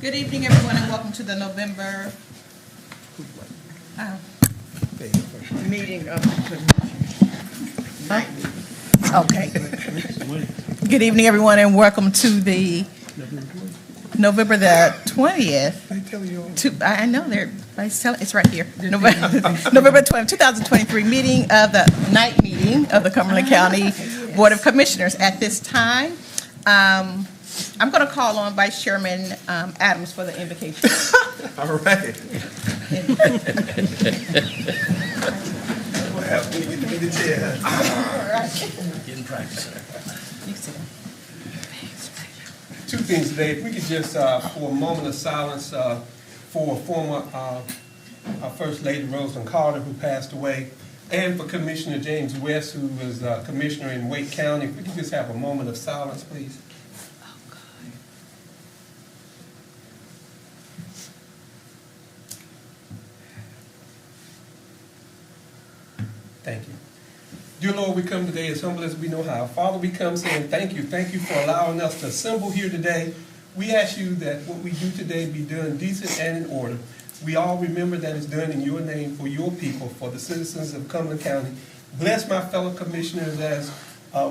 Good evening, everyone, and welcome to the November meeting of Okay. Good evening, everyone, and welcome to the November the 20th. I know it's right here. November 20th, 2023 meeting of the night meeting of the Cumberland County Board of Commissioners. At this time, I'm going to call on Vice Chairman Adams for the invocation. All right. Getting practice. Two things today. If we could just, for a moment of silence, for former First Lady Rosalynn Carter, who passed away, and for Commissioner James West, who was Commissioner in Wake County. If we could just have a moment of silence, please. Thank you. Dear Lord, we come today as humble as we know how. Father, we come saying thank you. Thank you for allowing us to assemble here today. We ask you that what we do today be done decent and in order. We all remember that it's done in your name for your people, for the citizens of Cumberland County. Bless my fellow commissioners as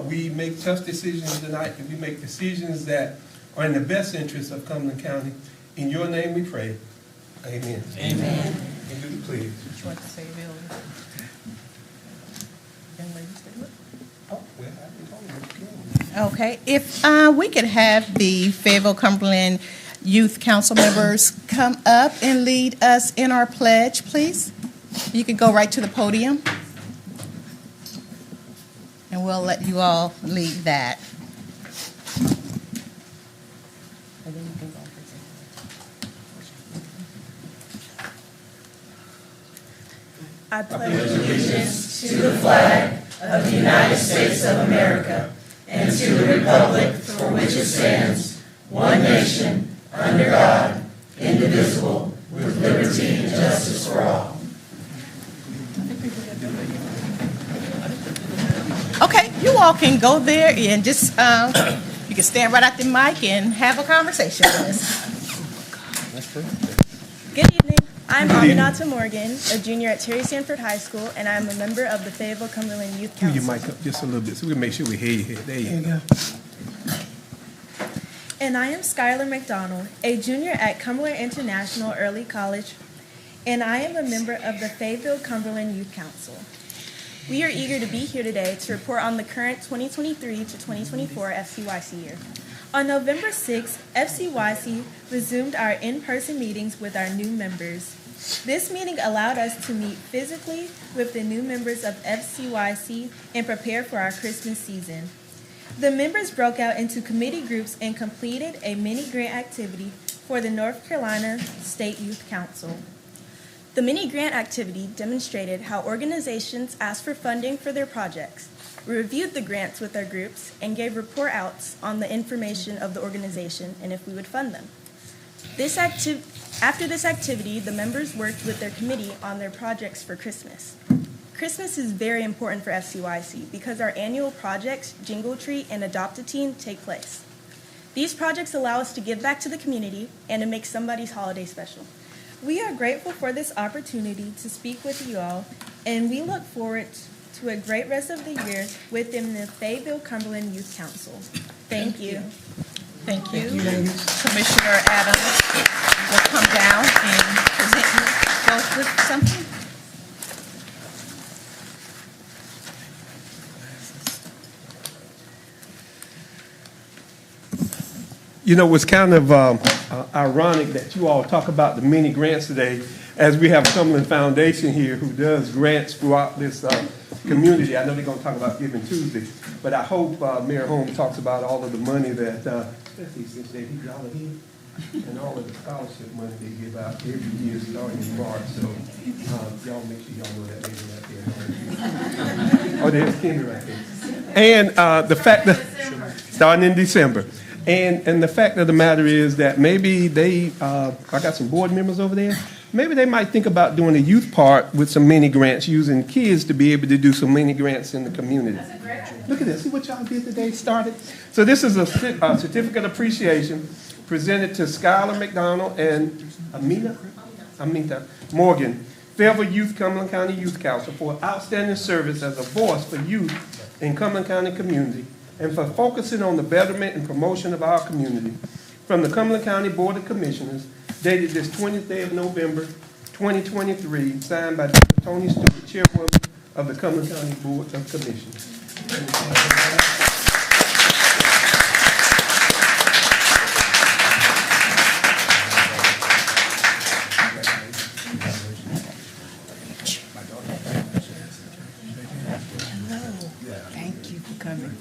we make tough decisions tonight, and we make decisions that are in the best interest of Cumberland County. In your name we pray. Amen. Amen. And do the please. Would you like to say a bill? Okay, if we could have the Fayetteville Cumberland Youth Council members come up and lead us in our pledge, please. You could go right to the podium, and we'll let you all lead that. I pledge allegiance to the flag of the United States of America and to the republic for which it stands, one nation, under God, indivisible, with liberty and justice for all. Okay, you all can go there and just, you can stand right at the mic and have a conversation with us. Good evening. I'm Aminata Morgan, a junior at Terry Sanford High School, and I'm a member of the Fayetteville Cumberland Youth Move Council. your mic up just a little bit so we can make sure we hear you here. There you go. And I am Skylar McDonald, a junior at Cumberland International Early College, and I am a member of the Fayetteville Cumberland Youth Council. We are eager to be here today to report on the current 2023 to 2024 FCYC year. On November 6th, FCYC resumed our in-person meetings with our new members. This meeting allowed us to meet physically with the new members of FCYC and prepare for our Christmas season. The members broke out into committee groups and completed a mini grant activity for the North Carolina State Youth Council. The mini grant activity demonstrated how organizations ask for funding for their projects. We reviewed the grants with our groups and gave report outs on the information of the organization and if we would fund them. After this activity, the members worked with their committee on their projects for Christmas. Christmas is very important for FCYC because our annual projects, Jingle Tree and Adopt a Teen, take place. These projects allow us to give back to the community and to make somebody's holiday special. We are grateful for this opportunity to speak with you all, and we look forward to a great rest of the year within the Fayetteville Cumberland Youth Council. Thank you. Thank you. Commissioner Adams will come down and present with something. You know, it's kind of ironic that you all talk about the mini grants today, as we have Cumberland Foundation here who does grants throughout this community. I know they're going to talk about Giving Tuesday, but I hope Mayor Holmes talks about all of the money that, and all of the scholarship money they give out every year starting in March. So y'all make sure y'all know that lady right there. Oh, there's Kenny right there. And the fact that, starting in December. And the fact of the matter is that maybe I got some board members over there. maybe they might think about doing a youth part with some mini grants, using kids to be able to do some mini grants in the community. Look at this. See what y'all did today, started? So this is a certificate of appreciation presented to Skylar McDonald and Amita Morgan, Fayetteville Youth, Cumberland County Youth Council, for outstanding service as a voice for youth in Cumberland County community and for focusing on the betterment and promotion of our community. From the Cumberland County Board of Commissioners, dated this 20th day of November, 2023, signed by Dr. Tony Stewart, Chairwoman of the Cumberland County Board of Commissioners. Thank you for coming.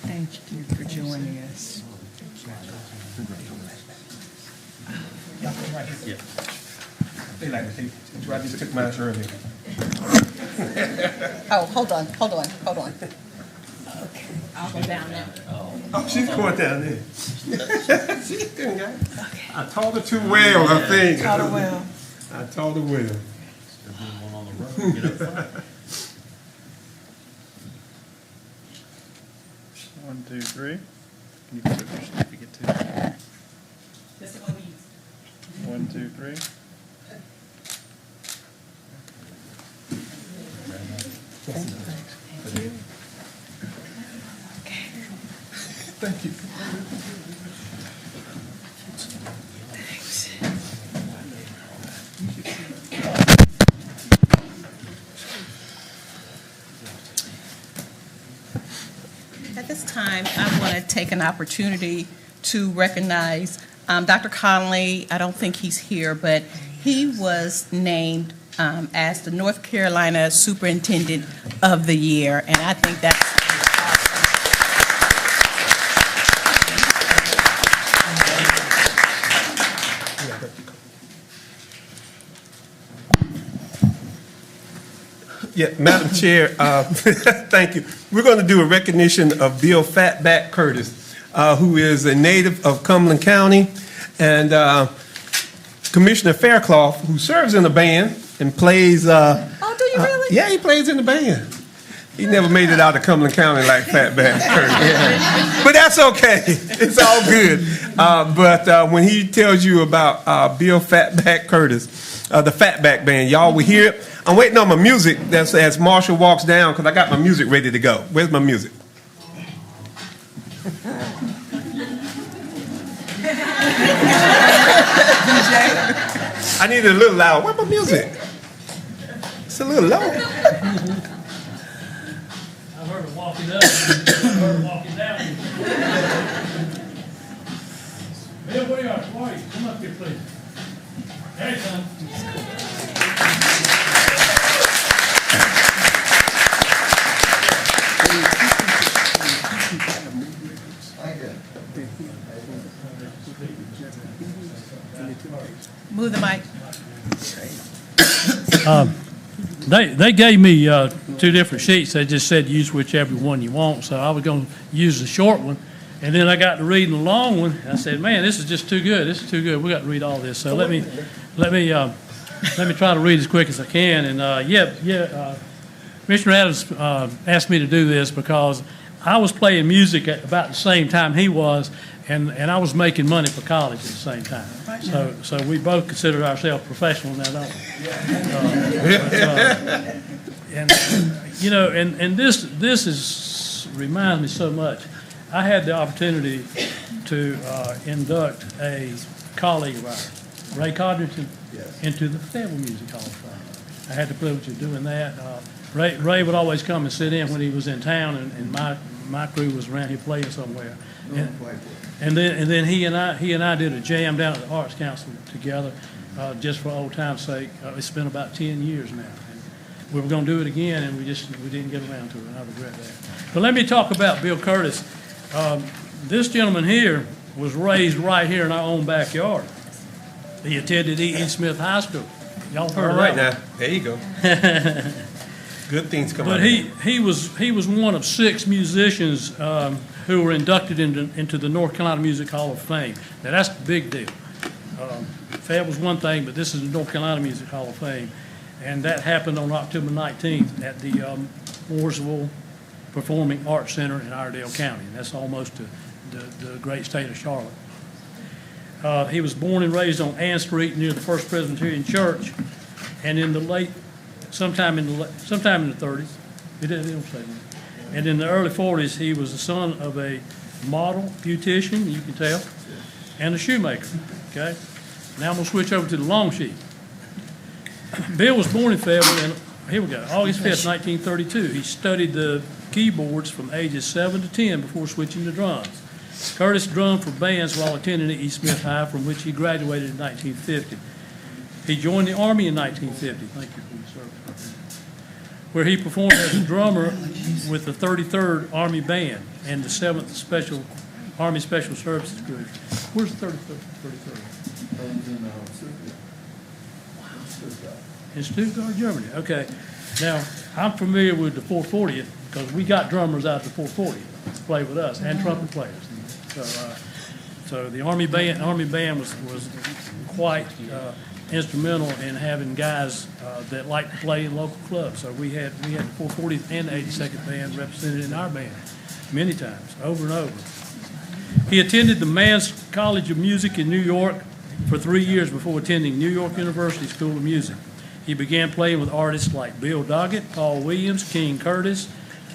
Thank you for joining us. They like to take, I just took mine earlier. Oh, hold on. Okay, I'll go down now. Oh, she's going down there. She's good, guy. I taught her too well, I think. Taught her well. I taught her well. One on the road, get up front. 1, 2, 3. Can you put your certificate too? 1, 2, 3. Thank you. At this time, I want to take an opportunity to recognize Dr. Connolly. I don't think he's here, but he was named as the North Carolina Superintendent of the Year, and I think that's Yeah, Madam Chair, thank you. We're going to do a recognition of Bill Fatback Curtis, who is a native of Cumberland County, and Commissioner Fairclough, who serves in the band and plays. Oh, do you really? Yeah, he plays in the band. He never made it out of Cumberland County like Fatback Curtis. But that's okay. It's all good. But when he tells you about Bill Fatback Curtis, the Fatback Band, y'all will hear it. I'm waiting on my music that's as Marshall walks down because I got my music ready to go. Where's my music? I need it a little loud. Where's my music? It's a little low. I heard her walking up, I heard her walking down. Bill, where are you? Come up here, please. There you come. Move the mic. They gave me 2 different sheets. They just said use whichever one you want. So I was going to use the short one, and then I got to reading the long one. And I said, "Man, this is just too good. This is too good. We got to read all this." So let me try to read as quick as I can. And Commissioner Adams asked me to do this because I was playing music at about the same time he was, and I was making money for college at the same time. So we both consider ourselves professional now, don't we? And this reminds me so much. I had the opportunity to induct a colleague of ours, Ray Codrington, into the Fayetteville Music Hall of Fame. I had the privilege of doing that. Ray would always come and sit in when he was in town, and my crew was around here playing somewhere. And then he and I did a jam down at the Arts Council together, just for old time's sake. It's been about 10 years now. And we were going to do it again, and we didn't get around to it. And I regret that. But let me talk about Bill Curtis. This gentleman here was raised right here in our own backyard. He attended E. Smith High School. Y'all heard of that? All right now, there you go. Good things come out. But he was one of 6 musicians who were inducted into the North Carolina Music Hall of Fame. Now that's a big deal. Fab was one thing, but this is the North Carolina Music Hall of Fame. And that happened on October 19th at the Mooresville Performing Arts Center in Iredell County. And that's almost the great state of Charlotte. He was born and raised on Ann Street near the First Presbyterian Church. And in the sometime in the 30s, he don't say that. And in the early 40s, he was the son of a model, beautician, you can tell, and a shoemaker, okay? Now I'm gonna switch over to the long sheet. Bill was born in Fayetteville, and here we go, August 5th, 1932. He studied the keyboards from ages 7 to 10 before switching to drums. Curtis drummed for bands while attending at East Smith High, from which he graduated in 1950. He joined the Army in 1950. Thank you for your service. Where he performed as a drummer with the 33rd Army Band and the 7th Army Special Services Group. Where's the 33rd? In Stuttgart, Germany. Okay. Now, I'm familiar with the 440th because we got drummers out of the 440th to play with us and trumpet players. So the Army Band was quite instrumental in having guys that like to play in local clubs. So we had the 440th and the 82nd Band represented in our band many times, over and over. He attended the Man's College of Music in New York for 3 years before attending New York University School of Music. He began playing with artists like Bill Doggett, Paul Williams, King Curtis,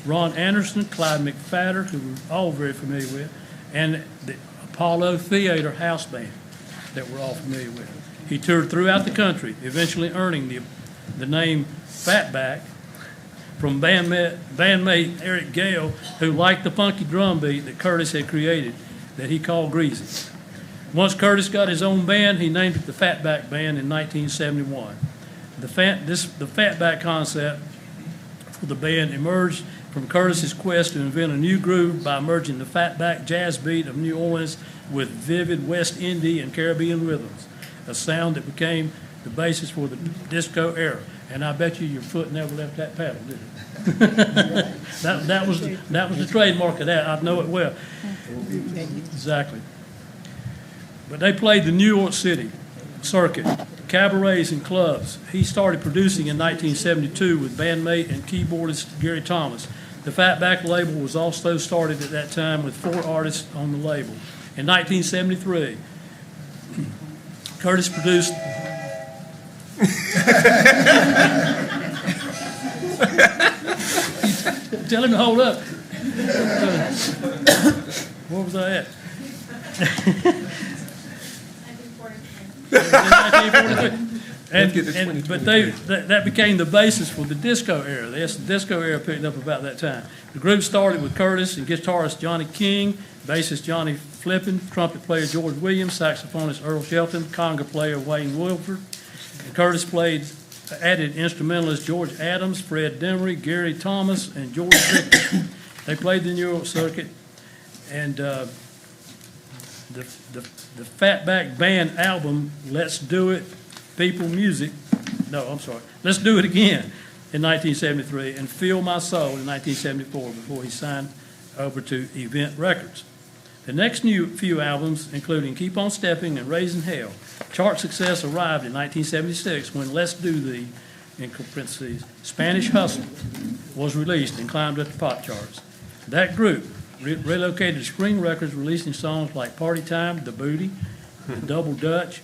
Ron Anderson, Clyde McFadder, who we're all very familiar with, and the Apollo Theater House Band that we're all familiar with. He toured throughout the country, eventually earning the name Fatback from bandmate Eric Gale, who liked the funky drum beat that Curtis had created that he called Greasy. Once Curtis got his own band, he named it the Fatback Band in 1971. The Fatback concept for the band emerged from Curtis's quest to invent a new groove by merging the Fatback jazz beat of New Orleans with vivid West Indian and Caribbean rhythms, a sound that became the basis for the disco era. And I bet you your foot never left that pedal, did it? that was the trademark of that. I know it well. Exactly. But they played the New York City circuit, cabarets and clubs. He started producing in 1972 with bandmate and keyboardist Gary Thomas. The Fatback label was also started at that time with 4 artists on the label. In 1973, Curtis produced tell him to hold up. Where was I at? 1943. But that became the basis for the disco era. The disco era picked up about that time. The group started with Curtis and guitarist Johnny King, bassist Johnny Flippin, trumpet player George Williams, saxophonist Earl Shelton, conga player Wayne Wilford. And Curtis added instrumentalists George Adams, Fred Demery, Gary Thomas, and George Victor. They played the New York circuit, and the Fatback Band album, Let's Do It, People Music, Let's Do It Again in 1973, and Feel My Soul in 1974 before he signed over to Event Records. The next few albums, including Keep On Stepping and Raising Hell, chart success arrived in 1976 when Let's Do Thee, in parentheses, Spanish Hustle, was released and climbed up the pop charts. That group relocated to Spring Records, releasing songs like Party Time, The Booty, Double Dutch.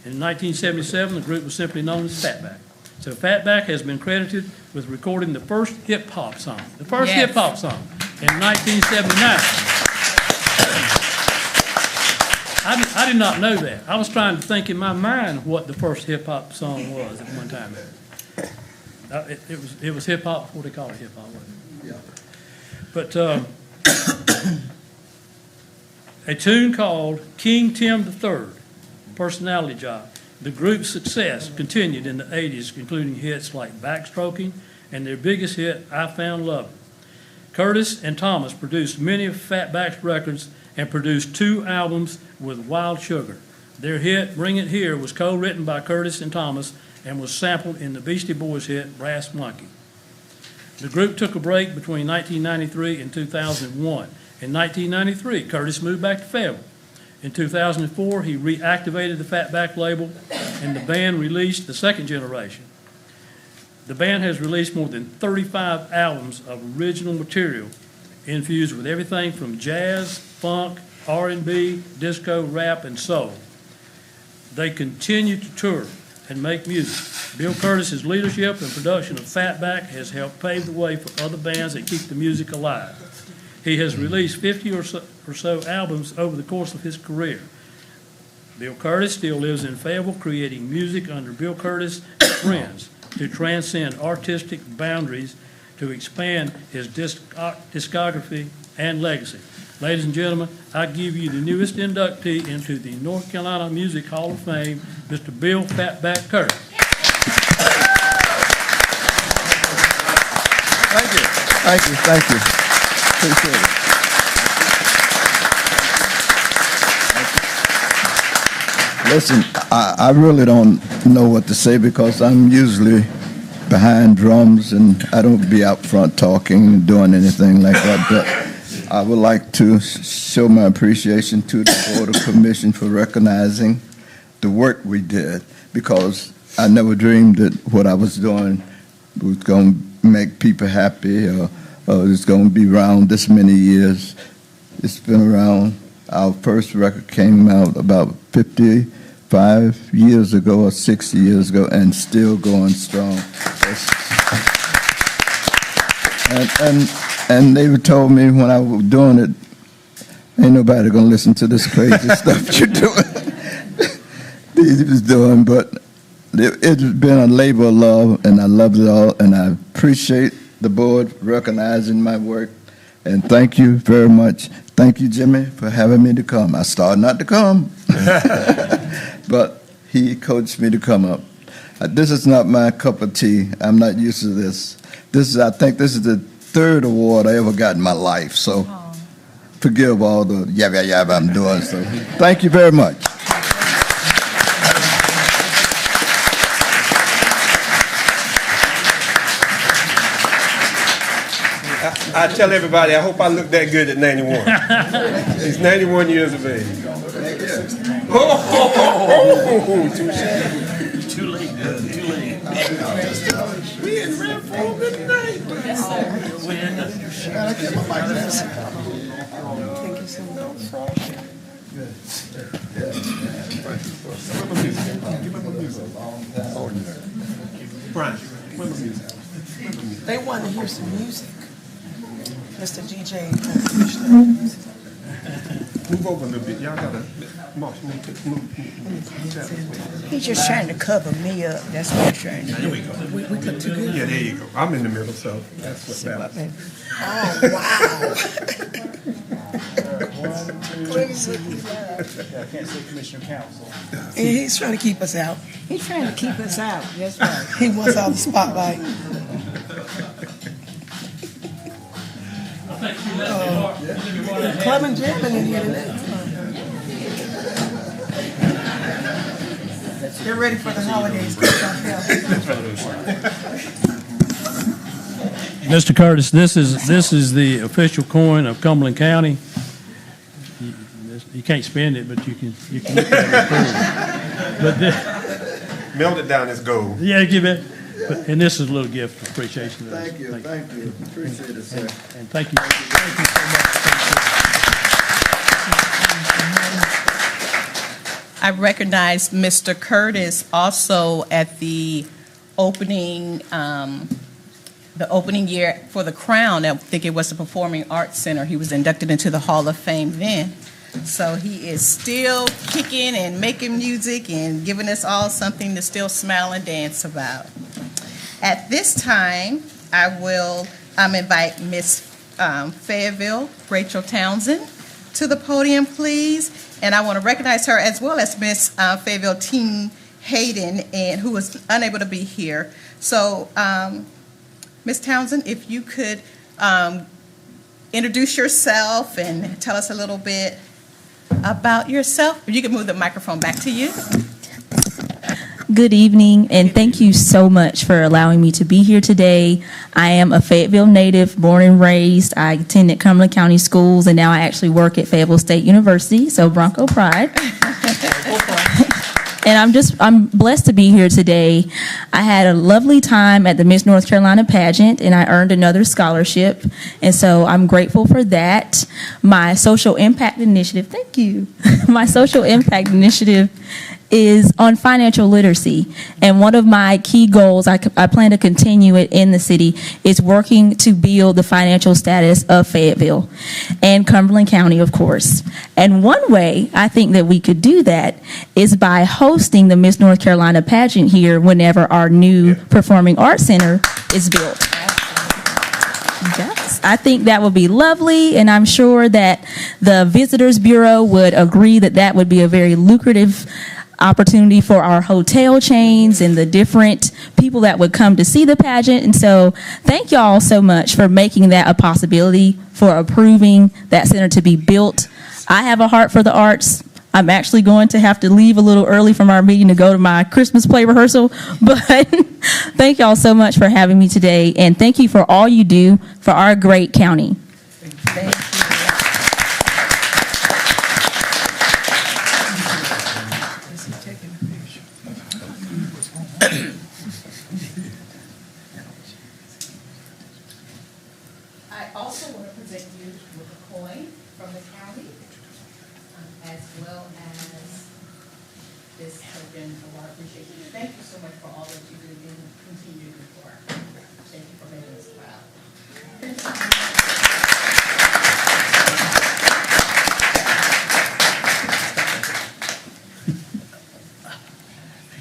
In 1977, the group was simply known as Fatback. So Fatback has been credited with recording the first hip-hop song, in 1979. I did not know that. I was trying to think in my mind what the first hip-hop song was at one time. It was hip-hop before they called it hip-hop, wasn't it? Yeah. But a tune called King Tim III, Personality Job. The group's success continued in the 80s, including hits like Backstroking and their biggest hit, I Found Love. Curtis and Thomas produced many of Fatback's records and produced 2 albums with Wild Sugar. Their hit, Bring It Here, was co-written by Curtis and Thomas and was sampled in the Beastie Boys hit, Brass Monkey. The group took a break between 1993 and 2001. In 1993, Curtis moved back to Fayetteville In 2004, he reactivated the Fatback label, and the band released the second generation. The band has released more than 35 albums of original material infused with everything from jazz, funk, R&B, disco, rap, and soul. They continue to tour and make music. Bill Curtis's leadership and production of Fatback has helped pave the way for other bands that keep the music alive. He has released 50 or so albums over the course of his career. Bill Curtis still lives in Fayetteville, creating music under Bill Curtis Friends to transcend artistic boundaries, to expand his discography and legacy. Ladies and gentlemen, I give you the newest inductee into the North Carolina Music Hall of Fame, Mr. Bill Fatback Curtis. Thank you. Thank you. Thank you. Appreciate it. Listen, I really don't know what to say because I'm usually behind drums and I don't be out front talking and doing anything like that. But I would like to show my appreciation to the Board of Commission for recognizing the work we did, because I never dreamed that what I was doing was going to make people happy or it's going to be around this many years. It's been around. Our first record came out about 55 years ago or 60 years ago and still going strong. And they told me when I was doing it, ain't nobody going to listen to this crazy stuff you're doing. He was doing, but it's been a labor of love, and I love it all, and I appreciate the board recognizing my work, and thank you very much. Thank you, Jimmy, for having me to come. I started not to come, but he coached me to come up. This is not my cup of tea. I'm not used to this. I think this is the third award I ever got in my life, so forgive all the yabba I'm doing. So thank you very much. I tell everybody, I hope I look that good at 91. He's 91 years of age. Too late, too late. We in red for a good night. Brian, They want to hear some music. Mr. DJ. move over a little bit. Y'all gotta, Marsh, move. He's just trying to cover me up. That's what he's trying to do. There we go. We look too good. Yeah, there you go. I'm in the middle, so that's what matters. Oh, wow. I can't say Commissioner Council. And he's trying to keep us out. He's trying to keep us out, that's right. He wants all the spotlight. Club and jamming in here today. They're ready for the holidays. Mr. Curtis, this is the official coin of Cumberland County. You can't spend it, but you can look at it. But Melt it down, it's gold. yeah, give it. And this is a little gift of appreciation. Thank you. Appreciate it, sir. And thank you so much. I recognize Mr. Curtis also at the opening year for the Crown. I think it was the Performing Arts Center. He was inducted into the Hall of Fame then. So he is still kicking and making music and giving us all something to still smile and dance about. At this time, I will invite Miss Fayetteville, Rachel Townsend, to the podium, please. And I want to recognize her as well as Miss Fayetteville Teen Hayden, and who was unable to be here. So, Miss Townsend, if you could introduce yourself and tell us a little bit about yourself. If you could move the microphone back to you. Good evening, and thank you so much for allowing me to be here today. I am a Fayetteville native, born and raised. I attended Cumberland County Schools, and now I actually work at Fayetteville State University, so Bronco Pride. And I'm blessed to be here today. I had a lovely time at the Miss North Carolina pageant, and I earned another scholarship, and so I'm grateful for that. My social impact initiative, thank you. My social impact initiative is on financial literacy, and one of my key goals, I plan to continue it in the city, is working to build the financial status of Fayetteville and Cumberland County, of course. And one way I think that we could do that is by hosting the Miss North Carolina pageant here whenever our new Performing Arts Center is built. Yes, I think that would be lovely, and I'm sure that the Visitors Bureau would agree that that would be a very lucrative opportunity for our hotel chains and the different people that would come to see the pageant. And so thank y'all so much for making that a possibility, for approving that center to be built. I have a heart for the arts. I'm actually going to have to leave a little early from our meeting to go to my Christmas play rehearsal, but thank y'all so much for having me today, and thank you for all you do for our great county. Thank you. I also want to present you with a coin from the county, as well as this token of our appreciation. Thank you so much for all that you do and continue to do for our country. Thank you for making us proud.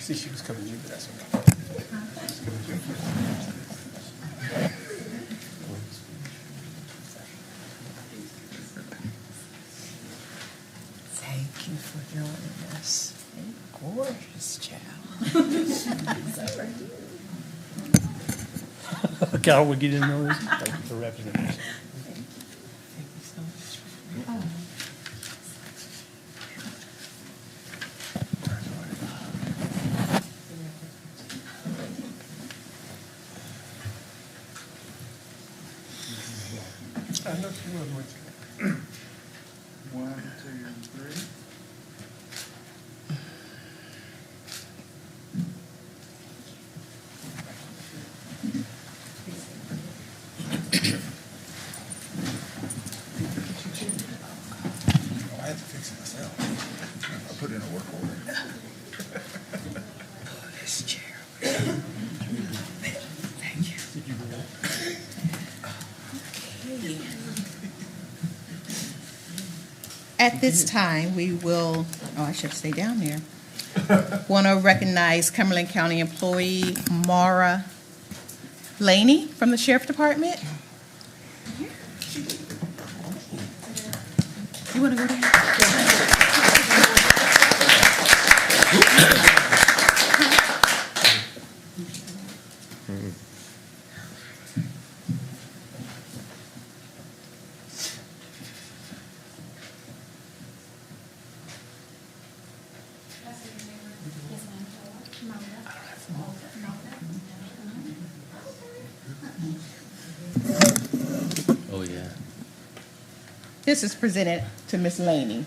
See, she was coming to you, but that's okay. Thank you for joining us. Gorgeous child. Okay, I will get in on this. Thank you for representing us. I know she was with you. 1, 2, 3. Oh, I had to fix it myself. I put in a work order. This chair. Thank you. At this time, we will, I should stay down there. Want to recognize Cumberland County employee Mara Laney from the Sheriff Department. You want to go down? Oh, yeah. This is presented to Ms. Laney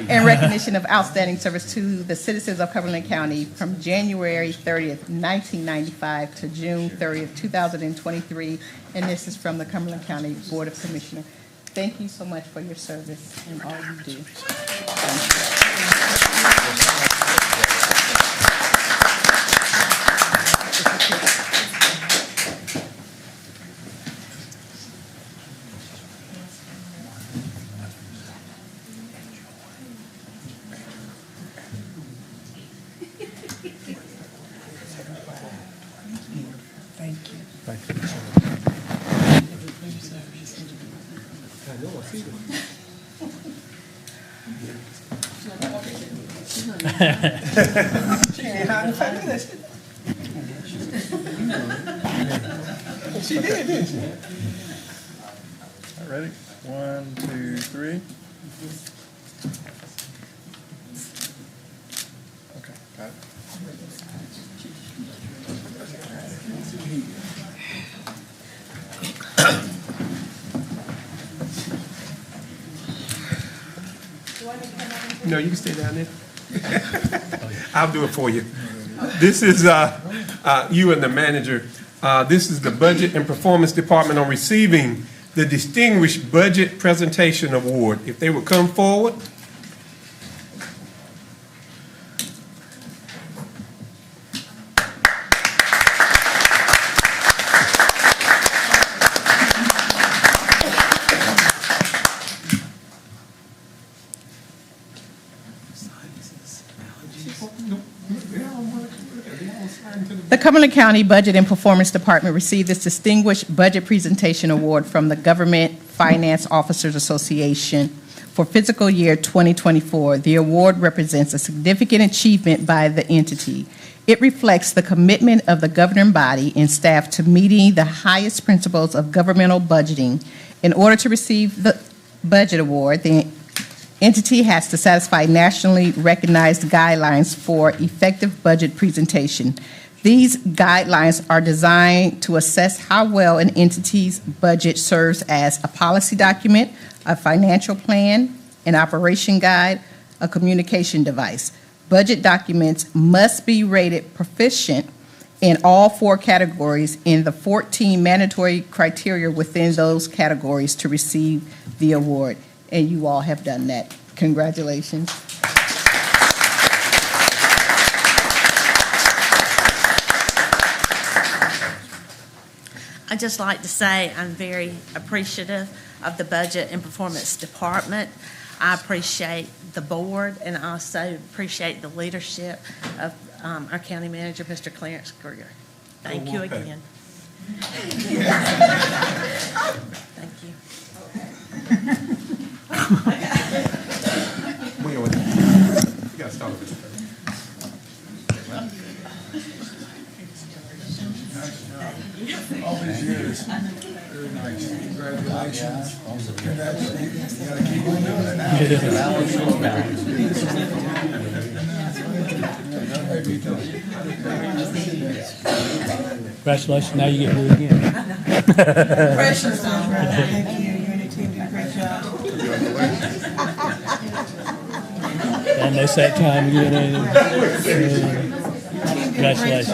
in recognition of outstanding service to the citizens of Cumberland County from January 30th, 1995 to June 30th, 2023. And this is from the Cumberland County Board of Commissioners. Thank you so much for your service and all you do. Thank you. She did, didn't she? All right, ready? 1, 2, 3. Okay. No, you can stay down there. I'll do it for you. This is you and the manager. This is the Budget and Performance Department on receiving the Distinguished Budget Presentation Award. If they would come forward. The Cumberland County Budget and Performance Department received this Distinguished Budget Presentation Award from the Government Finance Officers Association for fiscal year 2024. The award represents a significant achievement by the entity. It reflects the commitment of the governing body and staff to meeting the highest principles of governmental budgeting. In order to receive the budget award, the entity has to satisfy nationally recognized guidelines for effective budget presentation. These guidelines are designed to assess how well an entity's budget serves as a policy document, a financial plan, an operation guide, a communication device. Budget documents must be rated proficient in all 4 categories in the 14 mandatory criteria within those categories to receive the award. And you all have done that. Congratulations. I'd just like to say I'm very appreciative of the Budget and Performance Department. I appreciate the board, and I also appreciate the leadership of our county manager, Mr. Clarence Greer. Thank you again. Thank you. You gotta start with this. All these years. Very nice. Congratulations. Congratulations. You gotta keep on doing Congratulations, now you get to do it again. Precious. Thank you. You and your team did a great job. And they sat time again. Congratulations.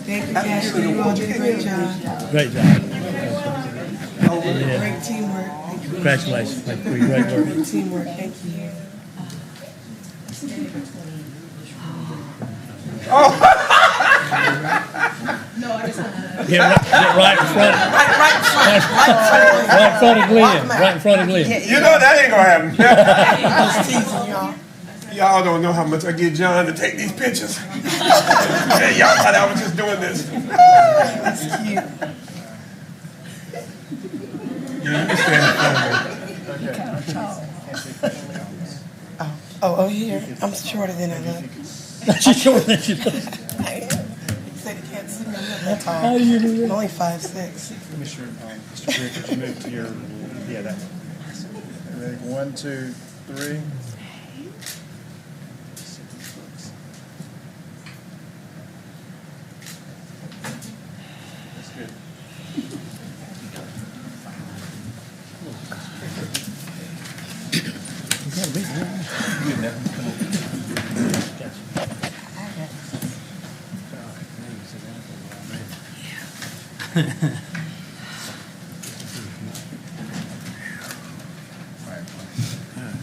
Thank you, Ashley. You all did a great job. Great job. Great teamwork. Thank you. Congratulations. Thank you for your great work. Great teamwork. Thank you. Get right in front. Right in front of Glenn. Right in front of Glenn. You know that ain't gonna happen. Just teasing y'all. Y'all don't know how much I get John to take these pictures. Hey, y'all thought I was just doing this. That's cute. Yeah, you can stand in front of me. Oh, here. I'm shorter than I look. She's shorter than she looks. I am. You said you can't see me. I'm not that tall. How do you do that? I'm only 5'6". Commissioner, Mr. Greer, could you move to your, yeah, that one. Ready, 1, 2, 3. That's good.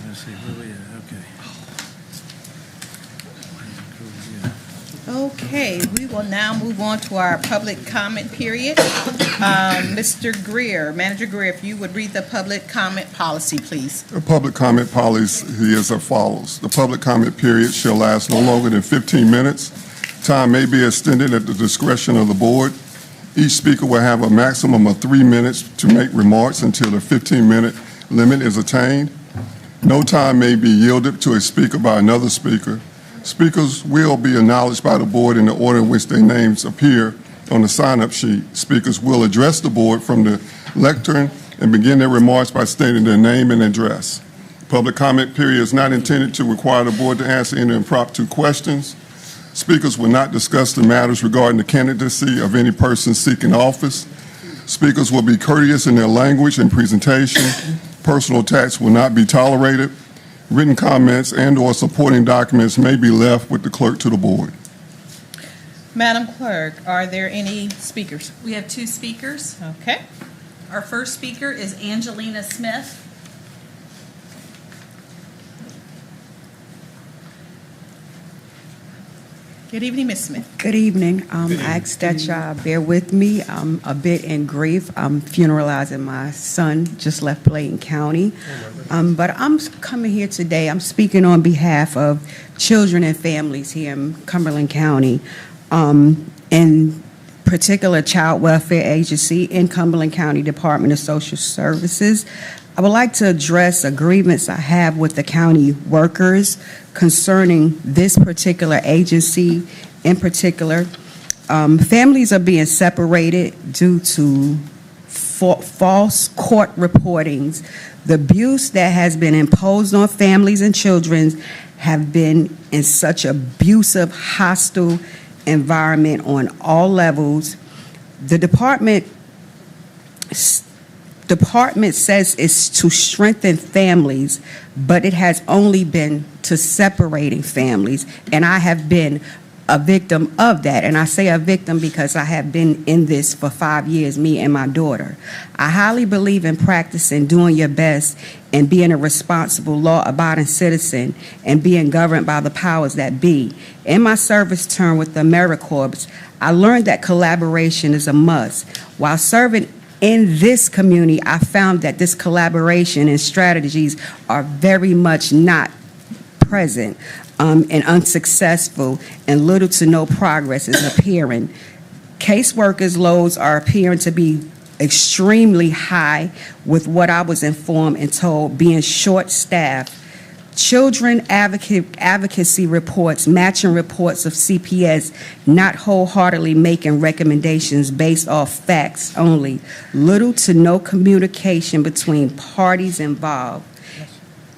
Let's see, where we at? Okay. Okay, we will now move on to our public comment period. Mr. Greer, Manager Greer, if you would read the public comment policy, please. The public comment policy is as follows. The public comment period shall last no longer than 15 minutes. Time may be extended at the discretion of the board. Each speaker will have a maximum of 3 minutes to make remarks until the 15-minute limit is attained. No time may be yielded to a speaker by another speaker. Speakers will be acknowledged by the board in the order in which their names appear on the sign-up sheet. Speakers will address the board from the lectern and begin their remarks by stating their name and address. Public comment period is not intended to require the board to answer any impromptu questions. Speakers will not discuss the matters regarding the candidacy of any person seeking office. Speakers will be courteous in their language and presentation. Personal attacks will not be tolerated. Written comments and/or supporting documents may be left with the clerk to the board. Madam Clerk, are there any speakers? We have 2 speakers. Okay. Our first speaker is Angelina Smith. Good evening, Ms. Smith. Good evening. I ask that y'all bear with me. I'm a bit in grief. I'm funeralizing my son, just left Bladen County. But I'm coming here today, I'm speaking on behalf of children and families here in Cumberland County. In particular, Child Welfare Agency in Cumberland County Department of Social Services. I would like to address a grievance I have with the county workers concerning this particular agency in particular. Families are being separated due to false court reportings. The abuse that has been imposed on families and children have been in such abusive, hostile environment on all levels. The department says it's to strengthen families, but it has only been to separating families. And I have been a victim of that. And I say a victim because I have been in this for 5 years, me and my daughter. I highly believe in practicing doing your best and being a responsible, law-abiding citizen and being governed by the powers that be. In my service term with the AmeriCorps, I learned that collaboration is a must. While serving in this community, I found that this collaboration and strategies are very much not present and unsuccessful, and little to no progress is appearing. Caseworkers' loads are appearing to be extremely high, with what I was informed and told being short-staffed. Children advocacy reports, matching reports of CPS, not wholeheartedly making recommendations based off facts only. Little to no communication between parties involved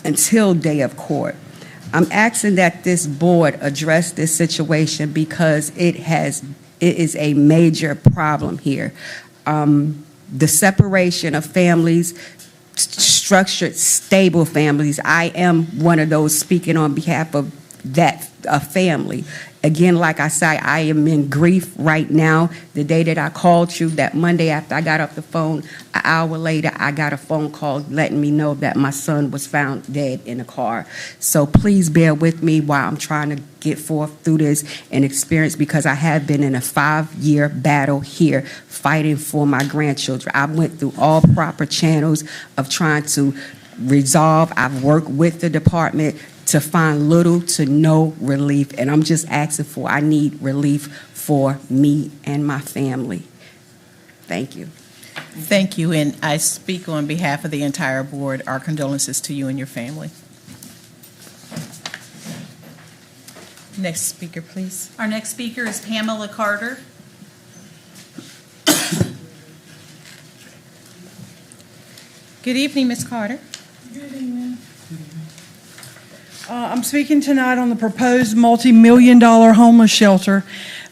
until day of court. I'm asking that this board address this situation because it is a major problem here. The separation of families, structured, stable families. I am one of those speaking on behalf of that family. Again, like I say, I am in grief right now. The day that I called you, that Monday after I got off the phone, an hour later, I got a phone call letting me know that my son was found dead in a car. So please bear with me while I'm trying to get forth through this and experience, because I have been in a 5-year battle here fighting for my grandchildren. I went through all proper channels of trying to resolve. I've worked with the department to find little to no relief, and I'm just asking for, I need relief for me and my family. Thank you. Thank you, and I speak on behalf of the entire board. Our condolences to you and your family. Next speaker, please. Our next speaker is Pamela Carter. Good evening, Ms. Carter. Good evening. I'm speaking tonight on the proposed multi-million-dollar homeless shelter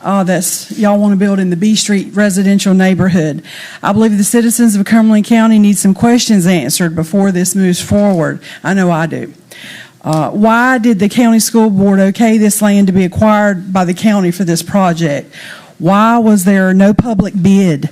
that's y'all want to build in the B Street residential neighborhood. I believe the citizens of Cumberland County need some questions answered before this moves forward. I know I do. Why did the county school board okay this land to be acquired by the county for this project? Why was there no public bid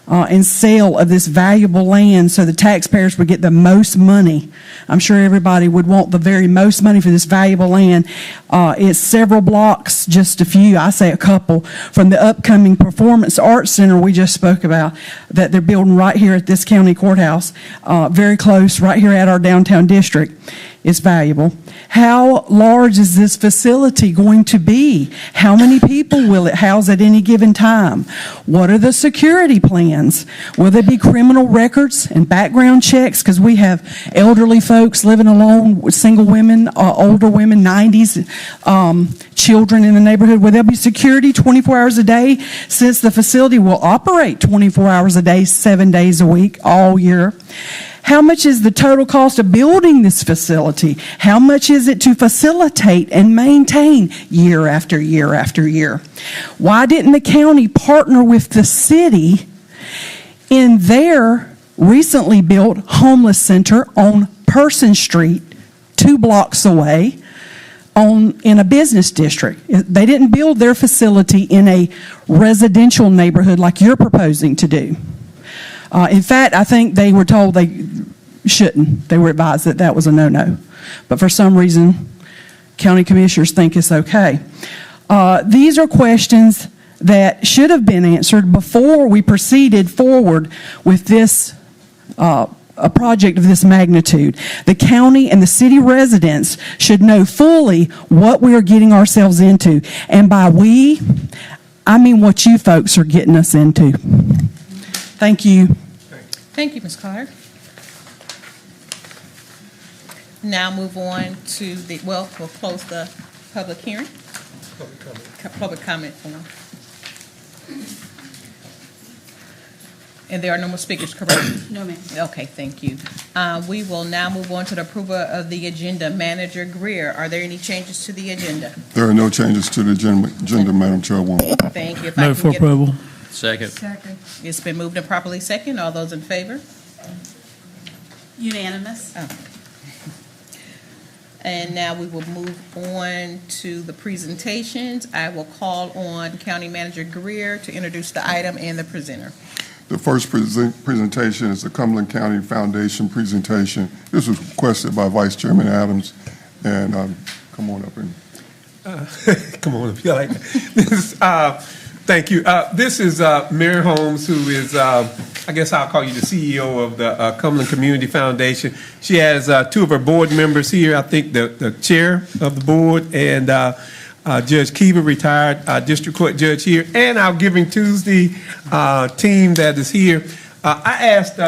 and sale of this valuable land so the taxpayers would get the most money? I'm sure everybody would want the very most money for this valuable land. It's several blocks, just a few, I say a couple, from the upcoming Performance Arts Center we just spoke about that they're building right here at this county courthouse, very close, right here at our downtown district. It's valuable. How large is this facility going to be? How many people will it house at any given time? What are the security plans? Will there be criminal records and background checks? Because we have elderly folks living alone with single women, older women, 90s, children in the neighborhood. Will there be security 24 hours a day, since the facility will operate 24 hours a day, 7 days a week, all year? How much is the total cost of building this facility? How much is it to facilitate and maintain year after year after year? Why didn't the county partner with the city in their recently built homeless center on Person Street, 2 blocks away, in a business district? They didn't build their facility in a residential neighborhood like you're proposing to do. In fact, I think they were told they shouldn't. They were advised that that was a no-no. But for some reason, county commissioners think it's okay. These are questions that should have been answered before we proceeded forward with this a project of this magnitude. The county and the city residents should know fully what we are getting ourselves into. And by we, I mean what you folks are getting us into. Thank you. Thank you, Ms. Carter. Now move on to we'll close the public hearing. Public comment form. And there are no more speakers, correct? No, ma'am. Okay, thank you. We will now move on to the approval of the agenda. Manager Greer, are there any changes to the agenda? There are no changes to the agenda, Madam Chairwoman. Thank you. If I Move can for get- approval. Second. It's been moved and properly second. All those in favor? Unanimous. Oh. And now we will move on to the presentations. I will call on County Manager Greer to introduce the item and the presenter. The first presentation is the Cumberland County Foundation presentation. This was requested by Vice Chairman Adams, and come on up and. Come on, if you like. Thank you. This is Mary Holmes, who is, I guess I'll call you the CEO of the Cumberland Community Foundation. She has 2 of her board members here. I think the chair of the board and Judge Kiva, retired district court judge here, and our Giving Tuesday team that is here. I asked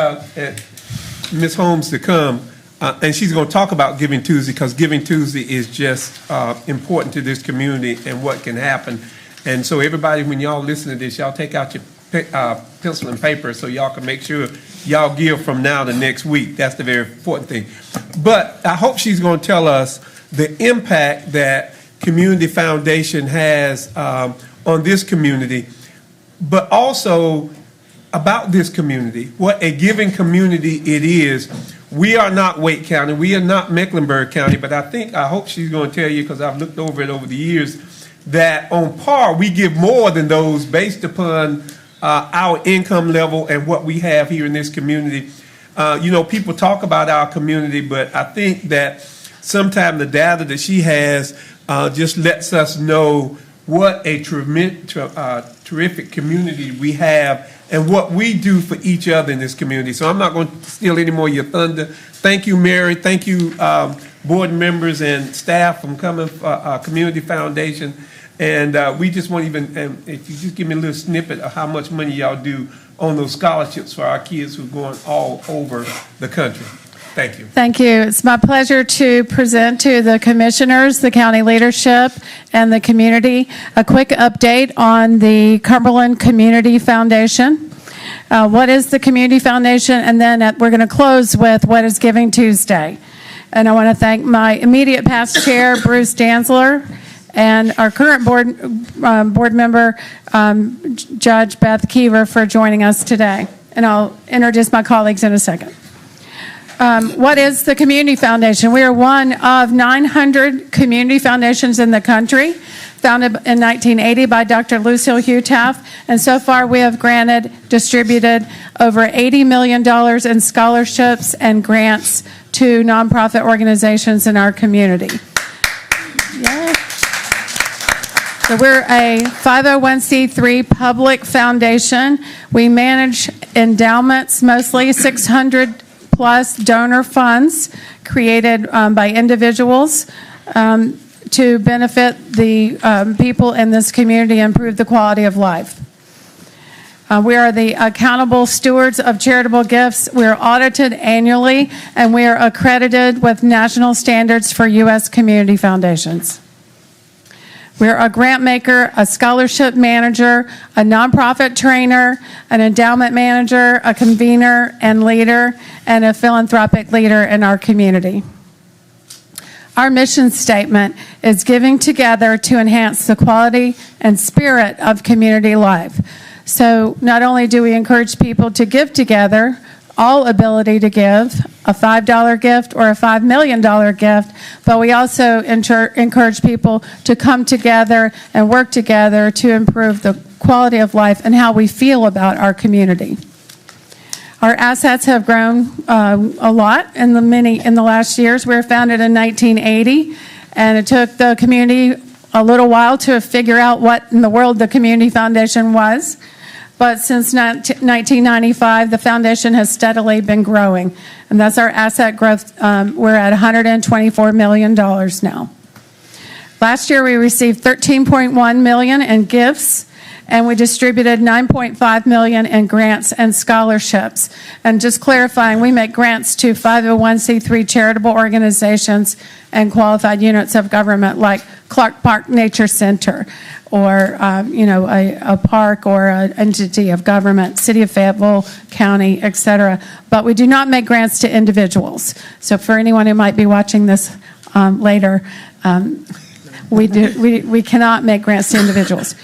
Ms. Holmes to come, and she's going to talk about Giving Tuesday, because Giving Tuesday is just important to this community and what can happen. And so everybody, when y'all listen to this, y'all take out your pencil and paper so y'all can make sure y'all give from now to next week. That's the very important thing. But I hope she's going to tell us the impact that Community Foundation has on this community, but also about this community, what a giving community it is. We are not Wake County, we are not Mecklenburg County, but I hope she's going to tell you, because I've looked over it over the years, that on par, we give more than those based upon our income level and what we have here in this community. People talk about our community, but I think that sometimes the data that she has just lets us know what a terrific community we have and what we do for each other in this community. So I'm not going to steal any more of your thunder. Thank you, Mary. Thank you, board members and staff from Community Foundation. And we just want and if you just give me a little snippet of how much money y'all do on those scholarships for our kids who are going all over the country. Thank you. Thank you. It's my pleasure to present to the commissioners, the county leadership, and the community a quick update on the Cumberland Community Foundation. What is the Community Foundation? And then we're going to close with what is Giving Tuesday. And I want to thank my immediate past chair, Bruce Danzler, and our current board member, Judge Beth Kiever, for joining us today. And I'll introduce my colleagues in a second. What is the Community Foundation? We are one of 900 community foundations in the country, founded in 1980 by Dr. Lucille Hutaff, and so far we have distributed over $80 million in scholarships and grants to nonprofit organizations in our community. Yay. So we're a 501c3 public foundation. We manage endowments, mostly 600 plus donor funds created by individuals to benefit the people in this community and improve the quality of life. We are the accountable stewards of charitable gifts. We are audited annually, and we are accredited with national standards for U.S. community foundations. We're a grant maker, a scholarship manager, a nonprofit trainer, an endowment manager, a convener and leader, and a philanthropic leader in our community. Our mission statement is giving together to enhance the quality and spirit of community life. So not only do we encourage people to give together, all ability to give, a $5 gift or a $5 million gift, but we also encourage people to come together and work together to improve the quality of life and how we feel about our community. Our assets have grown a lot in the last years. We were founded in 1980, and it took the community a little while to figure out what in the world the Community Foundation was. But since 1995, the foundation has steadily been growing, and that's our asset growth. We're at $124 million now. Last year, we received $13.1 million in gifts, and we distributed $9.5 million in grants and scholarships. And just clarifying, we make grants to 501c3 charitable organizations and qualified units of government like Clark Park Nature Center, or a park or an entity of government, City of Fayetteville, county, etc. But we do not make grants to individuals. So for anyone who might be watching this later, we cannot make grants to individuals.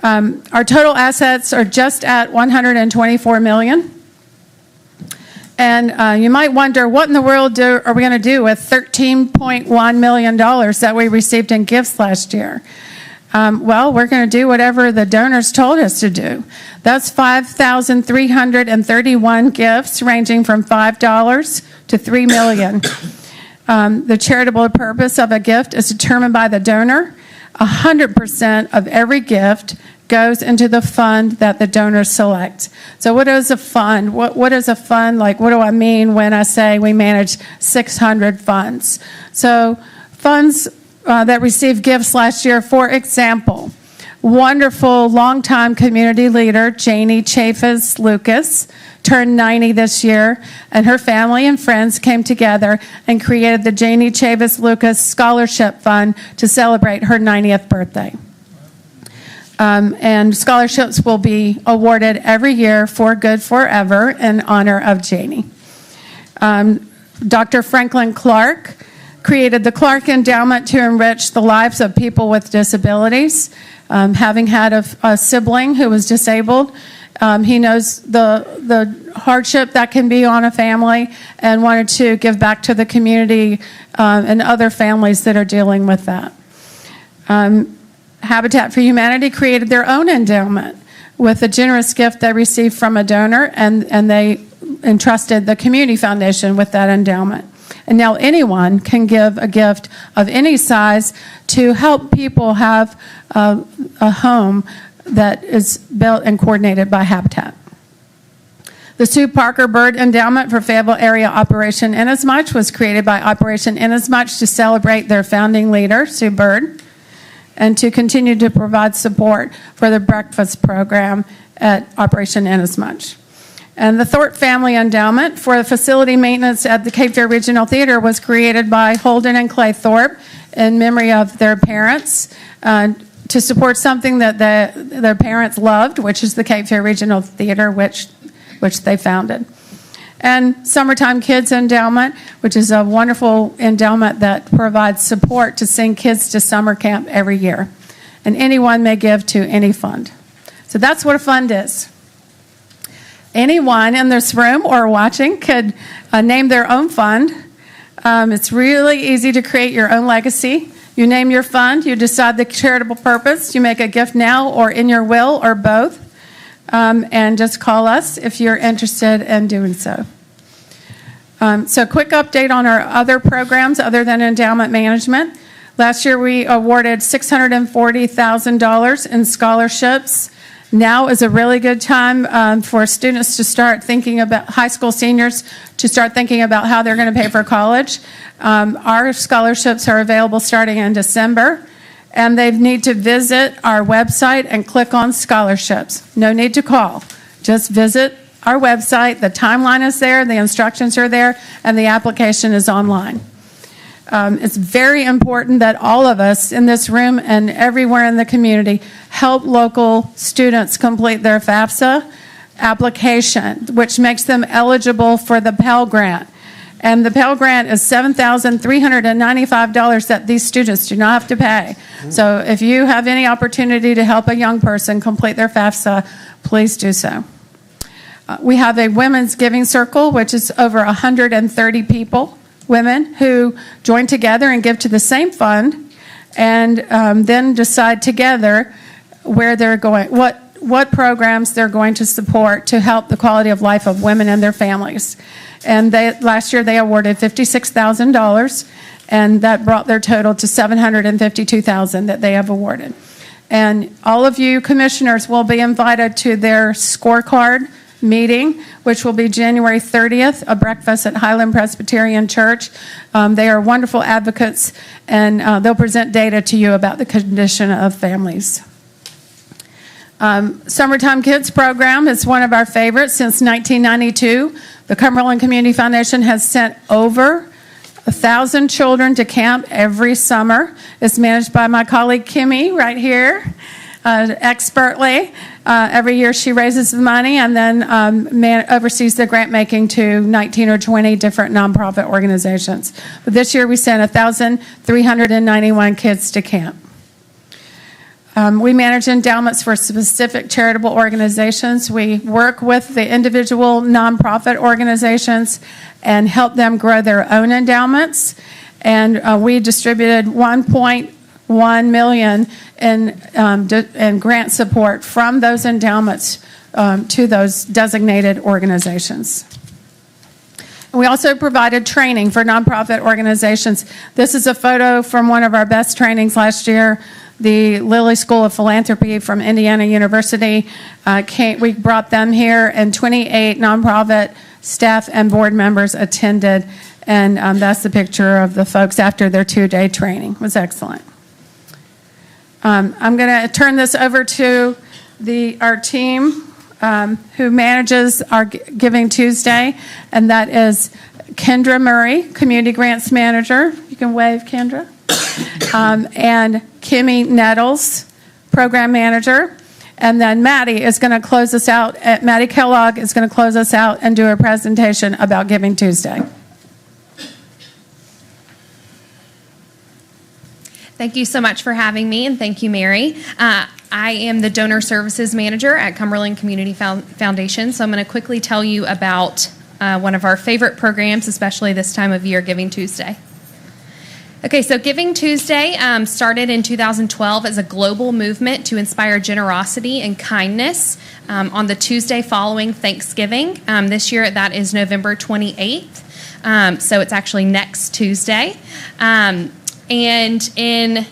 Our total assets are just at $124 million. And you might wonder, what in the world are we going to do with $13.1 million that we received in gifts last year? Well, we're going to do whatever the donors told us to do. That's 5,331 gifts ranging from $5 to $3 million. The charitable purpose of a gift is determined by the donor. 100% of every gift goes into the fund that the donor selects. So what is a fund? What is a fund? Like, what do I mean when I say we manage 600 funds? So funds that received gifts last year, for example, wonderful longtime community leader Janie Chaffetz Lucas turned 90 this year, and her family and friends came together and created the Janie Chaffetz Lucas Scholarship Fund to celebrate her 90th birthday. And scholarships will be awarded every year for Good Forever in honor of Janie. Dr. Franklin Clark created the Clark Endowment to enrich the lives of people with disabilities. Having had a sibling who was disabled, he knows the hardship that can be on a family and wanted to give back to the community and other families that are dealing with that. Habitat for Humanity created their own endowment with a generous gift they received from a donor, and they entrusted the Community Foundation with that endowment. And now anyone can give a gift of any size to help people have a home that is built and coordinated by Habitat. The Sue Parker Bird Endowment for Fayetteville Area Operation Inasmuch was created by Operation Inasmuch to celebrate their founding leader, Sue Bird, and to continue to provide support for the breakfast program at Operation Inasmuch. And the Thorpe Family Endowment for facility maintenance at the Cape Fear Regional Theater was created by Holden and Clay Thorpe in memory of their parents to support something that their parents loved, which is the Cape Fear Regional Theater, which they founded. And Summertime Kids Endowment, which is a wonderful endowment that provides support to send kids to summer camp every year. And anyone may give to any fund. So that's what a fund is. Anyone in this room or watching could name their own fund. It's really easy to create your own legacy. You name your fund, you decide the charitable purpose, you make a gift now or in your will or both, and just call us if you're interested in doing so. So quick update on our other programs other than endowment management. Last year we awarded $640,000 in scholarships. Now is a really good time for students to start thinking about, high school seniors, to start thinking about how they're going to pay for college. Our scholarships are available starting in December, and they need to visit our website and click on scholarships. No need to call. Just visit our website. The timeline is there, the instructions are there, and the application is online. It's very important that all of us in this room and everywhere in the community help local students complete their FAFSA application, which makes them eligible for the Pell Grant. And the Pell Grant is $7,395 that these students do not have to pay. So if you have any opportunity to help a young person complete their FAFSA, please do so. We have a women's giving circle, which is over 130 people, women, who join together and give to the same fund, and then decide together where they're going, what programs they're going to support to help the quality of life of women and their families. And last year they awarded $56,000, and that brought their total to $752,000 that they have awarded. And all of you commissioners will be invited to their scorecard meeting, which will be January 30th, a breakfast at Highland Presbyterian Church. They are wonderful advocates, and they'll present data to you about the condition of families. Summertime Kids program is one of our favorites since 1992. The Cumberland Community Foundation has sent over 1,000 children to camp every summer. It's managed by my colleague Kimmy right here, expertly. Every year she raises the money and then oversees the grant making to 19 or 20 different nonprofit organizations. But this year we sent 1,391 kids to camp. We manage endowments for specific charitable organizations. We work with the individual nonprofit organizations and help them grow their own endowments. And we distributed $1.1 million in grant support from those endowments to those designated organizations. We also provided training for nonprofit organizations. This is a photo from one of our best trainings last year. The Lilly School of Philanthropy from Indiana University, we brought them here, and 28 nonprofit staff and board members attended, and that's the picture of the folks after their 2-day training. It was excellent. I'm going to turn this over to our team who manages our Giving Tuesday, and that is Kendra Murray, Community Grants Manager. You can wave, Kendra. And Kimmy Nettles, Program Manager. And then Maddie is going to close us out. Maddie Kellogg is going to close us out and do a presentation about Giving Tuesday. Thank you so much for having me, and thank you, Mary. I am the Donor Services Manager at Cumberland Community Foundation, so I'm going to quickly tell you about one of our favorite programs, especially this time of year, Giving Tuesday. Okay, so Giving Tuesday started in 2012 as a global movement to inspire generosity and kindness on the Tuesday following Thanksgiving. This year, that is November 28th, so it's actually next Tuesday. And in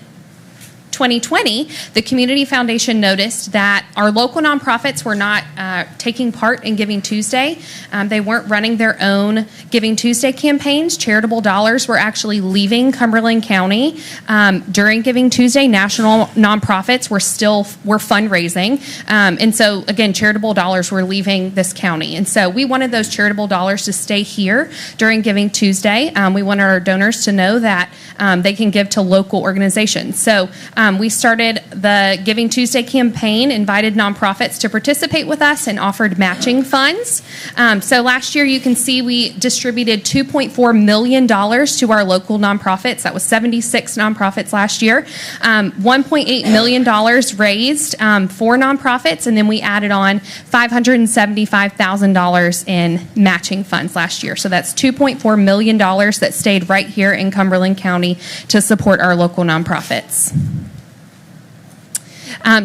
2020, the Community Foundation noticed that our local nonprofits were not taking part in Giving Tuesday. They weren't running their own Giving Tuesday campaigns. Charitable dollars were actually leaving Cumberland County. During Giving Tuesday, national nonprofits were fundraising. And so, again, charitable dollars were leaving this county. And so we wanted those charitable dollars to stay here during Giving Tuesday. We wanted our donors to know that they can give to local organizations. So we started the Giving Tuesday campaign, invited nonprofits to participate with us, and offered matching funds. So last year, you can see we distributed $2.4 million to our local nonprofits. That was 76 nonprofits last year. $1.8 million raised for nonprofits, and then we added on $575,000 in matching funds last year. So that's $2.4 million that stayed right here in Cumberland County to support our local nonprofits.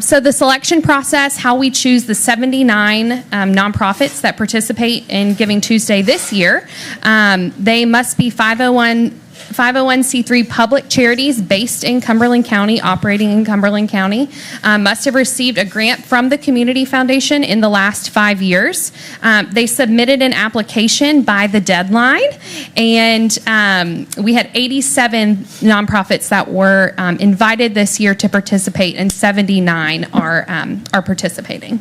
So the selection process, how we choose the 79 nonprofits that participate in Giving Tuesday this year, they must be 501c3 public charities based in Cumberland County, operating in Cumberland County, must have received a grant from the Community Foundation in the last 5 years. They submitted an application by the deadline, and we had 87 nonprofits that were invited this year to participate, and 79 are participating.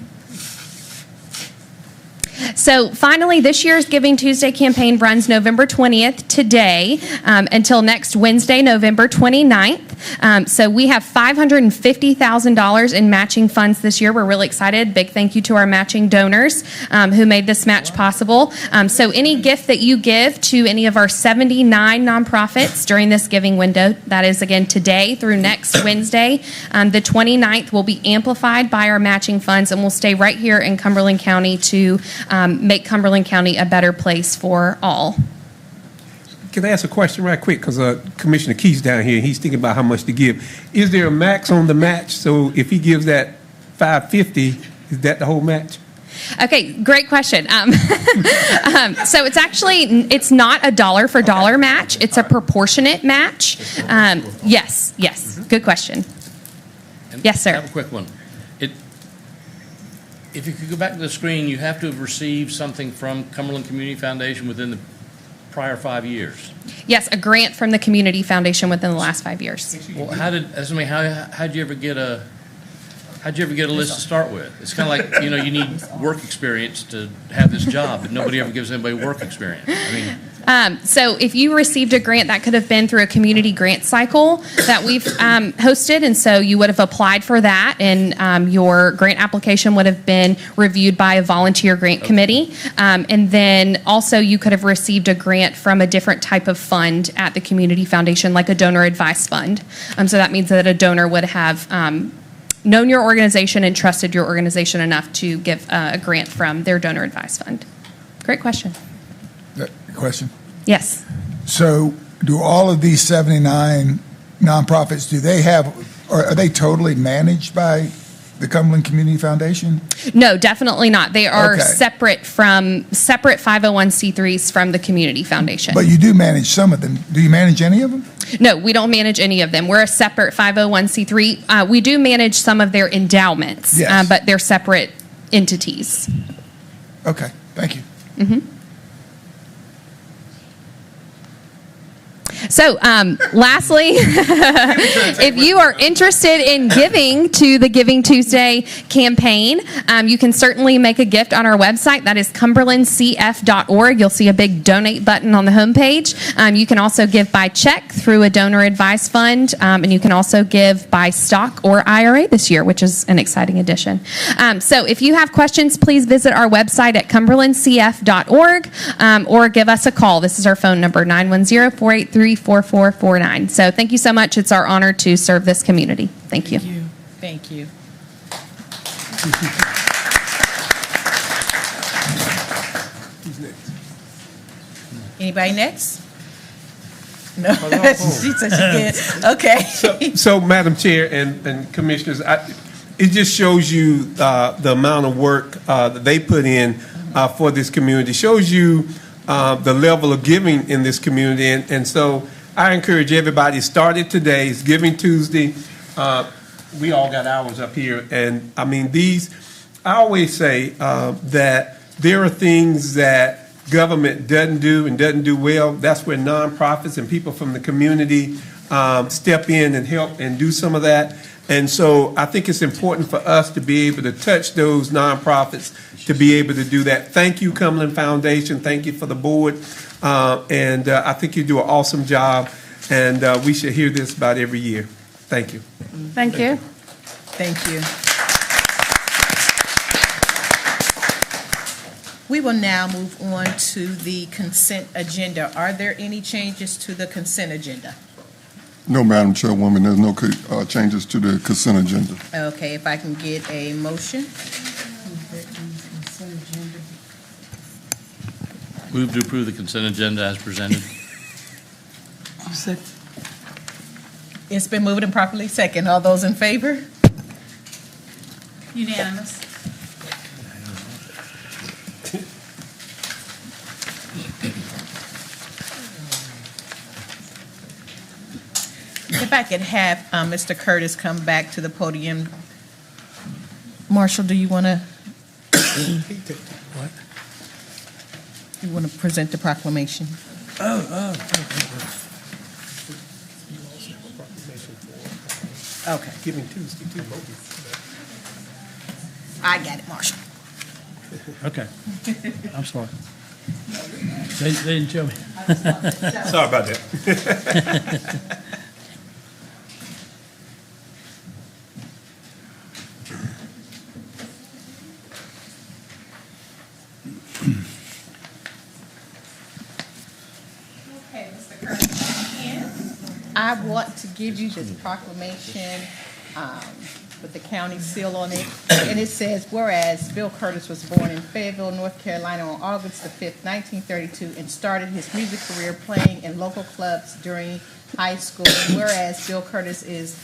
So finally, this year's Giving Tuesday campaign runs November 20th today until next Wednesday, November 29th. So we have $550,000 in matching funds this year. We're really excited. Big thank you to our matching donors who made this match possible. So any gift that you give to any of our 79 nonprofits during this giving window, that is again today through next Wednesday, the 29th, will be amplified by our matching funds and will stay right here in Cumberland County to make Cumberland County a better place for all. Can I ask a question right quick? Because Commissioner Key's down here, he's thinking about how much to give. Is there a max on the match? So if he gives that $550, is that the whole match? Okay, great question. So it's not a dollar for dollar match. It's a proportionate match. Yes, good question. Yes, sir. I have a quick one. If you could go back to the screen, you have to have received something from Cumberland Community Foundation within the prior 5 years. Yes, a grant from the Community Foundation within the last 5 years. Well, how'd you ever get a list to start with? It's kind of like, you need work experience to have this job, but nobody ever gives anybody work experience. I mean, so if you received a grant, that could have been through a community grant cycle that we've hosted, and so you would have applied for that, and your grant application would have been reviewed by a volunteer grant committee, and then also you could have received a grant from a different type of fund at the Community Foundation, like a donor advice fund. So that means that a donor would have known your organization and trusted your organization enough to give a grant from their donor advice fund. Great question. Question? Yes. So do all of these 79 nonprofits, are they totally managed by the Cumberland Community Foundation? No, definitely not. They are Okay. separate 501c3s from the Community Foundation. But you do manage some of them. Do you manage any of them? No, we don't manage any of them. We're a separate 501c3. We do manage some of their endowments, Yes. but they're separate entities. Okay, thank you. Mm-hmm. So, lastly, if you are interested in giving to the Giving Tuesday campaign, you can certainly make a gift on our website. That is cumberlandcf.org. You'll see a big donate button on the homepage. You can also give by check through a donor advice fund, and you can also give by stock or IRA this year, which is an exciting addition. So if you have questions, please visit our website at cumberlandcf.org or give us a call. This is our phone number, 910-483-4449. So thank you so much. It's our honor to serve this community. Thank you. Thank you. Anybody next? No. She said she did. Okay. So, Madam Chair and Commissioners, it just shows you the amount of work that they put in for this community. Shows you the level of giving in this community. And so I encourage everybody, start it today. It's Giving Tuesday. We all got ours up here. And I mean, I always say that there are things that government doesn't do and doesn't do well. That's where nonprofits and people from the community step in and help and do some of that. And so I think it's important for us to be able to touch those nonprofits to be able to do that. Thank you, Cumberland Foundation. Thank you for the board. And I think you do an awesome job. And we should hear this about every year. Thank you. Thank you. Thank you. We will now move on to the consent agenda. Are there any changes to the consent agenda? No, Madam Chairwoman, there's no changes to the consent agenda. Okay, if I can get a motion. Move to approve the consent agenda as presented. It's been moved and properly second. All those in favor? Unanimous. If I could have Mr. Curtis come back to the podium. Marshall, do you want to? What? You want to present the proclamation? Okay. Giving Tuesday, too. I got it, Marshall. Okay. I'm sorry. They didn't show me. Sorry about that. Okay, Mr. Curtis, I want to give you this proclamation with the county seal on it. And it says, whereas Bill Curtis was born in Fayetteville, North Carolina on August the 5th, 1932, and started his music career playing in local clubs during high school. And whereas Bill Curtis is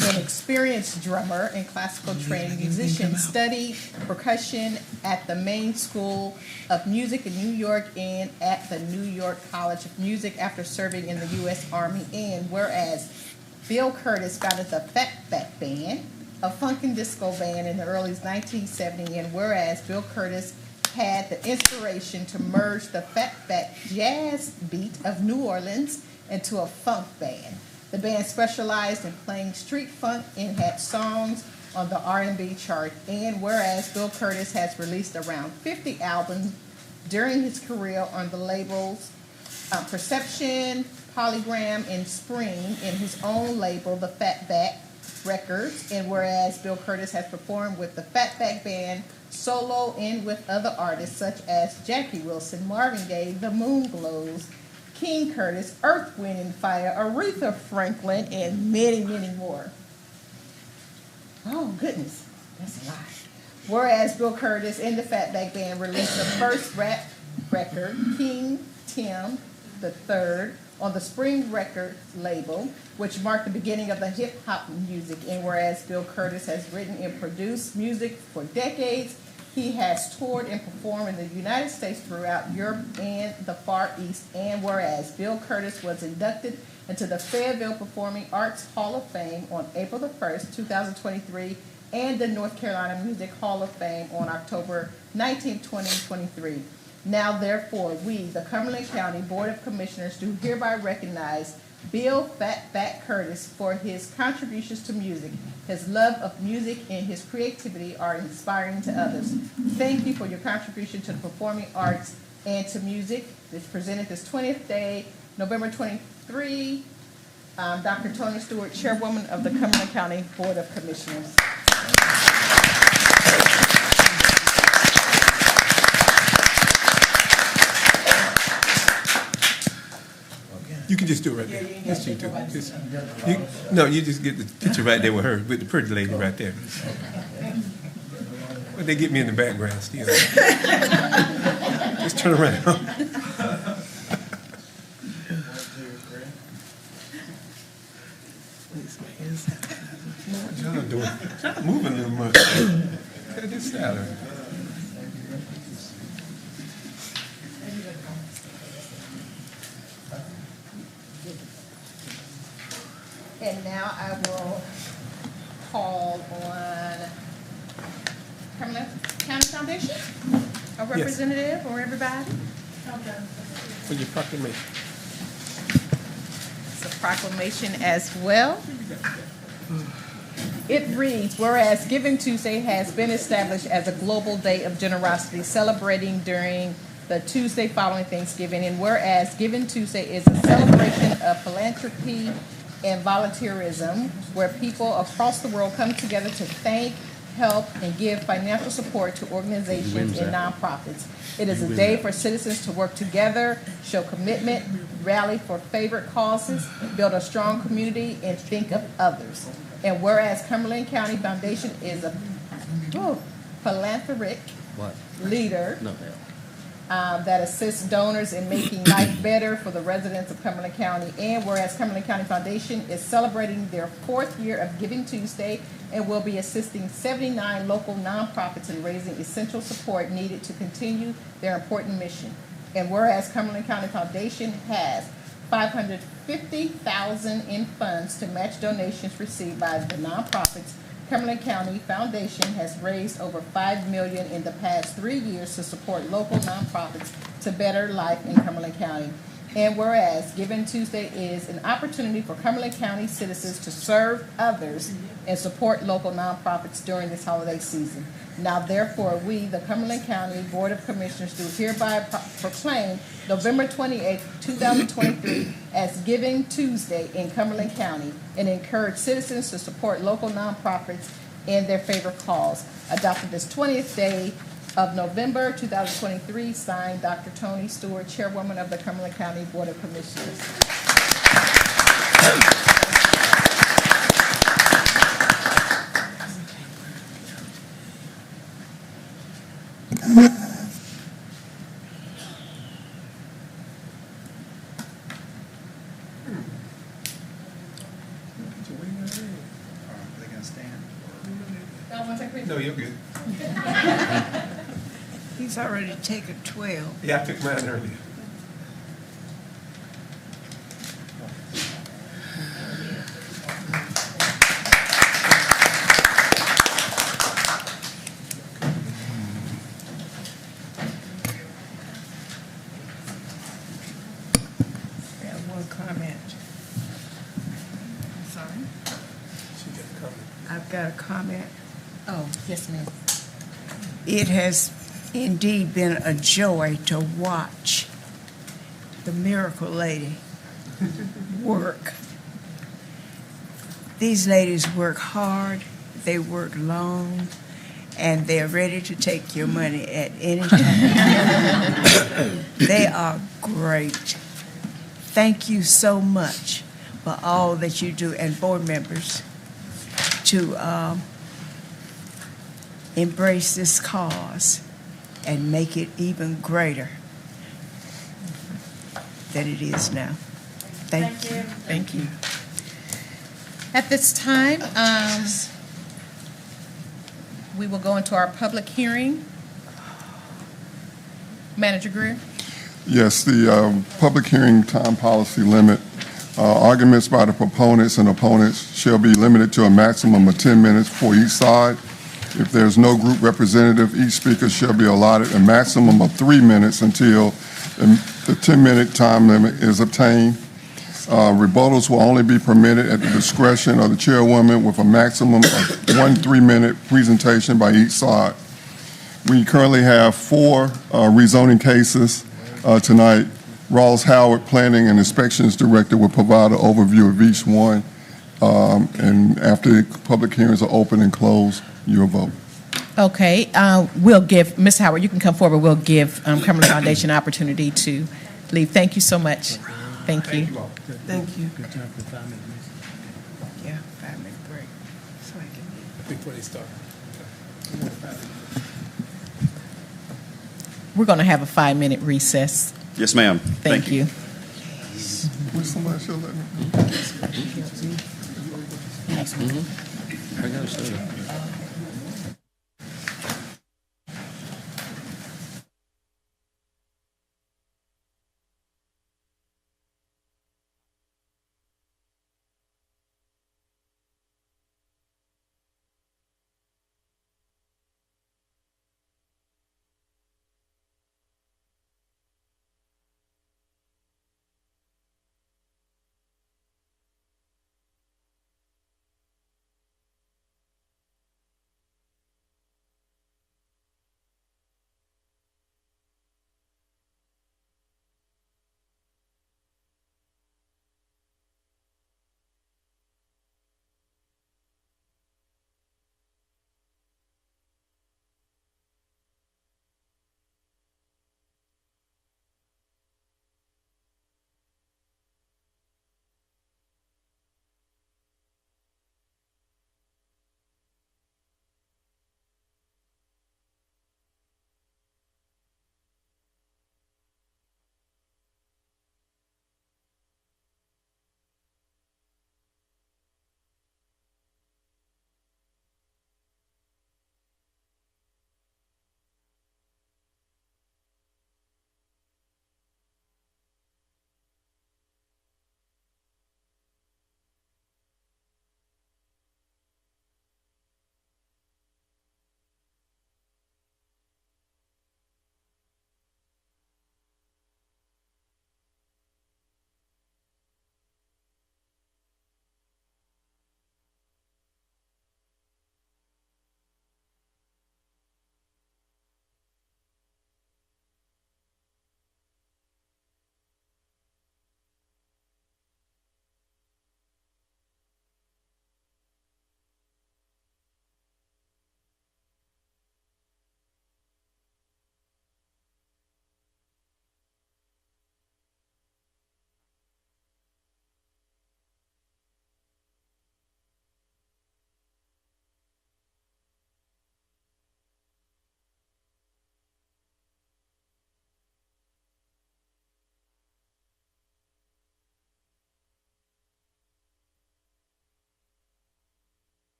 an experienced drummer and classical trained musician, studied percussion at the Maine School of Music in New York and at the New York College of Music after serving in the U.S. Army. And whereas Bill Curtis founded the Fatback Band, a funk and disco band in the early 1970s, and whereas Bill Curtis had the inspiration to merge the fatback jazz beat of New Orleans into a funk band. The band specialized in playing street funk and had songs on the R&B chart. And whereas Bill Curtis has released around 50 albums during his career on the labels Perception, Polygram, and Spring, and his own label, the Fatback Records. And whereas Bill Curtis has performed with the Fatback Band solo and with other artists such as Jackie Wilson, Marvin Gaye, The Moonglows, King Curtis, Earth, Wind and Fire, Aretha Franklin, and many, many more. Oh, goodness, that's a lot. Whereas Bill Curtis and the Fatback Band released the first rap record, King Tim III, on the Spring Records label, which marked the beginning of the hip-hop music. And whereas Bill Curtis has written and produced music for decades, he has toured and performed in the United States, throughout Europe and the Far East. And whereas Bill Curtis was inducted into the Fayetteville Performing Arts Hall of Fame on April the 1st, 2023, and the North Carolina Music Hall of Fame on October 19, 2023. Now, therefore, we, the Cumberland County Board of Commissioners, do hereby recognize Bill Fatback Curtis for his contributions to music. His love of music and his creativity are inspiring to others. Thank you for your contribution to the performing arts and to music. It's presented this 20th day, November 23. Dr. Tony Stewart, Chairwoman of the Cumberland County Board of Commissioners. You can just do it right there. Yes, you do. No, you just get the picture right there with her, with the pretty lady right there. But they get me in the background still. Just turn around. John doing, moving a little much. Look at this salad. And now I will call on Cumberland County Foundation, a representative or everybody. For your proclamation. It's a proclamation as well. It reads, whereas Giving Tuesday has been established as a global day of generosity, celebrating during the Tuesday following Thanksgiving, and whereas Giving Tuesday is a celebration of philanthropy and volunteerism, where people across the world come together to thank, help, and give financial support to organizations and nonprofits. It is a day for citizens to work together, show commitment, rally for favorite causes, build a strong community, and think of others. And whereas Cumberland County Foundation is a philanthropic leader that assists donors in making life better for the residents of Cumberland County. And whereas Cumberland County Foundation is celebrating their 4th year of Giving Tuesday and will be assisting 79 local nonprofits in raising essential support needed to continue their important mission. And whereas Cumberland County Foundation has $550,000 in funds to match donations received by the nonprofits, Cumberland County Foundation has raised over $5 million in the past 3 years to support local nonprofits to better life in Cumberland County. And whereas Giving Tuesday is an opportunity for Cumberland County citizens to serve others and support local nonprofits during this holiday season. Now therefore, we, the Cumberland County Board of Commissioners, do hereby proclaim November 28th, 2023 as Giving Tuesday in Cumberland County and encourage citizens to support local nonprofits in their favorite cause. Adopted this 20th day of November 2023, signed Dr. Tony Stewart, Chairwoman of the Cumberland County Board of Commissioners. No, you're good. He's already taken 12. Yeah, I took mine earlier. I have one comment. Sorry. She got a comment. I've got a comment. Oh, yes, ma'am. It has indeed been a joy to watch the Miracle Lady work. These ladies work hard, they work long, and they're ready to take your money at any time. They are great. Thank you so much for all that you do, and board members, to embrace this cause and make it even greater than it is now. Thank you. Thank you. At this time, we will go into our public hearing. Manager Greer. Yes, the public hearing time policy limit, arguments by the proponents and opponents shall be limited to a maximum of 10 minutes for each side. If there's no group representative, each speaker shall be allotted a maximum of 3 minutes until the 10-minute time limit is obtained. Rebuttals will only be permitted at the discretion of the chairwoman with a maximum of 1 3-minute presentation by each side. We currently have 4 rezoning cases tonight. Ross Howard, Planning and Inspections Director, will provide an overview of each one. And after the public hearings are open and closed, your vote. Okay, we'll give, Ms. Howard, you can come forward. We'll give Cumberland Foundation an opportunity to leave. Thank you so much. Thank you. Thank you all. Thank you. Good time for 5 minutes. Yeah, 5-minute break. So I can leave. Before they start. We're going to have a 5-minute recess. Yes, ma'am. Thank you. Will somebody show that? I got a soda.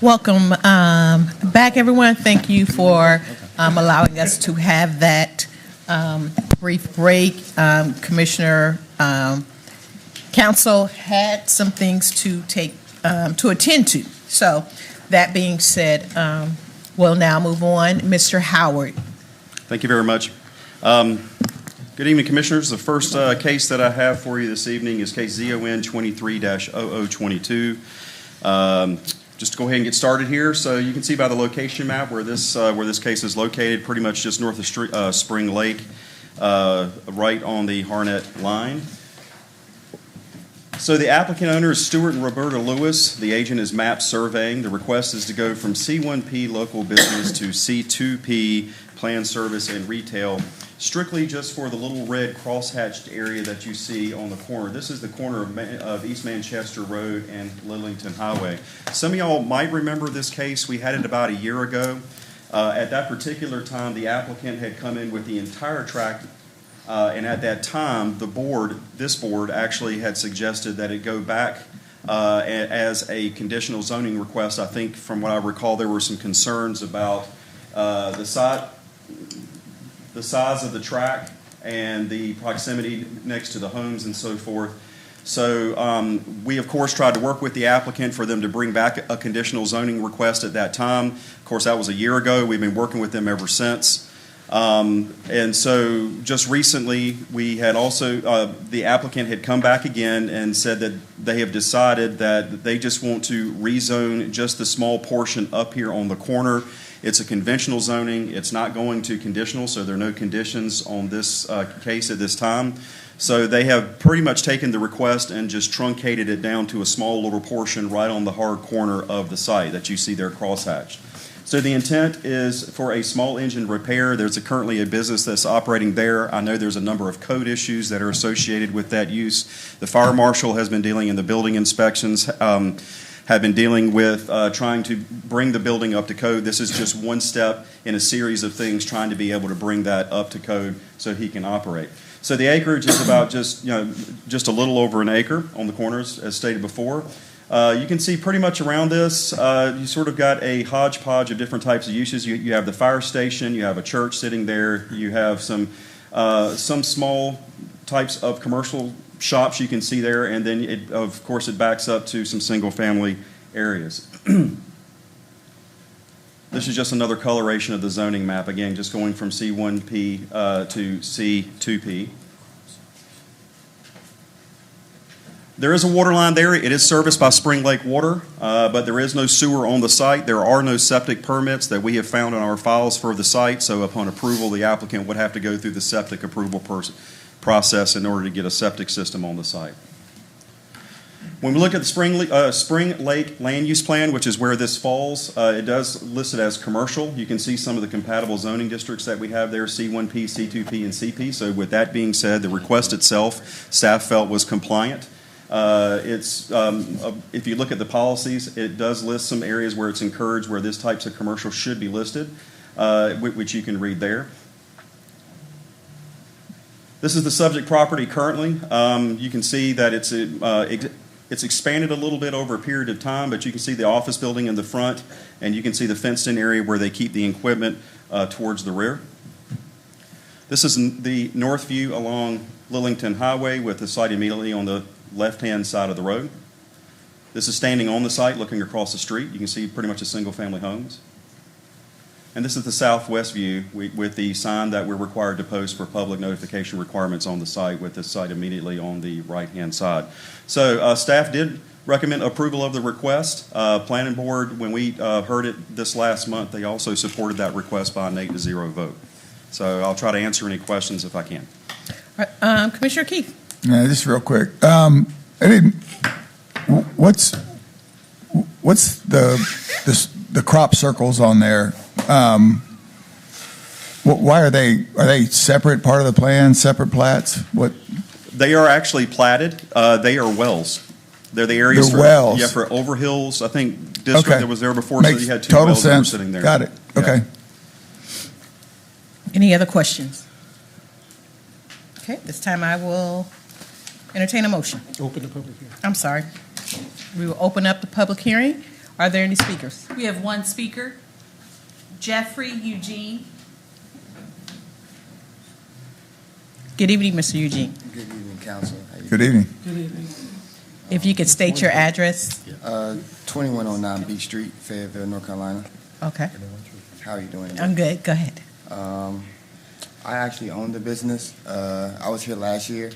Welcome back, everyone. Thank you for allowing us to have that brief break. Commissioner Council had some things to attend to. So that being said, we'll now move on. Mr. Howard. Thank you very much. Good evening, Commissioners. The first case that I have for you this evening is case ZON 23-0022. Just to go ahead and get started here, so you can see by the location map where this case is located, pretty much just north of Spring Lake, right on the Harnett line. So the applicant owner is Stuart and Roberta Lewis. The agent is MAP Surveying. The request is to go from C1P local business to C2P plan service and retail, strictly just for the little red crosshatched area that you see on the corner. This is the corner of East Manchester Road and Lillington Highway. Some of y'all might remember this case. We had it about a year ago. At that particular time, the applicant had come in with the entire tract, and at that time, this board actually had suggested that it go back as a conditional zoning request. I think from what I recall, there were some concerns about the size of the track and the proximity next to the homes and so forth. So we, of course, tried to work with the applicant for them to bring back a conditional zoning request at that time. Of course, that was a year ago. We've been working with them ever since. And so just recently, we had also, the applicant had come back again and said that they have decided that they just want to rezone just the small portion up here on the corner. It's a conventional zoning. It's not going to conditional, so there are no conditions on this case at this time. So they have pretty much taken the request and just truncated it down to a small little portion right on the hard corner of the site that you see there crosshatched. So the intent is for a small engine repair. There's currently a business that's operating there. I know there's a number of code issues that are associated with that use. The fire marshal has been dealing in the building inspections, have been dealing with trying to bring the building up to code. This is just one step in a series of things trying to be able to bring that up to code so he can operate. So the acreage is about just a little over an acre on the corners, as stated before. You can see pretty much around this, you sort of got a hodgepodge of different types of uses. You have the fire station, you have a church sitting there, you have some small types of commercial shops you can see there, and then of course it backs up to some single-family areas. This is just another coloration of the zoning map, again, just going from C1P to C2P. There is a water line there. It is serviced by Spring Lake Water, but there is no sewer on the site. There are no septic permits that we have found in our files for the site, so upon approval, the applicant would have to go through the septic approval process in order to get a septic system on the site. When we look at the Spring Lake Land Use Plan, which is where this falls, it does list it as commercial. You can see some of the compatible zoning districts that we have there, C1P, C2P, and CP. So with that being said, the request itself, staff felt was compliant. If you look at the policies, it does list some areas where it's encouraged where this types of commercial should be listed, which you can read there. This is the subject property currently. You can see that it's expanded a little bit over a period of time, but you can see the office building in the front, and you can see the fenced-in area where they keep the equipment towards the rear. This is the north view along Lillington Highway with the site immediately on the left-hand side of the road. This is standing on the site looking across the street. You can see pretty much a single-family homes. And this is the southwest view with the sign that we're required to post for public notification requirements on the site, with the site immediately on the right-hand side. So staff did recommend approval of the request. Planning board, when we heard it this last month, they also supported that request by an 8-0 vote. So I'll try to answer any questions if I can. All right, Commissioner Keith. Yeah, just real quick. What's the crop circles on there? Why are they separate part of the plan, separate plats? What? They are actually platted. They are wells. They're the areas They're wells. Yeah, for Overhills, I think district that was there before, Makes so you had two total wells that were sense. sitting there. Got it. Okay. Yeah. Any other questions? Okay, this time I will entertain a motion. Open the public hearing. I'm sorry. We will open up the public hearing. Are there any speakers? We have one speaker, Jeffrey Eugene. Good evening, Mr. Eugene. Good evening, council. Good evening. Good evening. If you could state your address. 2109 Beach Street, Fayetteville, North Carolina. Okay. How are you doing? I'm good. Go ahead. I actually own the business. I was here last year.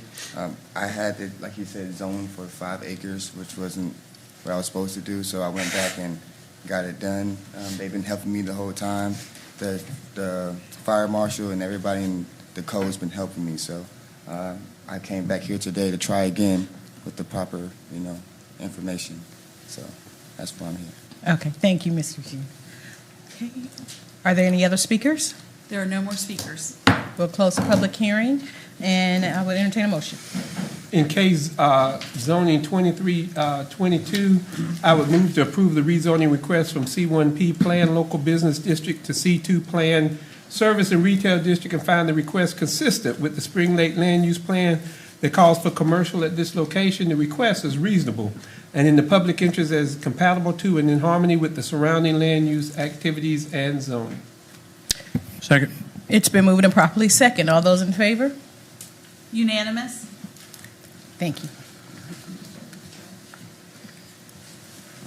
I had it, like you said, zoned for 5 acres, which wasn't what I was supposed to do, so I went back and got it done. They've been helping me the whole time. The fire marshal and everybody in the code's been helping me, so I came back here today to try again with the proper, information. So that's why I'm here. Okay. Thank you, Mr. Eugene. Okay. Are there any other speakers? There are no more speakers. We'll close the public hearing, and I would entertain a motion. In case zoning 2322, I would move to approve the rezoning request from C1P Plan Local Business District to C2 Plan Service and Retail District and find the request consistent with the Spring Lake Land Use Plan that calls for commercial at this location. The request is reasonable and in the public interest as compatible to and in harmony with the surrounding land use activities and zoning. Second. It's been moved and properly second. All those in favor? Unanimous? Thank you.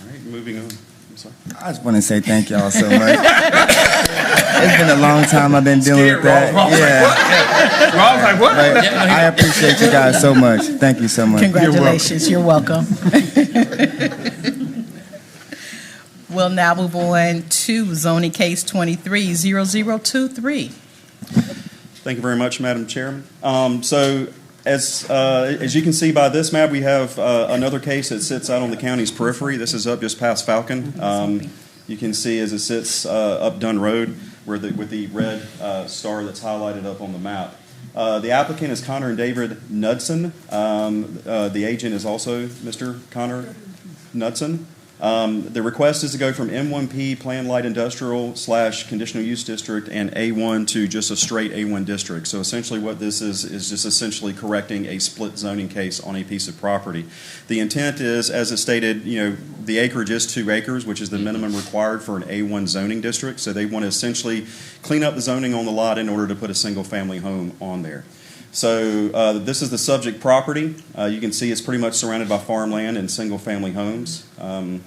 All right, moving on. I'm sorry. I just want to say thank y'all so much. It's been a long time I've been dealing with that. I appreciate you guys so much. Thank you so much. Congratulations. You're welcome. We'll now move on to zoning case 230023. Thank you very much, Madam Chairman. So as you can see by this map, we have another case that sits out on the county's periphery. This is up just past Falcon. You can see as it sits up Dunn Road with the red star that's highlighted up on the map. The applicant is Connor and David Knudsen. The agent is also Mr. Connor Knudsen. The request is to go from M1P Plan Light Industrial / Conditional Use District and A1 to just a straight A1 district. So essentially what this is just essentially correcting a split zoning case on a piece of property. The intent is, as it stated, the acreage is 2 acres, which is the minimum required for an A1 zoning district. So they want to essentially clean up the zoning on the lot in order to put a single family home on there. So this is the subject property. You can see it's pretty much surrounded by farmland and single-family homes. I'm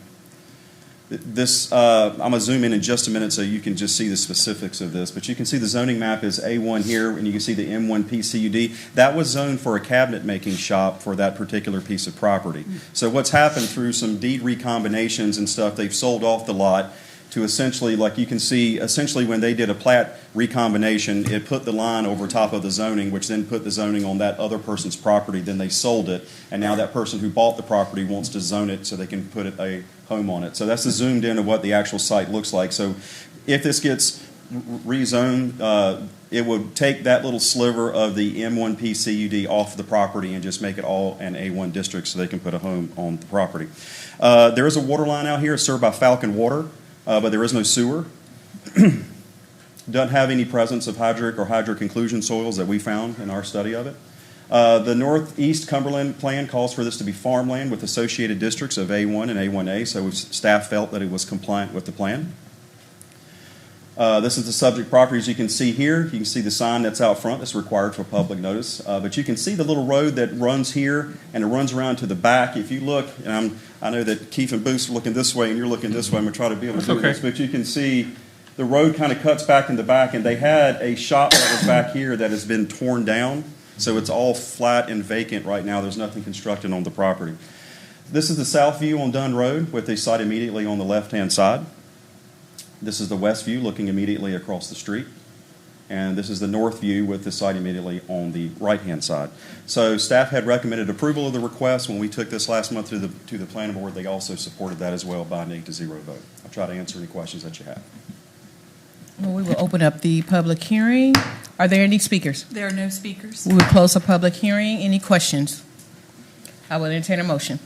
going to zoom in just a minute so you can just see the specifics of this. But you can see the zoning map is A1 here, and you can see the M1P CUD. That was zoned for a cabinet-making shop for that particular piece of property. So what's happened through some deed recombinations and stuff, they've sold off the lot to essentially, like you can see, essentially when they did a plat recombination, it put the line over top of the zoning, which then put the zoning on that other person's property. Then they sold it, and now that person who bought the property wants to zone it so they can put a home on it. So that's the zoomed in of what the actual site looks like. So if this gets rezoned, it would take that little sliver of the M1P CUD off the property and just make it all an A1 district so they can put a home on the property. There is a water line out here served by Falcon Water. But there is no sewer. Doesn't have any presence of hydric or hydric inclusion soils that we found in our study of it. The Northeast Cumberland plan calls for this to be farmland with associated districts of A1 and A1A, so staff felt that it was compliant with the plan. This is the subject property. As you can see here, you can see the sign that's out front that's required for public notice. But you can see the little road that runs here, and it runs around to the back. If you look, and I know that Keith and Booth are looking this way, and you're looking this way. I'm going to try to be able to do this. But you can see the road kind of cuts back in the back, and they had a shop that was back here that has been torn down. So it's all flat and vacant right now. There's nothing constructed on the property. This is the south view on Dunn Road with the site immediately on the left-hand side. This is the west view looking immediately across the street. And this is the north view with the site immediately on the right-hand side. So staff had recommended approval of the request. When we took this last month to the planning board, they also supported that as well by an 8-0 vote. I'll try to answer any questions that you have. Well, we will open up the public hearing. Are there any speakers? There are no speakers. We will close the public hearing. Any questions? I will entertain a motion.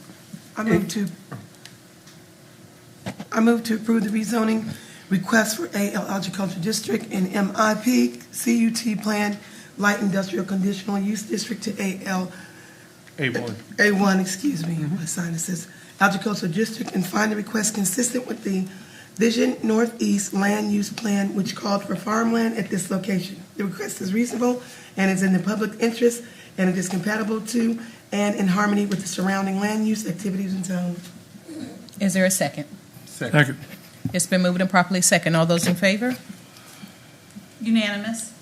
I move to approve the rezoning request for AL Agricultural District and MIP CUT Plan Light Industrial Conditional Use District to A1, excuse me, my sign says Agricultural District and find the request consistent with the Vision Northeast Land Use Plan, which called for farmland at this location. The request is reasonable and is in the public interest, and it is compatible to and in harmony with the surrounding land use activities in town. Is there a second? Second. It's been moved and properly second. All those in favor? Unanimous.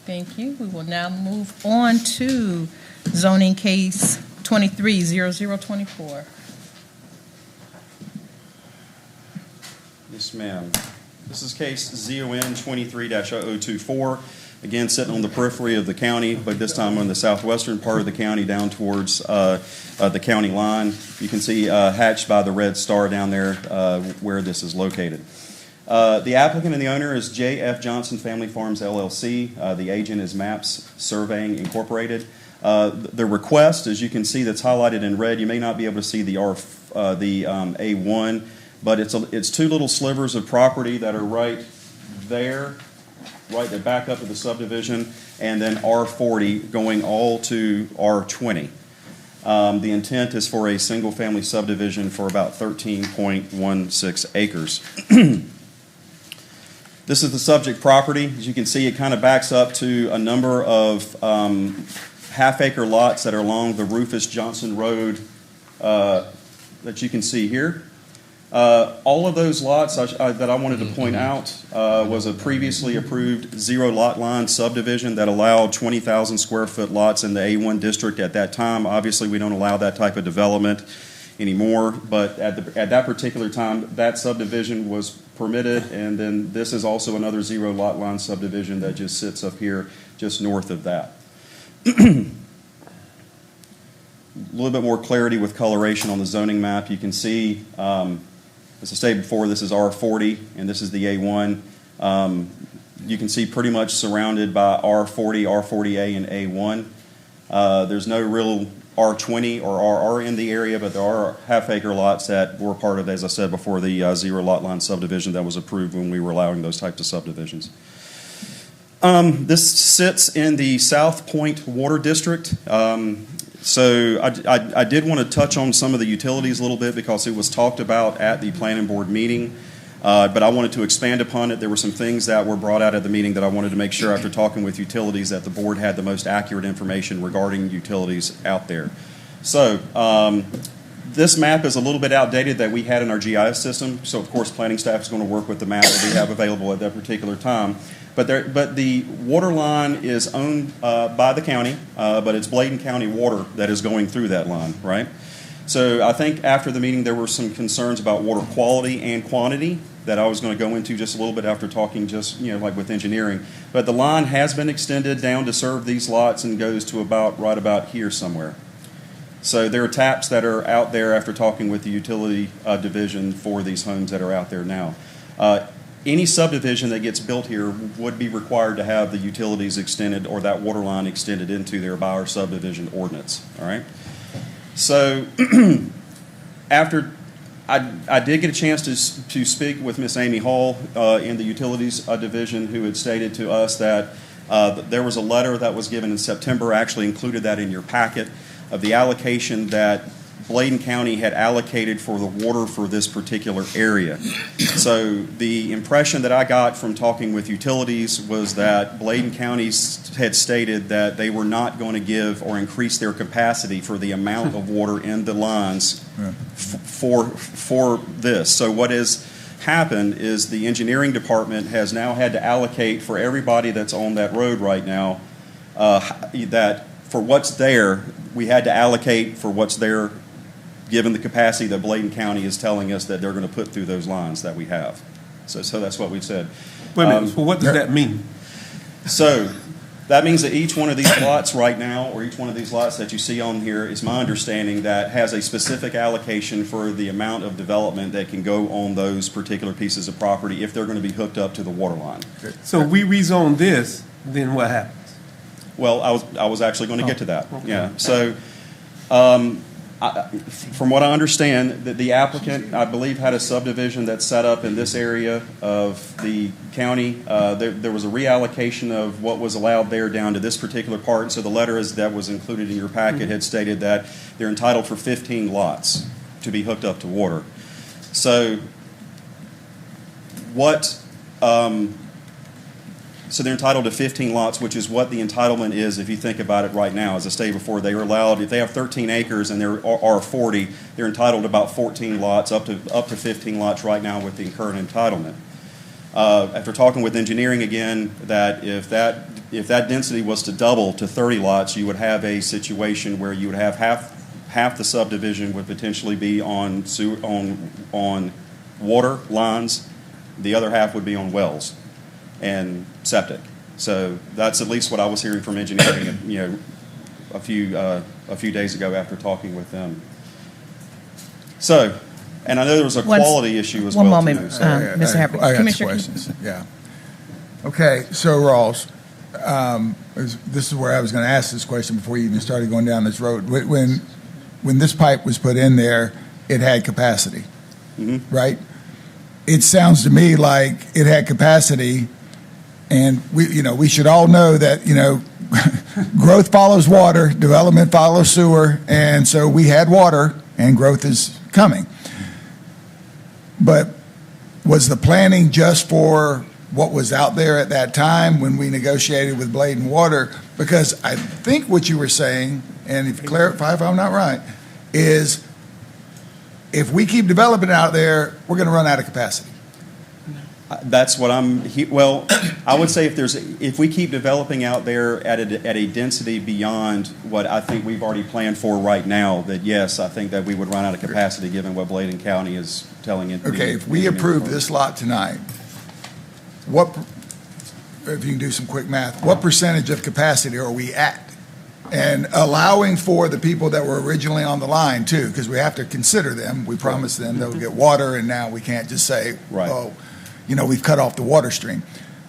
Thank you. We will now move on to zoning case 230024. Yes, ma'am. This is case ZON 23-0024. Again, sitting on the periphery of the county, but this time on the southwestern part of the county down towards the county line. You can see hatched by the red star down there where this is located. The applicant and the owner is J.F. Johnson Family Farms, LLC. The agent is Maps Surveying Incorporated. The request, as you can see, that's highlighted in red, you may not be able to see the A1, but it's two little slivers of property that are right there, right there, back up to the subdivision, and then R40 going all to R20. The intent is for a single-family subdivision for about 13.16 acres. This is the subject property. As you can see, it kind of backs up to a number of half-acre lots that are along the Rufus Johnson Road that you can see here. All of those lots that I wanted to point out was a previously approved zero lot line subdivision that allowed 20,000 square foot lots in the A1 district at that time. Obviously, we don't allow that type of development anymore, but at that particular time, that subdivision was permitted, and then this is also another zero lot line subdivision that just sits up here just north of that. A little bit more clarity with coloration on the zoning map. You can see, as I stated before, this is R40 and this is the A1. You can see pretty much surrounded by R40, R40A, and A1. There's no real R20 or RR in the area, but there are half-acre lots that were part of, as I said before, the zero lot line subdivision that was approved when we were allowing those types of subdivisions. This sits in the South Point Water District. So I did want to touch on some of the utilities a little bit because it was talked about at the planning board meeting, but I wanted to expand upon it. There were some things that were brought out at the meeting that I wanted to make sure after talking with utilities that the board had the most accurate information regarding utilities out there. So this map is a little bit outdated that we had in our GIS system. So of course planning staff is going to work with the map that we have available at that particular time. But the water line is owned by the county, but it's Bladen County Water that is going through that line, right? So I think after the meeting there were some concerns about water quality and quantity that I was going to go into just a little bit after talking just, like with engineering. But the line has been extended down to serve these lots and goes to right about here somewhere. So there are taps that are out there after talking with the utility division for these homes that are out there now. Any subdivision that gets built here would be required to have the utilities extended or that water line extended into there by our subdivision ordinance, all right? So after I did get a chance to speak with Miss Amy Hall in the utilities division, who had stated to us that there was a letter that was given in September, actually included that in your packet, of the allocation that Bladen County had allocated for the water for this particular area. So the impression that I got from talking with utilities was that Bladen County had stated that they were not going to give or increase their capacity for the amount of water in the lines for this. So what has happened is the engineering department has now had to allocate for everybody that's on that road right now, that for what's there, we had to allocate for what's there given the capacity that Bladen County is telling us that they're going to put through those lines that we have. So that's what we've said. Wait a minute, so what does that mean? So that means that each one of these lots right now, or each one of these lots that you see on here, is my understanding that has a specific allocation for the amount of development that can go on those particular pieces of property if they're going to be hooked up to the water line. So we rezone this, then what happens? Well, I was actually going to get to that. Okay. Yeah. So From what I understand, the applicant, I believe, had a subdivision that's set up in this area of the county. There was a reallocation of what was allowed there down to this particular part, and so the letter that was included in your packet had stated that they're entitled for 15 lots to be hooked up to water. So so they're entitled to 15 lots, which is what the entitlement is if you think about it right now. As I stated before, they are allowed, if they have 13 acres and there are 40, they're entitled to about 14 lots, up to 15 lots right now with the current entitlement. After talking with engineering again, that if that density was to double to 30 lots, you would have a situation where you would have half the subdivision would potentially be on water lines, the other half would be on wells and septic. So that's at least what I was hearing from engineering, a few days ago after talking with them. So, and I know there was a quality issue as well. One moment, too, so. Mr. Harper. I got some Commissioner questions. Yeah. Okay, so Rawls, this is where I was going to ask this question before you even started going down this road. When this pipe was put in there, it had capacity, right? It sounds to me like it had capacity. And we should all know that, growth follows water, development follows sewer, and so we had water and growth is coming. But was the planning just for what was out there at that time when we negotiated with Blade and Water? Because I think what you were saying, and if clarify if I'm not right, is if we keep developing out there, we're going to run out of capacity. That's what well, I would say if we keep developing out there at a density beyond what I think we've already planned for right now, that yes, I think that we would run out of capacity given what Bladen County is telling it. Okay, if we approve this lot tonight, if you can do some quick math, what percentage of capacity are we at? And allowing for the people that were originally on the line too, because we have to consider them. We promised them they'll get water, and now we can't just say, we've cut off the water stream.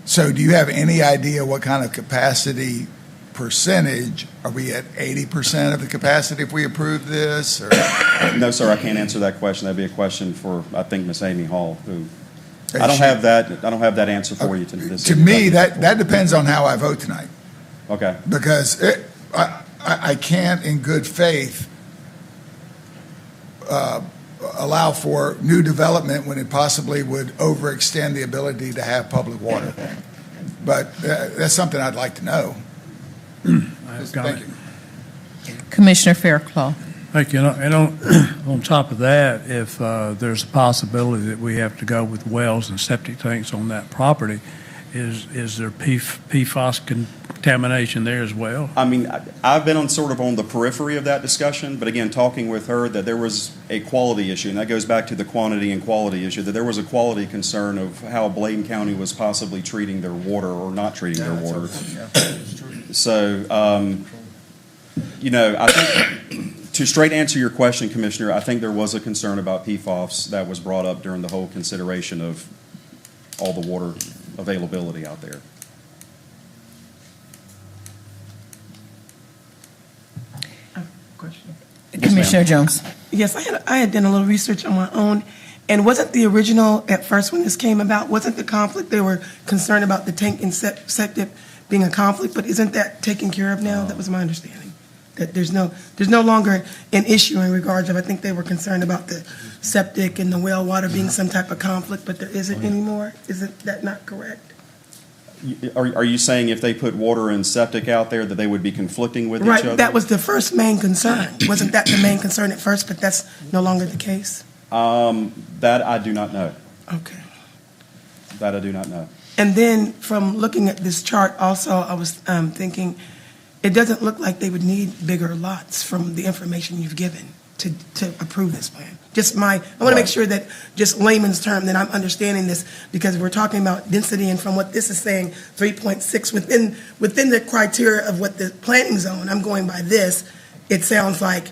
So do you have any idea what kind of capacity percentage? Are we at 80% of the capacity if we approve this? Or? No, sir, I can't answer that question. That'd be a question for, I think, Ms. Amy Hall, who I don't have that answer for you to me, that depends on how I vote tonight. Okay. Because I can't, in good faith, allow for new development when it possibly would overextend the ability to have public water. But that's something I'd like to know. Thank you. Commissioner Fairclough. Thank you. And on top of that, if there's a possibility that we have to go with wells and septic tanks on that property, is there PFAS contamination there as well? I mean, I've been on the periphery of that discussion, but again, talking with her, that there was a quality issue, and that goes back to the quantity and quality issue, that there was a quality concern of how Bladen County was possibly treating their water or not treating their water. So, I think to straight answer your question, Commissioner, I think there was a concern about PFAS that was brought up during the whole consideration of all the water availability out there. Question. Commissioner Jones. Yes, I had done a little research on my own, and wasn't the original, at first when this came about, wasn't the conflict, they were concerned about the tank and septic being a conflict, but isn't that taken care of now? That was my understanding, that there's no longer an issue in regards of, I think they were concerned about the septic and the well water being some type of conflict, but there isn't anymore? Isn't that not correct? Are you saying if they put water and septic out there that they would be conflicting with each other? Right, that was the first main concern. Wasn't that the main concern at first, but that's no longer the case? That I do not know. Okay. That I do not know. And then from looking at this chart also, I was thinking, it doesn't look like they would need bigger lots from the information you've given to approve this plan. I want to make sure that, just layman's term, that I'm understanding this, because we're talking about density, and from what this is saying, 3.6 within the criteria of what the planning zone, I'm going by this, it sounds like,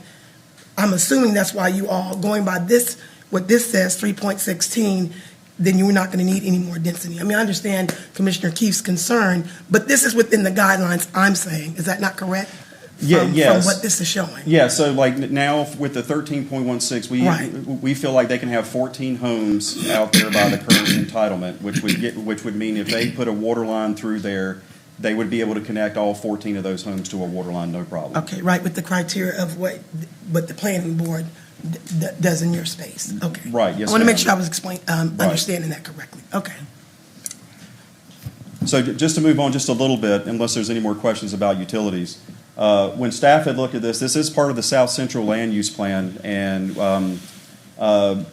I'm assuming that's why you all, going by this, what this says, 3.16, then you're not going to need any more density. I mean, I understand Commissioner Keefe's concern, but this is within the guidelines I'm saying. Is that not correct? from what this is showing? Yeah, so like now with the 13.16, Right. we feel like they can have 14 homes out there by the current entitlement, which would mean if they put a water line through there, they would be able to connect all 14 of those homes to a water line, no problem. Okay, right, with the criteria of what the planning board does in your space. Okay. Right, yes, I want to make ma'am. sure I was understanding that correctly. Okay. So just to move on just a little bit, unless there's any more questions about utilities, when staff had looked at this is part of the South Central Land Use Plan, and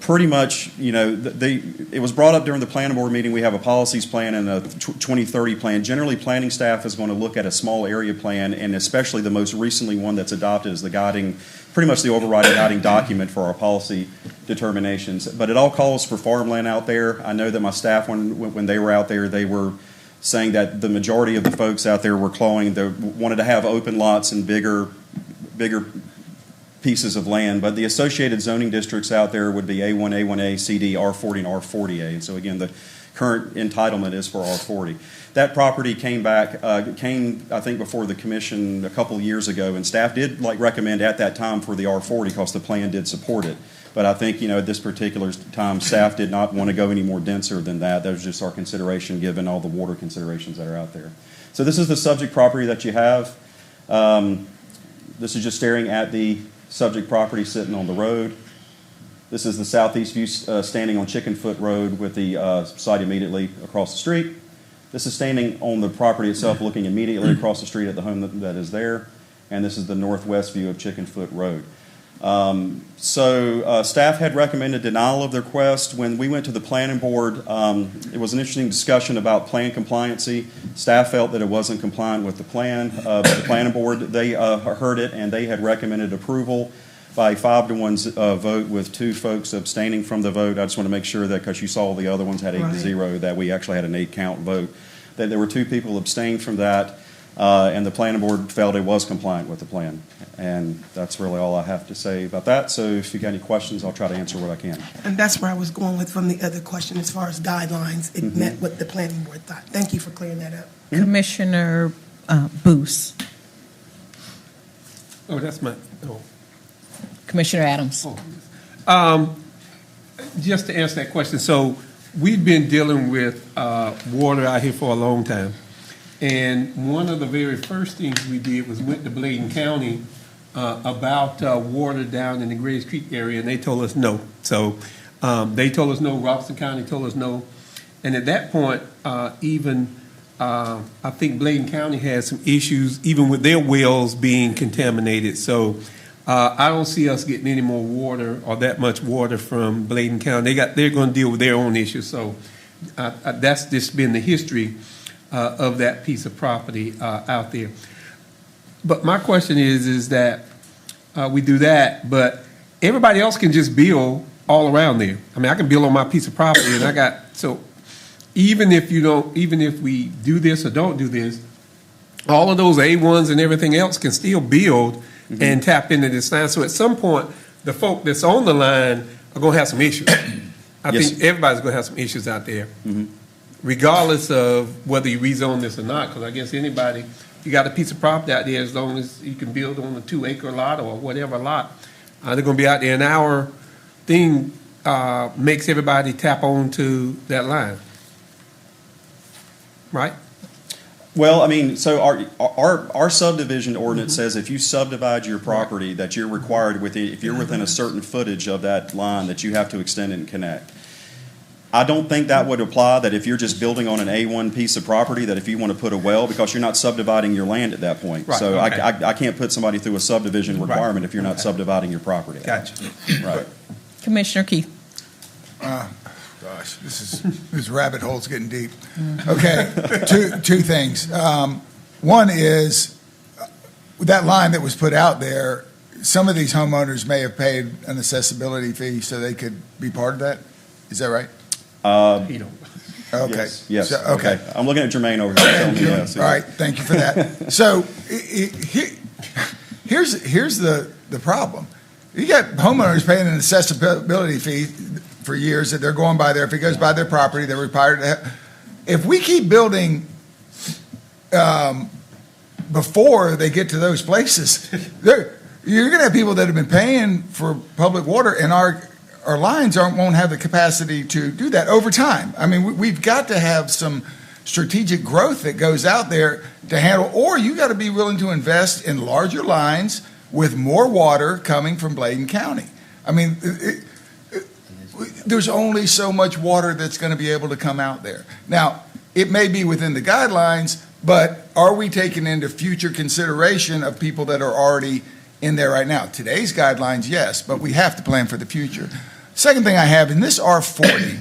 pretty much, it was brought up during the planning board meeting. We have a policies plan and a 2030 plan. Generally, planning staff is going to look at a small area plan, and especially the most recently one that's adopted as the guiding, pretty much the overriding guiding document for our policy determinations. But it all calls for farmland out there. I know that my staff, when they were out there, they were saying that the majority of the folks out there were wanted to have open lots and bigger pieces of land, but the associated zoning districts out there would be A1, A1A, CD, R40, and R40A. And so again, the current entitlement is for R40. That property came, I think, before the commission a couple of years ago, and staff did recommend at that time for the R40 because the plan did support it. But I think, at this particular time, staff did not want to go any more denser than that. That was just our consideration given all the water considerations that are out there. So this is the subject property that you have. This is just staring at the subject property sitting on the road. This is the southeast view standing on Chickenfoot Road with the site immediately across the street. This is standing on the property itself looking immediately across the street at the home that is there. And this is the northwest view of Chickenfoot Road. Staff had recommended denial of the request. When we went to the planning board, it was an interesting discussion about plan compliancy. Staff felt that it wasn't compliant with the plan. But the planning board, they heard it and they had recommended approval by 5-1 vote with 2 folks abstaining from the vote. I just want to make sure that, because you saw the other ones had 8-0, that we actually had an 8-count vote. That there were 2 people abstained from that. And the planning board felt it was compliant with the plan. And that's really all I have to say about that. So if you got any questions, I'll try to answer what I can. And that's where I was going with from the other question as far as guidelines. It met what the planning board thought. Thank you for clearing that up. Commissioner Booth. Oh, that's my, Commissioner Adams. Just to answer that question, so we've been dealing with water out here for a long time. And one of the very first things we did was went to Bladen County about water down in the Grays Creek area, and they told us no. So they told us no, Robertson County told us no. And at that point, I think Bladen County had some issues, even with their wells being contaminated. So I don't see us getting any more water or that much water from Bladen County. They're going to deal with their own issues. So that's just been the history of that piece of property out there. But my question is that we do that, but everybody else can just build all around there. I mean, I can build on my piece of property, and so even if we do this or don't do this, all of those A1s and everything else can still build and tap into this line. So at some point, the folk that's on the line are going to have some issues. I think everybody's going to have some issues out there, regardless of whether you rezone this or not, because I guess anybody, you got a piece of property out there, as long as you can build on a 2-acre lot or whatever lot, they're going to be out there. And our thing makes everybody tap onto that line. Right? Well, I mean, so our subdivision ordinance says if you subdivide your property, that you're required if you're within a certain footage of that line, that you have to extend and connect. I don't think that would apply, that if you're just building on an A1 piece of property, that if you want to put a well, because you're not subdividing your land at that point. Right, so okay. I can't put somebody through a subdivision requirement if you're not subdividing your property. Gotcha. Right. Commissioner Keith. Gosh, this rabbit hole's getting deep. Okay, two things. One is that line that was put out there, some of these homeowners may have paid an accessibility fee so they could be part of that. Is that right? You don't. Okay. Yes. So, okay. I'm looking at Jermaine over here. Telling me yes. All right. Thank you for that. So here's the problem. You got homeowners paying an accessibility fee for years that they're going by there. If it goes by their property, they're required to have. If we keep building before they get to those places, you're going to have people that have been paying for public water, and our lines won't have the capacity to do that over time. I mean, we've got to have some strategic growth that goes out there to handle, or you got to be willing to invest in larger lines with more water coming from Bladen County. I mean, there's only so much water that's going to be able to come out there. Now, it may be within the guidelines, but are we taking into future consideration of people that are already in there right now? Today's guidelines, yes, but we have to plan for the future. Second thing I have, in this R40,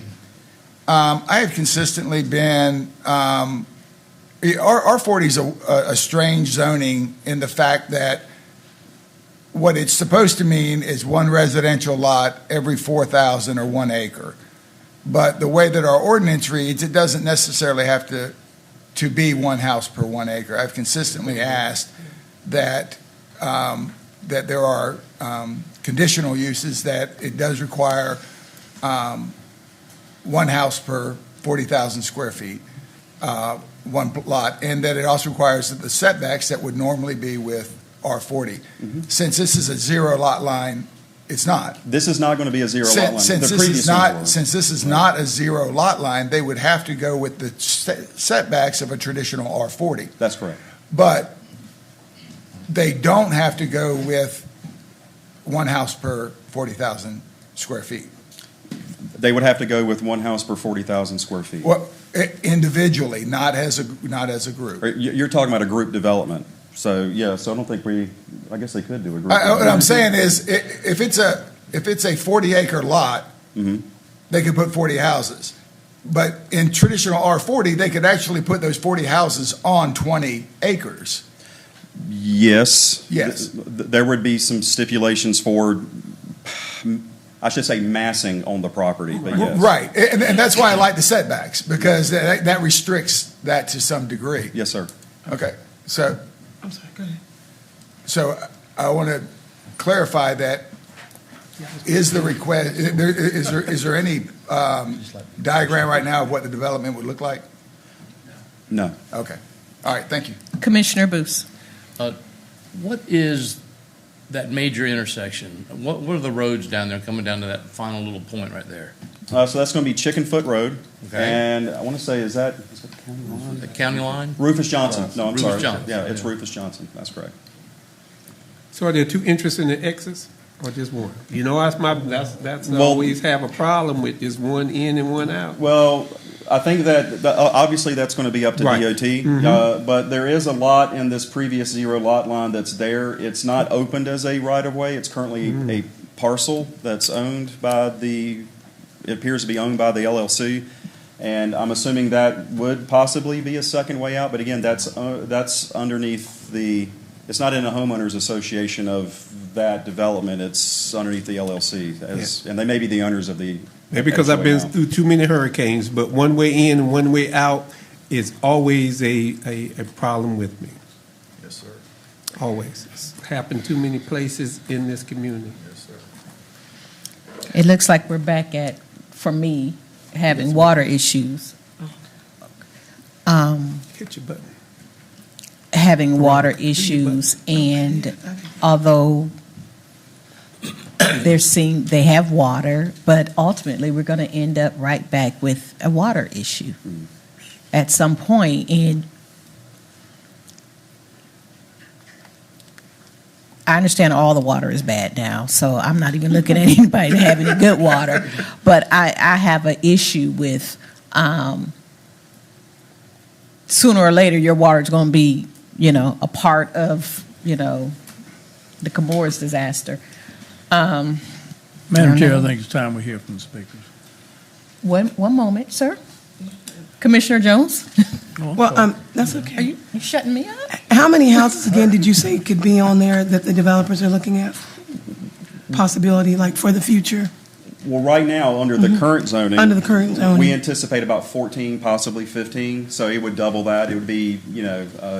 I have consistently been, R40 is a strange zoning in the fact that what it's supposed to mean is one residential lot every 4,000 or 1 acre. But the way that our ordinance reads, it doesn't necessarily have to be one house per 1 acre. I've consistently asked that that there are conditional uses that it does require one house per 40,000 square feet, one lot, and that it also requires the setbacks that would normally be with R40. Mm-hmm. Since this is a zero lot line, it's not. This is not going to be a zero lot line. Since this is not a zero lot line, they would have to go with the setbacks of a traditional R40. That's correct. But they don't have to go with one house per 40,000 square feet. They would have to go with one house per 40,000 square feet. Well, individually, not as a group. You're talking about a group development. So, yeah, so I don't think I guess they could do a group. What I'm saying is, if it's a 40-acre lot, mm-hmm. they could put 40 houses. But in traditional R40, they could actually put those 40 houses on 20 acres. Yes. Yes. There would be some stipulations for, I should say, massing on the property, but yes. Right, and that's why I like the setbacks, because that restricts that to some degree. Yes, sir. Okay, so. I'm sorry, go ahead. So I want to clarify that. Is the request, is there any diagram right now of what the development would look like? No. Okay. All right, thank you. Commissioner Booth. What is that major intersection? What are the roads down there coming down to that final little point right there? So that's going to be Chickenfoot Road. Okay. And I want to say, is that the county line? The county line? Rufus Johnson. No, I'm Rufus sorry. Johnson. Yeah, it's Rufus Johnson. That's correct. So are there two interests in the X's or just one? You know, that's Well, always have a problem with, is one in and one out. Well, I think that obviously that's going to be up to Right. DOT, Mm-hmm. but there is a lot in this previous zero lot line that's there. It's not opened as a right-of-way. It's currently a parcel that's owned by it appears to be owned by the LLC, and I'm assuming that would possibly be a second way out, but again, that's underneath it's not in a homeowners association of that development. It's underneath the LLC, and they may be the owners of the. Maybe because I've been out. through too many hurricanes, but one way in and one way out is always a problem with me. Yes, sir. Always. It's happened too many places in this community. Yes, sir. It looks like we're back at, for me, having water issues. Hit your button. Having water issues, and although they have water, but ultimately we're going to end up right back with a water issue at some point. And I understand all the water is bad now, so I'm not even looking at anybody to have any good water. But I have an issue with sooner or later your water is going to be, a part of, the Camorras disaster. Madam Chair, I think it's time we hear from the speakers. One moment, sir. Commissioner Jones? Well, that's okay. Are you shutting me up? How many houses, again, did you say could be on there that the developers are looking at? Possibility, like, for the future? Well, right now, under the current zoning. Under the current zoning. We anticipate about 14, possibly 15, so it would double that. It would be,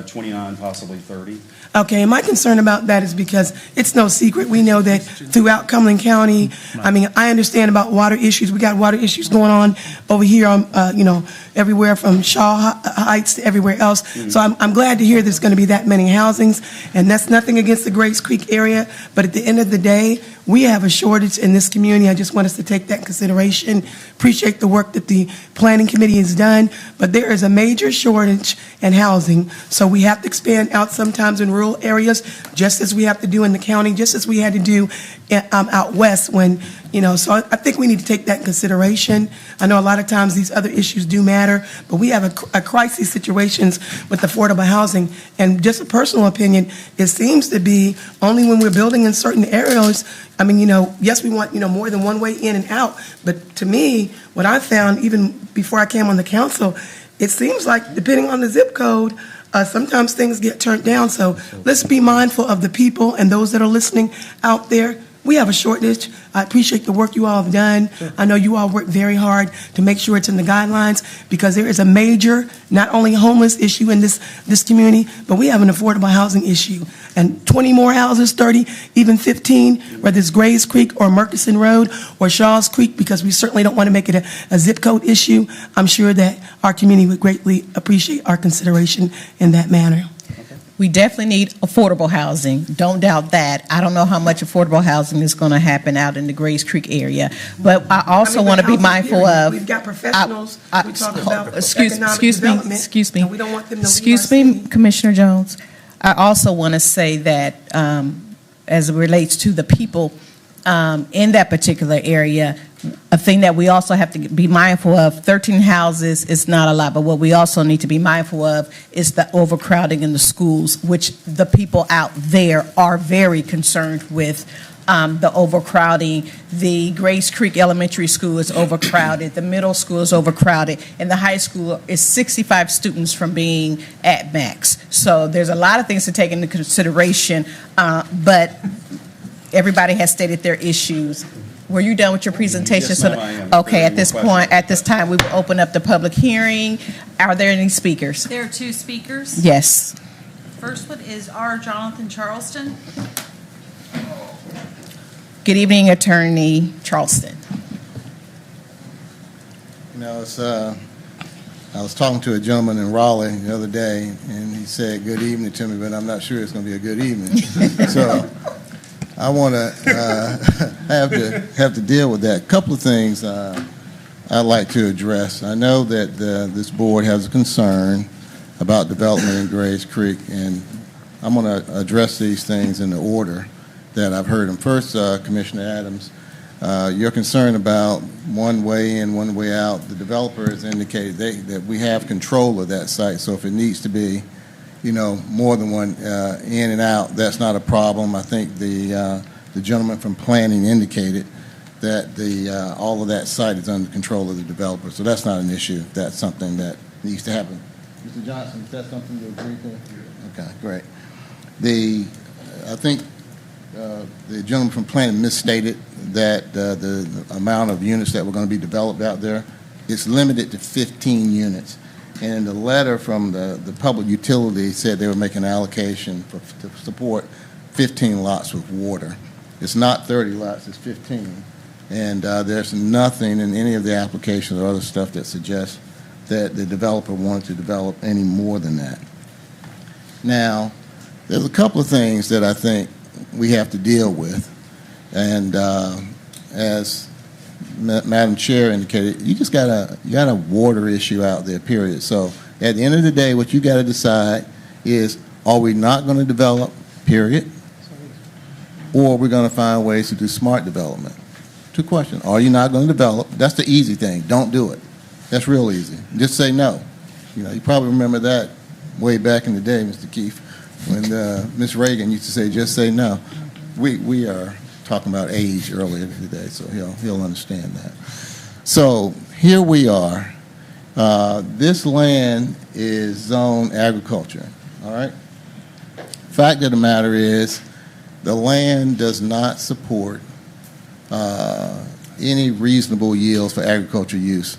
29, possibly 30. Okay, and my concern about that is because it's no secret. We know that throughout Cumberland County, I understand about water issues. We got water issues going on over here on, everywhere from Shaw Heights to everywhere else. So I'm glad to hear there's going to be that many housings, and that's nothing against the Grace Creek area, but at the end of the day, we have a shortage in this community. I just want us to take that in consideration. Appreciate the work that the planning committee has done, but there is a major shortage in housing, so we have to expand out sometimes in rural areas, just as we have to do in the county, just as we had to do out west when, so I think we need to take that in consideration. I know a lot of times these other issues do matter, but we have a crisis situations with affordable housing, and just a personal opinion, it seems to be only when we're building in certain areas. Yes, we want, more than one way in and out, but to me, what I found even before I came on the council, it seems like depending on the zip code, sometimes things get turned down. So let's be mindful of the people and those that are listening out there. We have a shortage. I appreciate the work you all have done. I know you all work very hard to make sure it's in the guidelines, because there is a major, not only homeless issue in this community, but we have an affordable housing issue. And 20 more houses, 30, even 15, whether it's Grays Creek or Murkison Road or Shaw's Creek, because we certainly don't want to make it a zip code issue. I'm sure that our community would greatly appreciate our consideration in that manner. We definitely need affordable housing. Don't doubt that. I don't know how much affordable housing is going to happen out in the Grays Creek area, but I also want to be mindful of. We've got professionals. We talk about excuse me. and we don't want them to leave Excuse our city. me, Commissioner Jones. I also want to say that as it relates to the people in that particular area, a thing that we also have to be mindful of, 13 houses is not a lot, but what we also need to be mindful of is the overcrowding in the schools, which the people out there are very concerned with. The overcrowding. The Grace Creek Elementary School is overcrowded, the middle school is overcrowded, and the high school is 65 students from being at max. So there's a lot of things to take into consideration, but everybody has stated their issues. Were you done with your presentation? Yes, ma'am, I am. Okay, at this point, at this time, we will open up the public hearing. Are there any speakers? There are two speakers. Yes. First one is R. Jonathan Charleston. Good evening, Attorney Charleston. I was talking to a gentleman in Raleigh the other day, and he said good evening to me, but I'm not sure it's going to be a good evening. So I want to have to deal with that. A couple of things I'd like to address. I know that this board has a concern about development in Grays Creek, and I'm going to address these things in the order that I've heard them. First, Commissioner Adams, you're concerned about one way in, one way out. The developer has indicated that we have control of that site, so if it needs to be, more than one in and out, that's not a problem. I think the gentleman from planning indicated that all of that site is under control of the developer, so that's not an issue. That's something that needs to happen. Mr. Johnson, is that something you agree to? Okay, great. I think the gentleman from planning misstated that the amount of units that were going to be developed out there is limited to 15 units. And in the letter from the public utility said they were making an allocation to support 15 lots with water. It's not 30 lots, it's 15. And there's nothing in any of the applications or other stuff that suggests that the developer wanted to develop any more than that. Now, there's a couple of things that I think we have to deal with. And as Madam Chair indicated, you got a water issue out there, period. So at the end of the day, what you got to decide is, are we not going to develop, period, or we're going to find ways to do smart development? Two questions. Are you not going to develop? That's the easy thing. Don't do it. That's real easy. Just say no. You probably remember that way back in the day, Mr. Keefe, when Ms. Reagan used to say, just say no. We are talking about age earlier today, so he'll understand that. So here we are. This land is zoned agriculture, all right? Fact of the matter is, the land does not support any reasonable yields for agricultural use.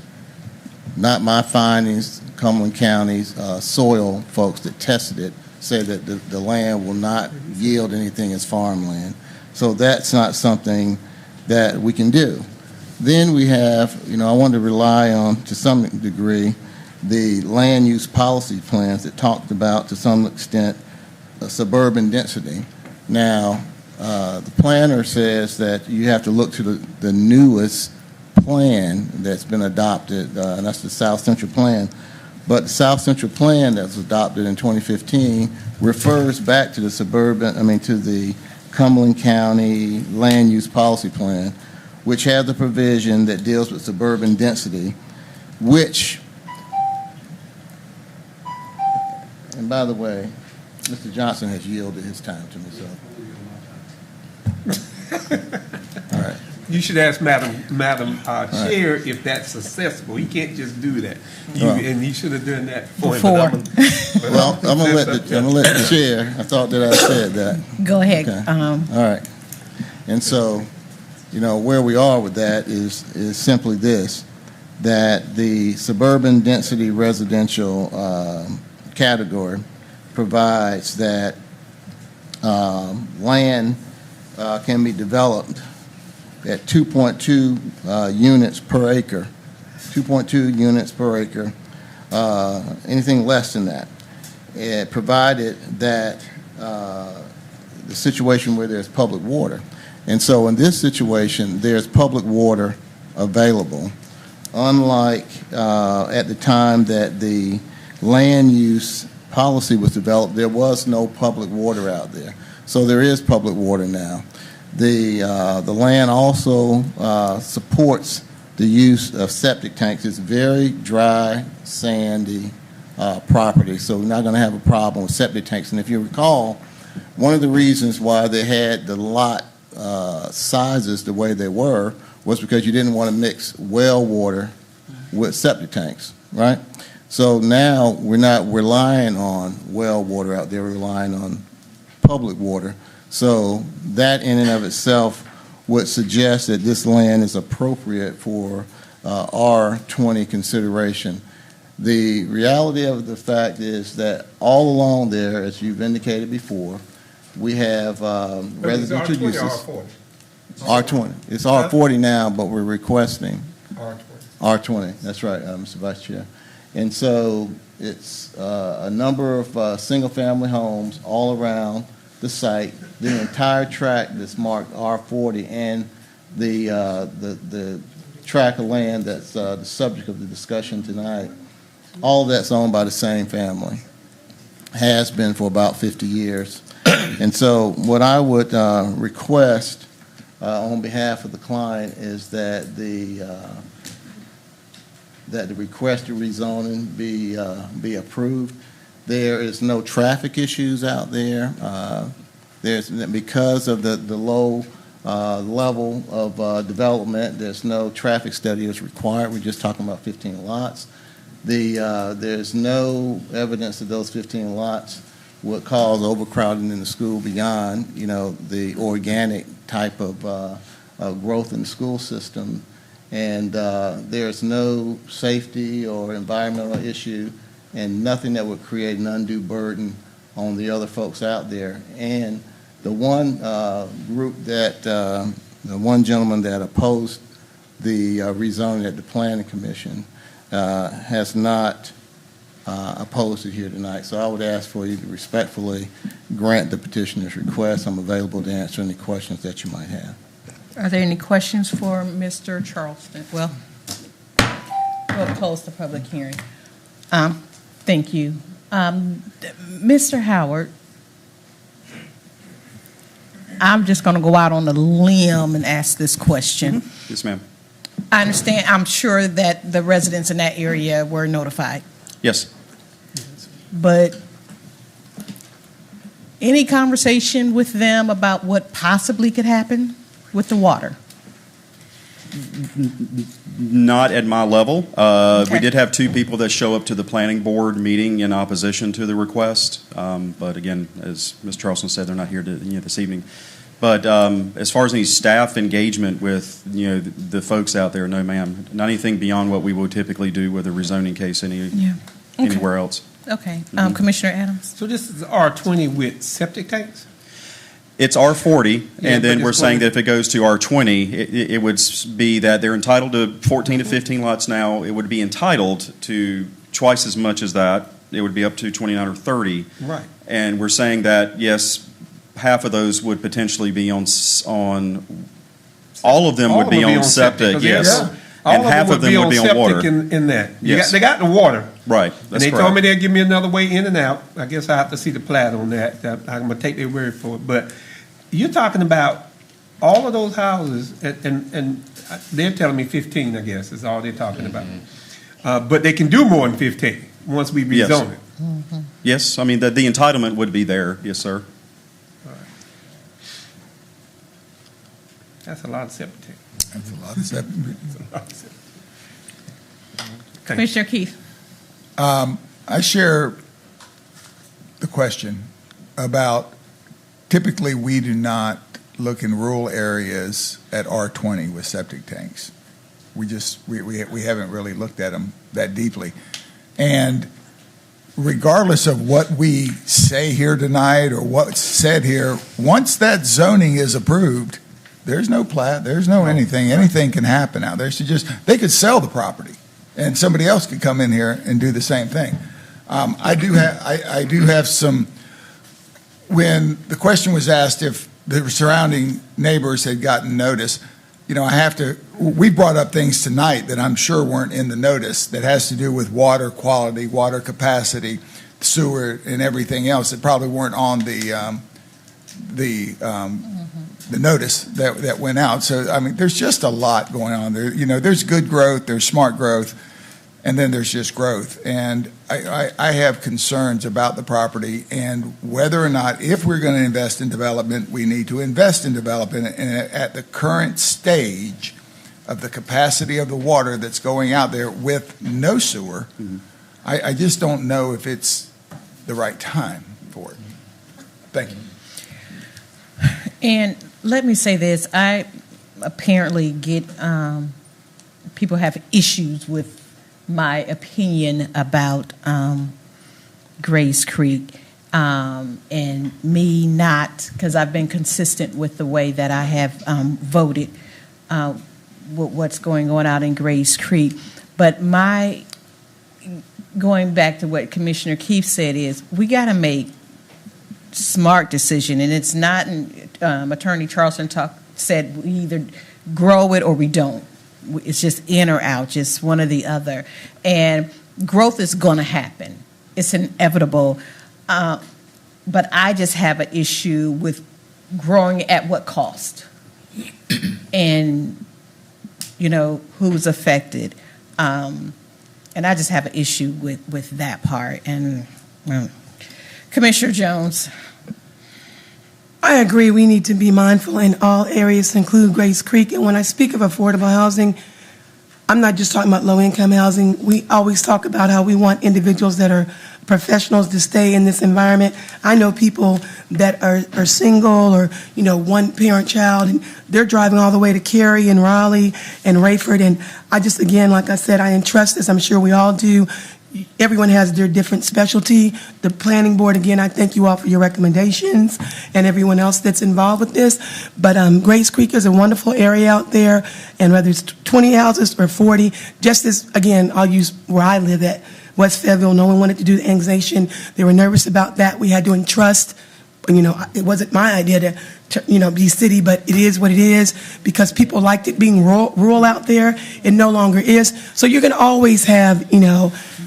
Not my findings. Cumberland County's soil folks that tested it say that the land will not yield anything as farmland. So that's not something that we can do. Then we have, I want to rely on, to some degree, the land use policy plans that talked about, to some extent, suburban density. Now, the planner says that you have to look to the newest plan that's been adopted, and that's the South Central Plan. But the South Central Plan that was adopted in 2015 refers back to the to the Cumberland County Land Use Policy Plan, which has a provision that deals with suburban density, which, and by the way, Mr. Johnson has yielded his time to me, so. All right. You should ask Madam Chair if that's accessible. He can't just do that. And he should have done that before. Well, I'm gonna let the chair. I thought that I said that. Go ahead. Okay. All right. And so, where we are with that is simply this: that the suburban density residential category provides that land can be developed at 2.2 units per acre, 2.2 units per acre, anything less than that, provided that the situation where there's public water. And so in this situation, there's public water available, unlike at the time that the land use policy was developed, there was no public water out there. So there is public water now. The land also supports the use of septic tanks. It's very dry, sandy property, so we're not going to have a problem with septic tanks. And if you recall, one of the reasons why they had the lot sizes the way they were was because you didn't want to mix well water with septic tanks, right? So now we're not relying on well water out there, we're relying on public water. So that in and of itself would suggest that this land is appropriate for R20 consideration. The reality of the fact is that all along there, as you've indicated before, we have residential uses. R20. R20. It's R40 now, but we're requesting R20. R20. That's right, Mr. Vice Chair. And so it's a number of single-family homes all around the site, the entire tract that's marked R40, and the tract of land that's the subject of the discussion tonight. All of that's owned by the same family, has been for about 50 years. And so what I would request on behalf of the client is that the request to rezoning be approved. There is no traffic issues out there. Because of the low level of development, there's no traffic study is required. We're just talking about 15 lots. There's no evidence that those 15 lots would cause overcrowding in the school beyond, the organic type of growth in the school system. And there's no safety or environmental issue and nothing that would create an undue burden on the other folks out there. And the one group that, the one gentleman that opposed the rezoning at the Planning Commission has not opposed it here tonight. So I would ask for you to respectfully grant the petitioner's request. I'm available to answer any questions that you might have. Are there any questions for Mr. Charleston? Well, we'll close the public hearing. Thank you. Mr. Howard, I'm just going to go out on a limb and ask this question. Yes, ma'am. I understand, I'm sure that the residents in that area were notified, Yes. but any conversation with them about what possibly could happen with the water? Not at my level. Okay. We did have two people that show up to the planning board meeting in opposition to the request. But again, as Ms. Charleston said, they're not here this evening. But as far as any staff engagement with, the folks out there, no, ma'am. Not anything beyond what we would typically do with a rezoning case anywhere else. Okay. Mhm. Commissioner Adams? So this is R20 with septic tanks? It's R40, Yeah, and then but we're it's saying one- that if it goes to R20, it would be that they're entitled to 14 to 15 lots now. It would be entitled to twice as much as that. It would be up to 29 or 30. Right. And we're saying that, yes, half of those would potentially be on all of them All would of be them on septic, because yes. they're- all And half of them would be on septic water. in that. Yes. They got the water. Right, And that's they told correct. me they'd give me another way in and out. I guess I have to see the plat on that. I'm gonna take their word for it. But you're talking about all of those houses, and they're telling me 15, I guess, is all they're talking about. But they can do more than 15 once we Yes. rezone it. Yes, I mean, the entitlement would be there, yes, sir. That's a lot of septic. That's a lot of septic. That's a lot of septic. Commissioner Keith? I share the question about, typically, we do not look in rural areas at R20 with septic tanks. We haven't really looked at them that deeply. And regardless of what we say here tonight or what's said here, once that zoning is approved, there's no plat, there's no anything can happen out there. They could sell the property and somebody else could come in here and do the same thing. I do have some, when the question was asked if the surrounding neighbors had gotten notice, we brought up things tonight that I'm sure weren't in the notice that has to do with water quality, water capacity, sewer, and everything else that probably weren't on the notice that went out. So, I mean, there's just a lot going on there. There's good growth, there's smart growth, and then there's just growth. And I have concerns about the property and whether or not, if we're going to invest in development, we need to invest in development. And at the current stage of the capacity of the water that's going out there with no sewer, I just don't know if it's the right time for it. Thank you. And let me say this, I apparently get, people have issues with my opinion about Grace Creek, and me not, because I've been consistent with the way that I have voted what's going on out in Grace Creek. But going back to what Commissioner Keith said is, we got to make smart decision, and it's not, Attorney Charleston said we either grow it or we don't. It's just in or out, just one or the other. And growth is going to happen. It's inevitable. But I just have an issue with growing at what cost? And, who's affected? And I just have an issue with that part. And Commissioner Jones. I agree. We need to be mindful in all areas to include Grace Creek. And when I speak of affordable housing, I'm not just talking about low-income housing. We always talk about how we want individuals that are professionals to stay in this environment. I know people that are single or, one-parent child, and they're driving all the way to Cary and Raleigh and Rayford. And I just, again, like I said, I entrust this. I'm sure we all do. Everyone has their different specialty. The planning board, again, I thank you all for your recommendations and everyone else that's involved with this. But Grace Creek is a wonderful area out there, and whether it's 20 houses or 40, just as, again, I'll use where I live at, West Fayetteville, no one wanted to do the annexation. They were nervous about that. We had to entrust. It wasn't my idea to be city, but it is what it is because people liked it being rural out there. It no longer is. So you're going to always have,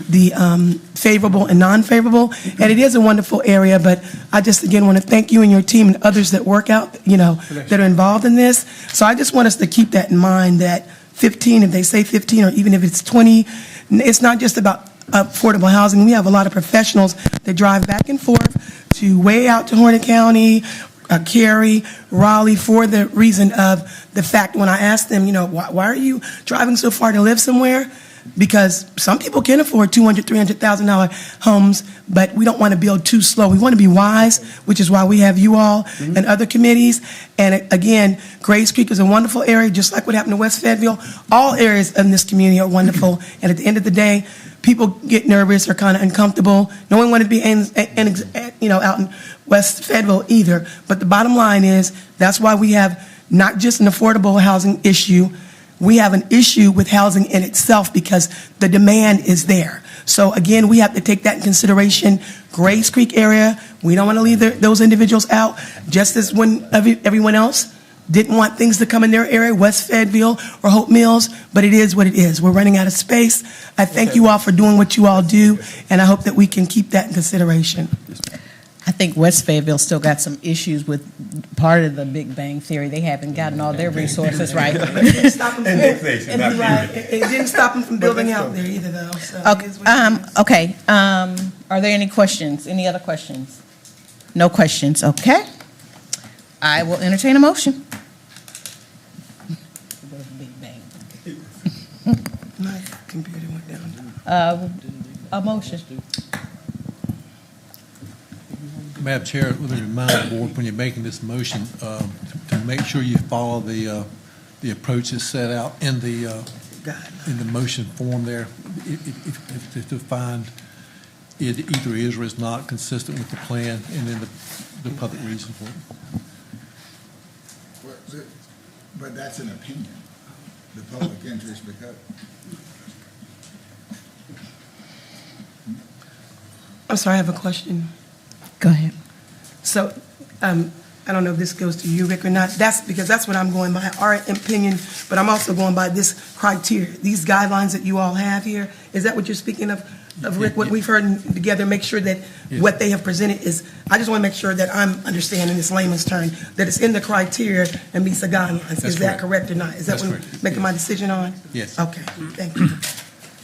the favorable and non-favorable, and it is a wonderful area. But I just again want to thank you and your team and others that work out, that are involved in this. So I just want us to keep that in mind. That 15, if they say 15, or even if it's 20, it's not just about affordable housing. We have a lot of professionals that drive back and forth to way out to Hornet County, Cary, Raleigh, for the reason of the fact when I asked them, why are you driving so far to live somewhere? because some people can afford $200,000, $300,000 homes, but we don't want to build too slow. We want to be wise, which is why we have you all and other committees. And again, Grays Creek is a wonderful area, just like what happened to West Fayetteville. All areas in this community are wonderful. And at the end of the day, people get nervous or kind of uncomfortable. No one wanted to be out in West Fayetteville either. But the bottom line is, that's why we have not just an affordable housing issue, we have an issue with housing in itself because the demand is there. So again, we have to take that in consideration. Grays Creek area, we don't want to leave those individuals out, just as when everyone else didn't want things to come in their area, West Fayetteville or Hope Mills, but it is what it is. We're running out of space. I thank you all for doing what you all do, and I hope that we can keep that in consideration. I think West Fayetteville still got some issues with part of the Big Bang Theory. They haven't gotten all their resources right. It didn't stop them it didn't stop them from building out there either, though. So Okay. Are there any questions? Any other questions? No questions. Okay. I will entertain a motion. Big Bang. My computer went down. A motion. Madam Chair, let me remind the board, when you're making this motion, to make sure you follow the approach that's set out in the motion form there. If to find it either is or is not consistent with the plan, and then the public reason for it. But that's an opinion, the public interest, because. I'm sorry, I have a question. Go ahead. So, I don't know if this goes to you, Rick, or not. That's what I'm going by, our opinion, but I'm also going by this criteria, these guidelines that you all have here. Is that what you're speaking of Rick, what we've heard together, make sure that what they have presented is, I just want to make sure that I'm understanding this layman's term, that it's in the criteria and meets the guidelines. Is that correct or not? Is that what I'm making my decision on? Yes. Okay, thank you.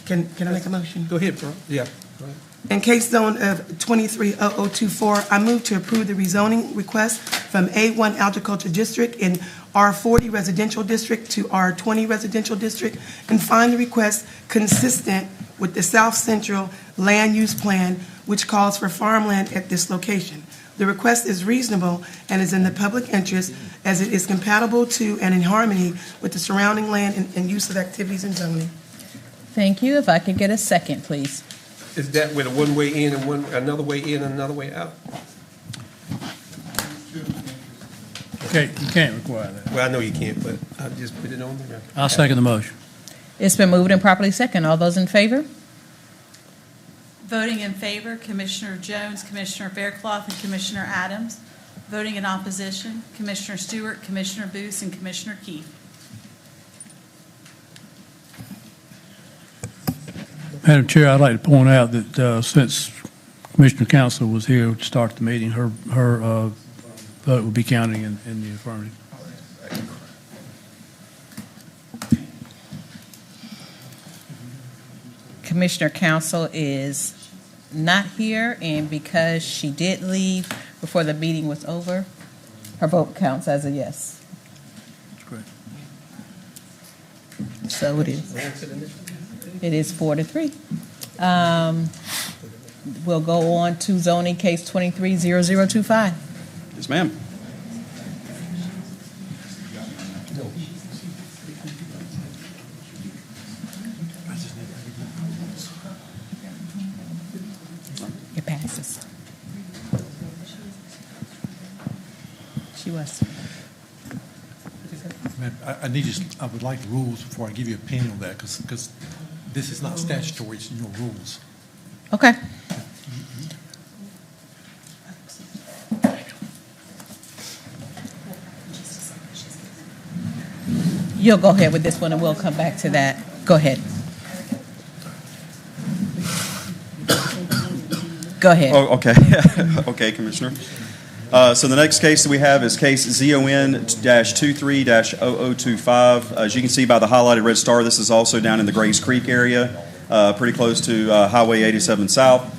Can I make a motion? Go ahead, bro. Yeah. Go ahead. In case zone of 230024, I move to approve the rezoning request from A1 Agriculture District in R40 Residential District to R20 Residential District and find the request consistent with the South Central Land Use Plan, which calls for farmland at this location. The request is reasonable and is in the public interest as it is compatible to and in harmony with the surrounding land and use of activities and zoning. Thank you. If I could get a second, please. Is that with a one-way in and another way in and another way out? Okay, you can't require that. Well, I know you can't, but I'll just put it on the record. I'll second the motion. It's been moved and properly second. All those in favor? Voting in favor, Commissioner Jones, Commissioner Faircloth, and Commissioner Adams. Voting in opposition, Commissioner Stewart, Commissioner Booth, and Commissioner Keefe. Madam Chair, I'd like to point out that since Commissioner Council was here to start the meeting, her vote will be counting in the affirmative. Commissioner Council is not here, and because she did leave before the meeting was over, her vote counts as a yes. That's great. So it is. It is 4-3. We'll go on to zoning case 230025. Yes, ma'am. It passes. She was. I would like the rules before I give you an opinion on that, because this is not statutory, it's your rules. Okay. You'll go ahead with this one, and we'll come back to that. Go ahead. Go ahead. Oh, okay. Okay, Commissioner. So the next case that we have is case ZON-23-0025. As you can see by the highlighted red star, this is also down in the Grays Creek area, pretty close to Highway 87 South.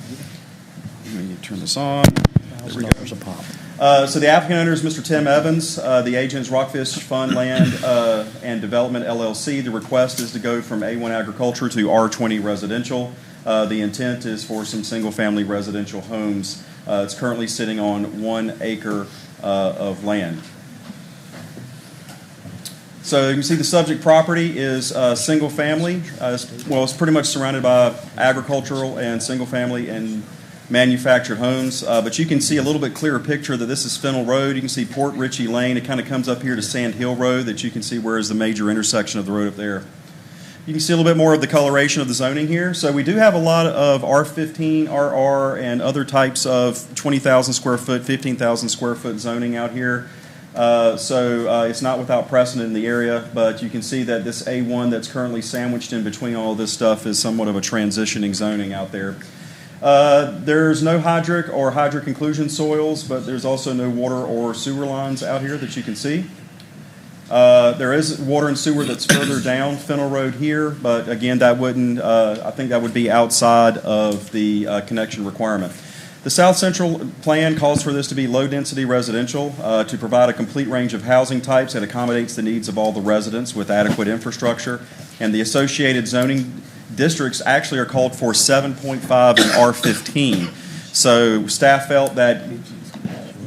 Let me turn this on. There we go. So the applicant owner is Mr. Tim Evans. The agent is Rockfish Fund Land and Development LLC. The request is to go from A1 agriculture to R20 residential. The intent is for some single-family residential homes. It's currently sitting on 1 acre of land. So you can see the subject property is single-family. It's pretty much surrounded by agricultural and single-family and manufactured homes. But you can see a little bit clearer picture that this is Fennel Road. You can see Port Ritchie Lane. It kind of comes up here to Sand Hill Road that you can see where is the major intersection of the road up there. You can see a little bit more of the coloration of the zoning here. So we do have a lot of R15, RR, and other types of 20,000 square foot, 15,000 square foot zoning out here. It's not without precedent in the area, but you can see that this A1 that's currently sandwiched in between all this stuff is somewhat of a transitioning zoning out there. There's no hydric or hydric inclusion soils, but there's also no water or sewer lines out here that you can see. There is water and sewer that's further down Fennel Road here, but again, that wouldn't, I think that would be outside of the connection requirement. The South Central plan calls for this to be low-density residential to provide a complete range of housing types that accommodates the needs of all the residents with adequate infrastructure. And the associated zoning districts actually are called for 7.5 and R15. So staff felt that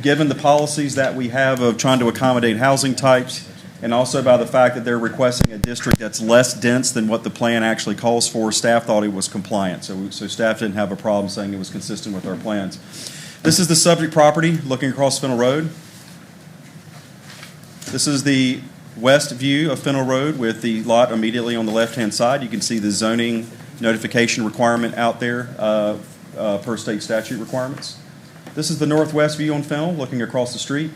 given the policies that we have of trying to accommodate housing types, and also by the fact that they're requesting a district that's less dense than what the plan actually calls for, staff thought it was compliant. So staff didn't have a problem saying it was consistent with our plans. This is the subject property looking across Fennel Road. This is the west view of Fennel Road with the lot immediately on the left-hand side. You can see the zoning notification requirement out there per state statute requirements. This is the northwest view on Fennel looking across the street.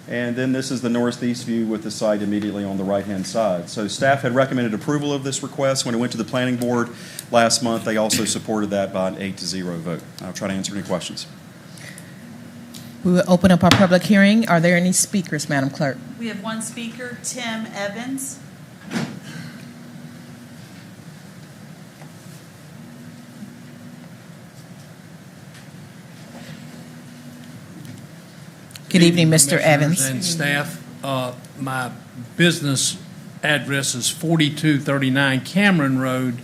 And then this is the northeast view with the site immediately on the right-hand side. So staff had recommended approval of this request when it went to the planning board last month. They also supported that by an 8-0 vote. I'll try to answer any questions. We will open up our public hearing. Are there any speakers, Madam Clerk? We have one speaker, Tim Evans. Good evening, Mr. Evans. And staff, my business address is 4239 Cameron Road,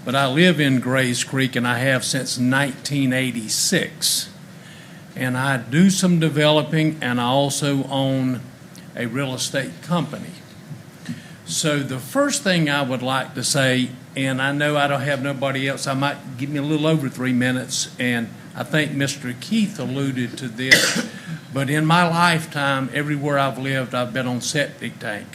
but I live in Grays Creek and I have since 1986. And I do some developing and I also own a real estate company. So the first thing I would like to say, and I know I don't have nobody else, I might give me a little over 3 minutes, and I think Mr. Keith alluded to this, but in my lifetime, everywhere I've lived, I've been on septic tank.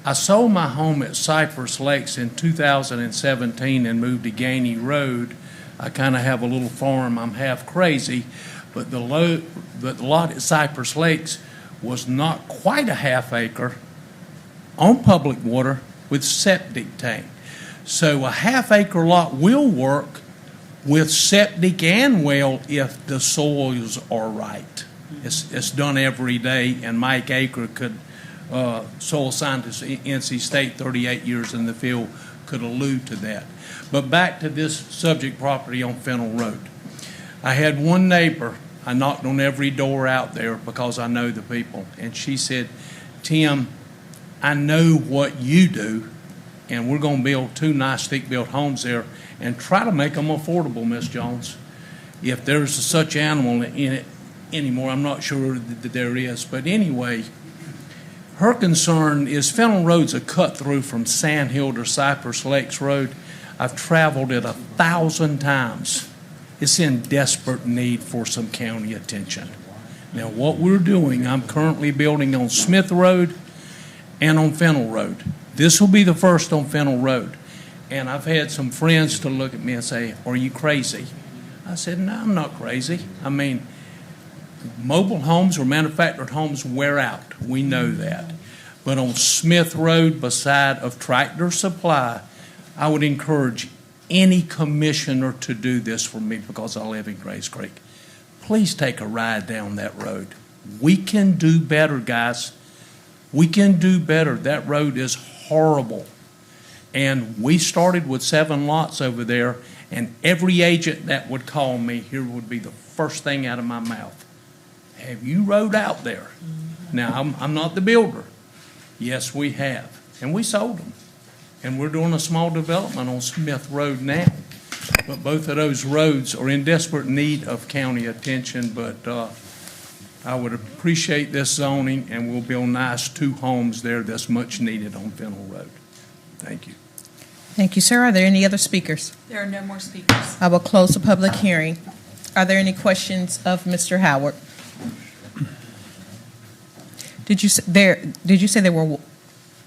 I sold my home at Cypress Lakes in 2017 and moved to Gainey Road. I kind of have a little farm, I'm half crazy, but the lot at Cypress Lakes was not quite a half acre on public water with septic tank. So a half acre lot will work with septic and well if the soils are right. It's done every day, and Mike Aker could, soil scientist at NC State, 38 years in the field, could allude to that. But back to this subject property on Fennel Road. I had one neighbor, I knocked on every door out there because I know the people, and she said, Tim, I know what you do, and we're going to build 2 nice stick-built homes there and try to make them affordable, Miss Jones. If there's such animal in it anymore, I'm not sure that there is. But anyway, her concern is Fennel Road's a cut through from Sand Hill to Cypress Lakes Road. I've traveled it 1,000 times. It's in desperate need for some county attention. Now, what we're doing, I'm currently building on Smith Road and on Fennel Road. This will be the first on Fennel Road. And I've had some friends to look at me and say, are you crazy? I said, no, I'm not crazy. I mean, mobile homes or manufactured homes wear out. We know that. But on Smith Road, beside of Tractor Supply, I would encourage any commissioner to do this for me because I live in Grays Creek. Please take a ride down that road. We can do better, guys. We can do better. That road is horrible. And we started with 7 lots over there, and every agent that would call me, here would be the first thing out of my mouth. have you rode out there? Now, I'm not the builder. Yes, we have, and we sold them. And we're doing a small development on Smith Road now. But both of those roads are in desperate need of county attention, but I would appreciate this zoning, and we'll build nice 2 homes there that's much needed on Fennel Road. Thank you. Thank you, sir. Are there any other speakers? There are no more speakers. I will close the public hearing. Are there any questions of Mr. Howard? Did you say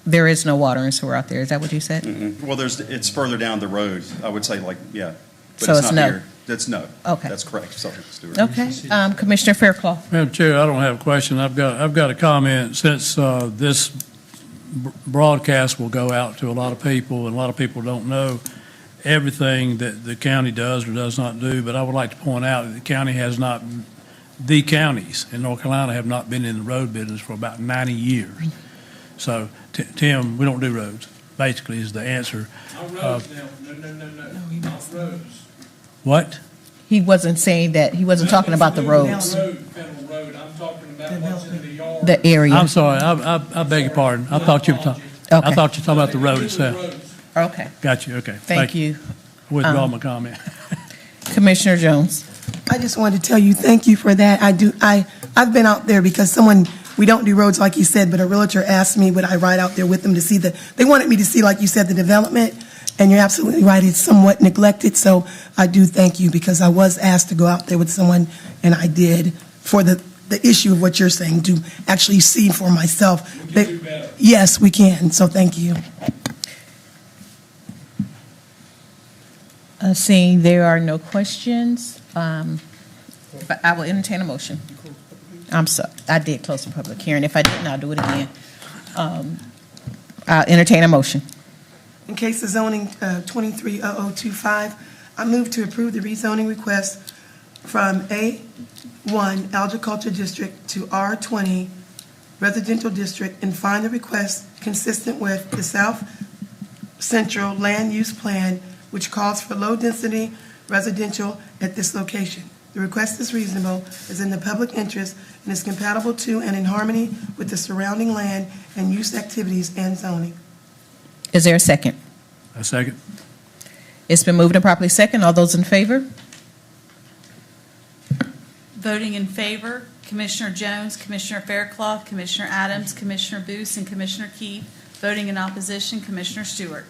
there is no water and sewer out there? Is that what you said? Well, it's further down the road. I would say like, yeah. But So it's not no? here. It's no. Okay. That's correct. Sorry, Stuart. Okay. Commissioner Fairclough. Madam Chair, I don't have a question. I've got a comment. Since this broadcast will go out to a lot of people, and a lot of people don't know everything that the county does or does not do, but I would like to point out that the counties in North Carolina have not been in the road business for about 90 years. So, Tim, we don't do roads, basically, is the answer. No, not roads. What? He wasn't saying that, he wasn't talking about the roads. Federal Road, I'm talking about what's in the yard. The area. I'm sorry, I beg your pardon. I thought you were talking about the road itself. Okay. Got you, okay. Thank you. Withdraw my comment. Commissioner Jones. I just wanted to tell you, thank you for that. I've been out there because we don't do roads like you said, but a realtor asked me would I ride out there with them to see they wanted me to see, like you said, the development, and you're absolutely right, it's somewhat neglected, so I do thank you because I was asked to go out there with someone, and I did, for the issue of what you're saying, to actually see for myself. We can do better. Yes, we can, so thank you. Seeing there are no questions, but I will entertain a motion. I'm sorry, I did close the public hearing. If I didn't, I'll do it again. I'll entertain a motion. In case of zoning 230025, I move to approve the rezoning request from A1 Agriculture District to R20 Residential District and find the request consistent with the South Central Land Use Plan, which calls for low-density residential at this location. The request is reasonable, is in the public interest, and is compatible to and in harmony with the surrounding land and use activities and zoning. Is there a second? A second. It's been moved and properly second. All those in favor? Voting in favor, Commissioner Jones, Commissioner Fairclough, Commissioner Adams, Commissioner Booth, and Commissioner Keith. Voting in opposition, Commissioner Stewart.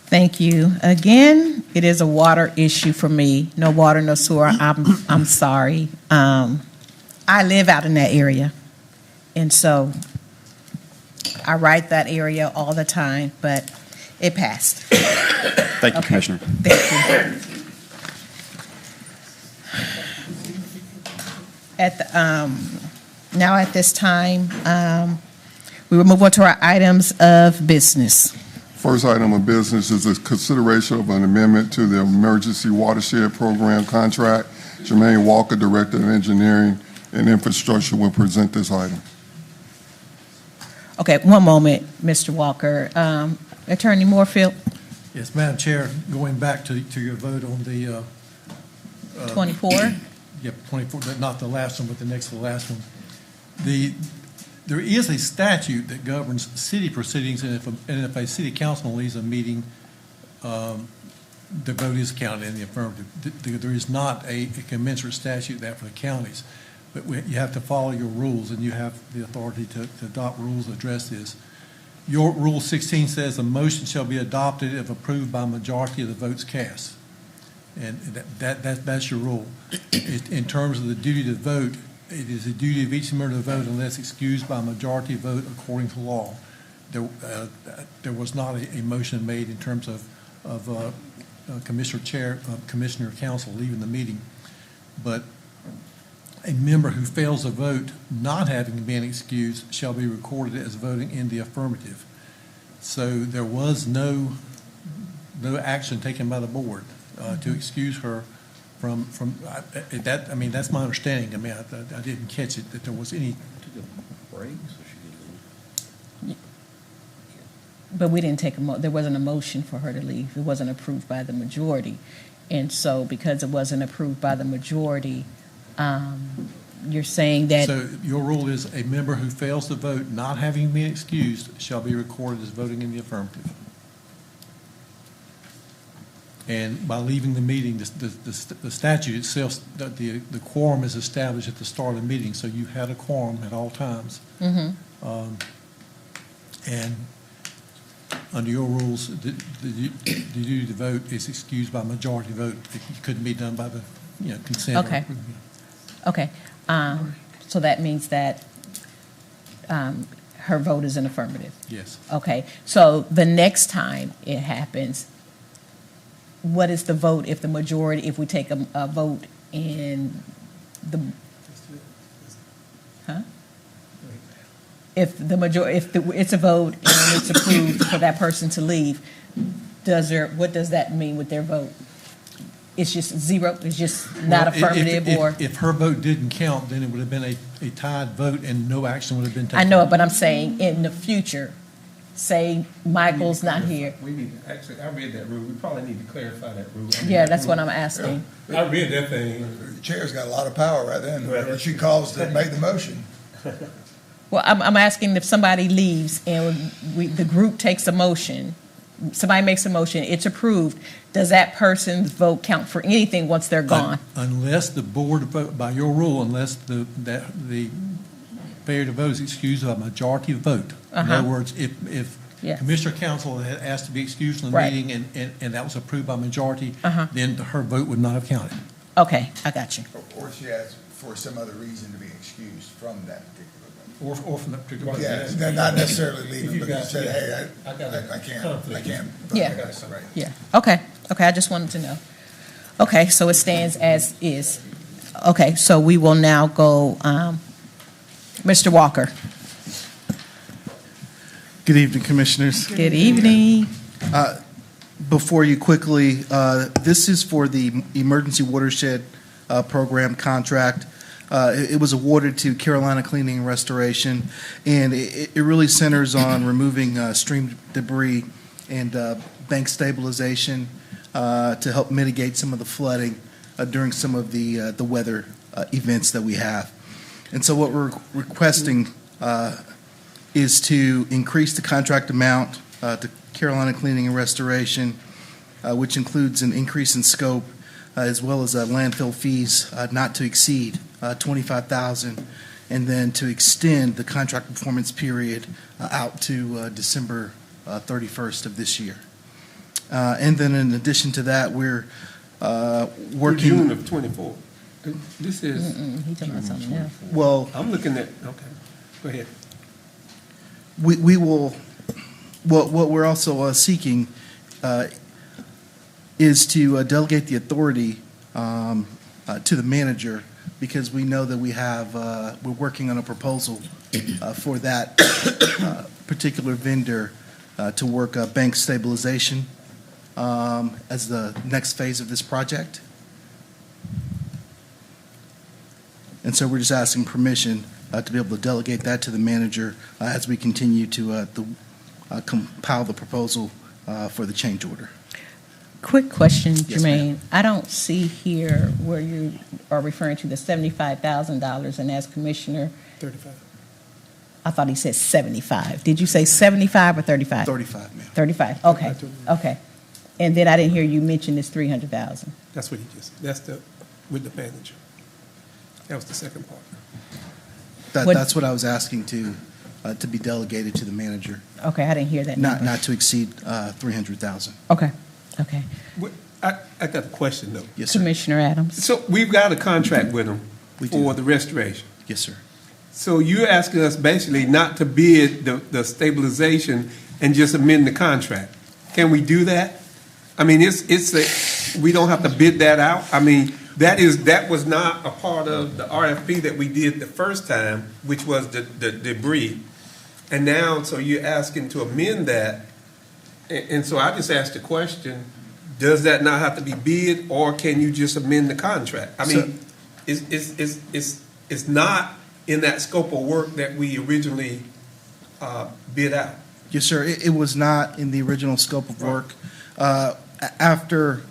Thank you. Again, it is a water issue for me. No water, no sewer. I'm sorry. I live out in that area, and so I ride that area all the time, but it passed. Thank you, Okay. Commissioner. Thank you. Now at this time, we will move on to our items of business. First item of business is a consideration of an amendment to the Emergency Watershed Program contract. Jermaine Walker, Director of Engineering and Infrastructure, will present this item. Okay, one moment, Mr. Walker. Attorney Moorfield, Yes, Madam Chair, going back to your vote on the 24. Yep, 24, not the last one, but the next to the last one. There is a statute that governs city proceedings, and if a city councilman leaves a meeting, the vote is counted in the affirmative. There is not a commensurate statute that for the counties, but you have to follow your rules, and you have the authority to adopt rules that address this. Your Rule 16 says a motion shall be adopted if approved by a majority of the votes cast. And that's your rule. In terms of the duty to vote, it is the duty of each member to vote unless excused by a majority vote according to law. There was not a motion made in terms of Commissioner Council leaving the meeting. But a member who fails to vote not having been excused shall be recorded as voting in the affirmative. So there was no action taken by the board to excuse her from that. I mean, that's my understanding. I mean, I didn't catch it that there was any. But we didn't take there wasn't a motion for her to leave. It wasn't approved by the majority. And so because it wasn't approved by the majority, you're saying that, So your rule is a member who fails to vote, not having been excused, shall be recorded as voting in the affirmative. And by leaving the meeting, the statute itself, the quorum is established at the start of the meeting, so you had a quorum at all times. And under your rules, the duty to vote is excused by majority vote. It couldn't be done by the, consent. Okay. Okay, so that means that her vote is an affirmative. Yes. Okay, so the next time it happens, what is the vote if the majority, if we take a vote in the, if the majority, if it's a vote and it's approved for that person to leave, what does that mean with their vote? It's just zero, it's just not affirmative, or? If her vote didn't count, then it would have been a tied vote and no action would have been taken. I know it, but I'm saying in the future, say Michael's not here. We need, actually, I read that rule. We probably need to clarify that rule. Yeah, that's what I'm asking. I read that thing. The chair's got a lot of power right then, whatever she calls to make the motion. Well, I'm asking if somebody leaves and the group takes a motion, somebody makes a motion, it's approved, does that person's vote count for anything once they're gone? Unless the board vote, by your rule, unless the failure to vote is excused by majority vote. In other words, if Commissioner Council had asked to be excused from the meeting and that was approved by majority, then her vote would not have counted. Okay, I got you. Or she asked for some other reason to be excused from that particular vote. Or from that particular vote. Yeah, they're not necessarily leaving, but you say, hey, I can't. Yeah. Right. Yeah, okay, I just wanted to know. Okay, so it stands as is. Okay, so we will now go, Mr. Walker. Good evening, Commissioners. Good evening. Before you quickly, this is for the Emergency Watershed Program contract. It was awarded to Carolina Cleaning and Restoration, and it really centers on removing stream debris and bank stabilization to help mitigate some of the flooding during some of the weather events that we have. And so what we're requesting is to increase the contract amount to Carolina Cleaning and Restoration, which includes an increase in scope as well as landfill fees not to exceed $25,000, and then to extend the contract performance period out to December 31st of this year. And then in addition to that, we're working. June of 24. This is. He's talking about something else. Well, I'm looking at, okay, go ahead. We will, what we're also seeking is to delegate the authority to the manager, because we know that we're working on a proposal for that particular vendor to work bank stabilization as the next phase of this project. And so we're just asking permission to be able to delegate that to the manager as we continue to compile the proposal for the change order. Quick question, Yes, Jermaine. ma'am. I don't see here where you are referring to the $75,000, and as Commissioner, 35. I thought he said 75. Did you say 75 or 35? 35, ma'am. 35, okay, okay. And then I didn't hear you mention this 300,000. That's what he just, that's with the manager. That was the second part. That's what I was asking to be delegated to the manager, Okay, I didn't hear that number. not to exceed 300,000. Okay, okay. I got a question, though. Yes, sir. Commissioner Adams. So we've got a contract with them We do. for the restoration. Yes, sir. So you're asking us basically not to bid the stabilization and just amend the contract. Can we do that? I mean, we don't have to bid that out? I mean, that was not a part of the RFP that we did the first time, which was the debris. And now, so you're asking to amend that. And so I just asked the question, does that not have to be bid, or can you just amend the contract? I mean, it's not in that scope of work that we originally bid out. Yes, sir. It was not in the original scope of work. After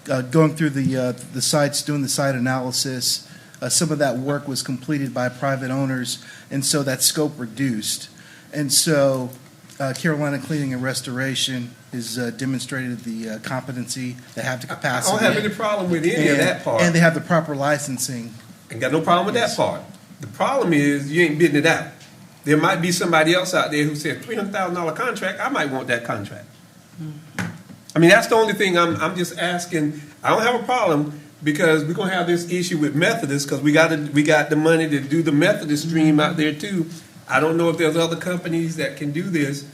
going through the sites, doing the site analysis, some of that work was completed by private owners, and so that scope reduced. And so Carolina Cleaning and Restoration has demonstrated the competency, they have the I capacity. don't have any problem with any of that part. And they have the proper licensing. Ain't got no problem with that part. The problem is you ain't bidding it out. There might be somebody else out there who said $300,000 contract, I might want that contract. I mean, that's the only thing I'm just asking. I don't have a problem because we're gonna have this issue with Methodist because we got the money to do the Methodist stream out there too. I don't know if there's other companies that can do this.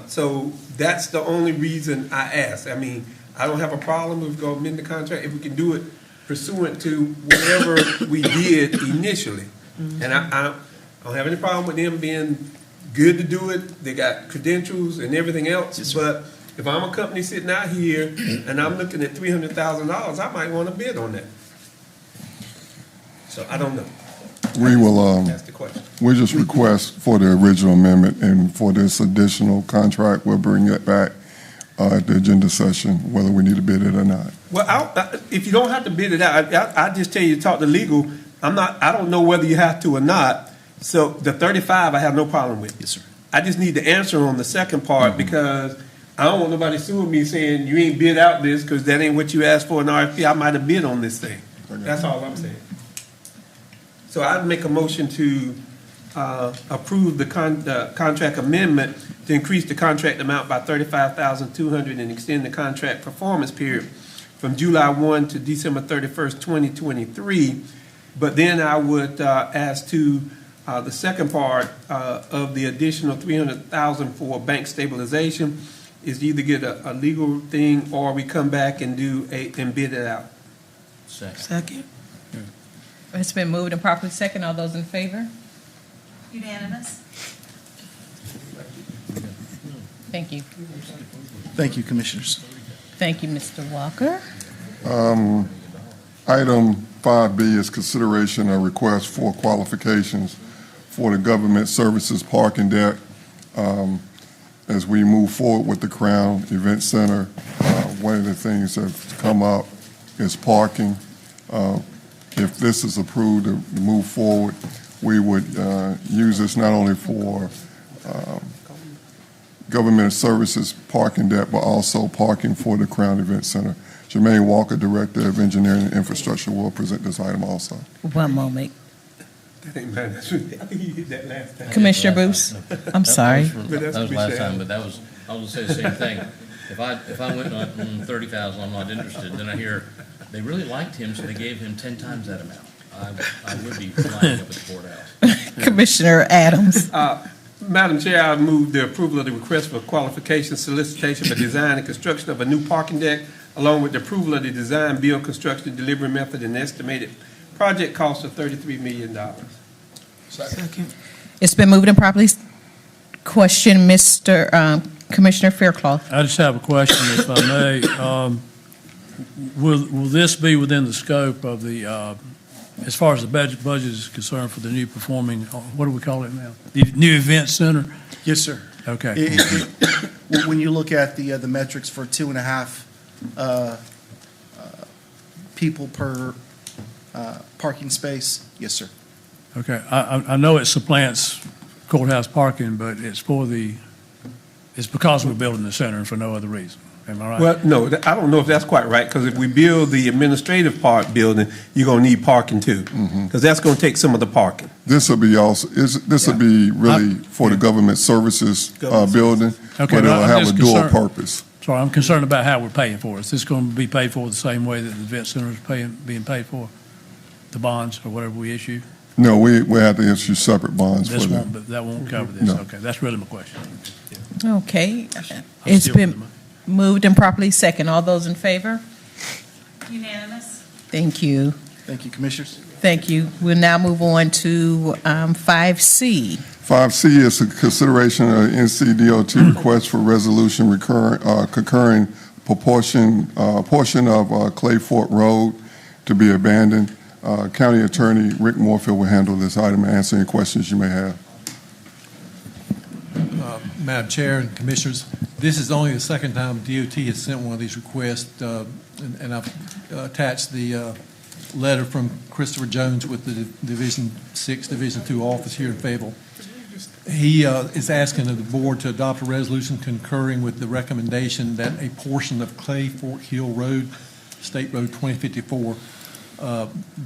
So that's the only reason I asked. I mean, I don't have a problem with going to amend the contract if we can do it pursuant to whatever we did initially. And I don't have any problem with them being good to do it. They got credentials and everything else. But if I'm a company sitting out here and I'm looking at $300,000, I might want to bid on that. So I don't know. We will, That's the question. we just request for the original amendment, and for this additional contract, we'll bring it back at the agenda session, whether we need to bid it or not. Well, if you don't have to bid it out, I just tell you to talk to legal. I don't know whether you have to or not. So the 35, I have no problem with. Yes, sir. I just need the answer on the second part because I don't want nobody suing me saying you ain't bid out this because that ain't what you asked for in RFP. I might have bid on this thing. That's all I'm saying. So I'd make a motion to approve the contract amendment to increase the contract amount by $35,200 and extend the contract performance period from July 1 to December 31st, 2023. But then I would ask to the second part of the additional $300,000 for bank stabilization is to either get a legal thing or we come back and and bid it out. Second. It's been moved and properly second. All those in favor? Unanimous? Thank you. Thank you, Commissioners. Thank you, Mr. Walker. Item 5B is consideration of request for qualifications for the government services parking deck. As we move forward with the Crown Event Center, one of the things that's come up is parking. If this is approved to move forward, we would use this not only for government services parking deck, but also parking for the Crown Event Center. Jermaine Walker, Director of Engineering and Infrastructure, will present this item also. One moment. That ain't bad. I think you hit that last time. Commissioner Bruce, I'm sorry. That was last time, but I was gonna say the same thing. If I went on 30,000, I'm not interested. Then I hear they really liked him, so they gave him 10 times that amount. I would be flying up at the courthouse. Commissioner Adams. Madam Chair, I move the approval of the request for qualification solicitation for design and construction of a new parking deck, along with the approval of the design, build, construction, delivery method, and estimated project cost of $33 million. Second. It's been moved and properly questioned, Commissioner Fairclough. I just have a question, if I may. Will this be within the scope of the, as far as the budget is concerned for the new performing, what do we call it now? The new event center? Yes, sir. Okay. When you look at the metrics for 2.5 people per parking space, yes, sir. Okay. I know it supplants courthouse parking, but it's because we're building the center and for no other reason. Am I right? Well, no, I don't know if that's quite right, because if we build the administrative part building, you're going to need parking too, because that's going to take some of the parking. This will be also, this will be really for the government services building, but Okay, it'll I'm have a just dual concerned- purpose. Sorry, I'm concerned about how we're paying for it. Is this going to be paid for the same way that the event center is being paid for? The bonds or whatever we issue? No, we have to issue separate bonds for This them. won't, but that won't cover this. No. Okay, that's really my question. Okay. I'm It's still been with them. moved and properly second. All those in favor? Unanimous? Thank you. Thank you, Commissioners. Thank you. We'll now move on to 5C. 5C is a consideration of NCDOT request for resolution concurring portion of Clay Fort Road to be abandoned. County Attorney Rick Moorfield will handle this item and answer any questions you may have. Madam Chair and Commissioners, this is only the second time DOT has sent one of these requests, and I've attached the letter from Christopher Jones with the Division 6, Division 2 office here in Fayetteville. He is asking of the board to adopt a resolution concurring with the recommendation that a portion of Clay Fork Hill Road, State Road 2054,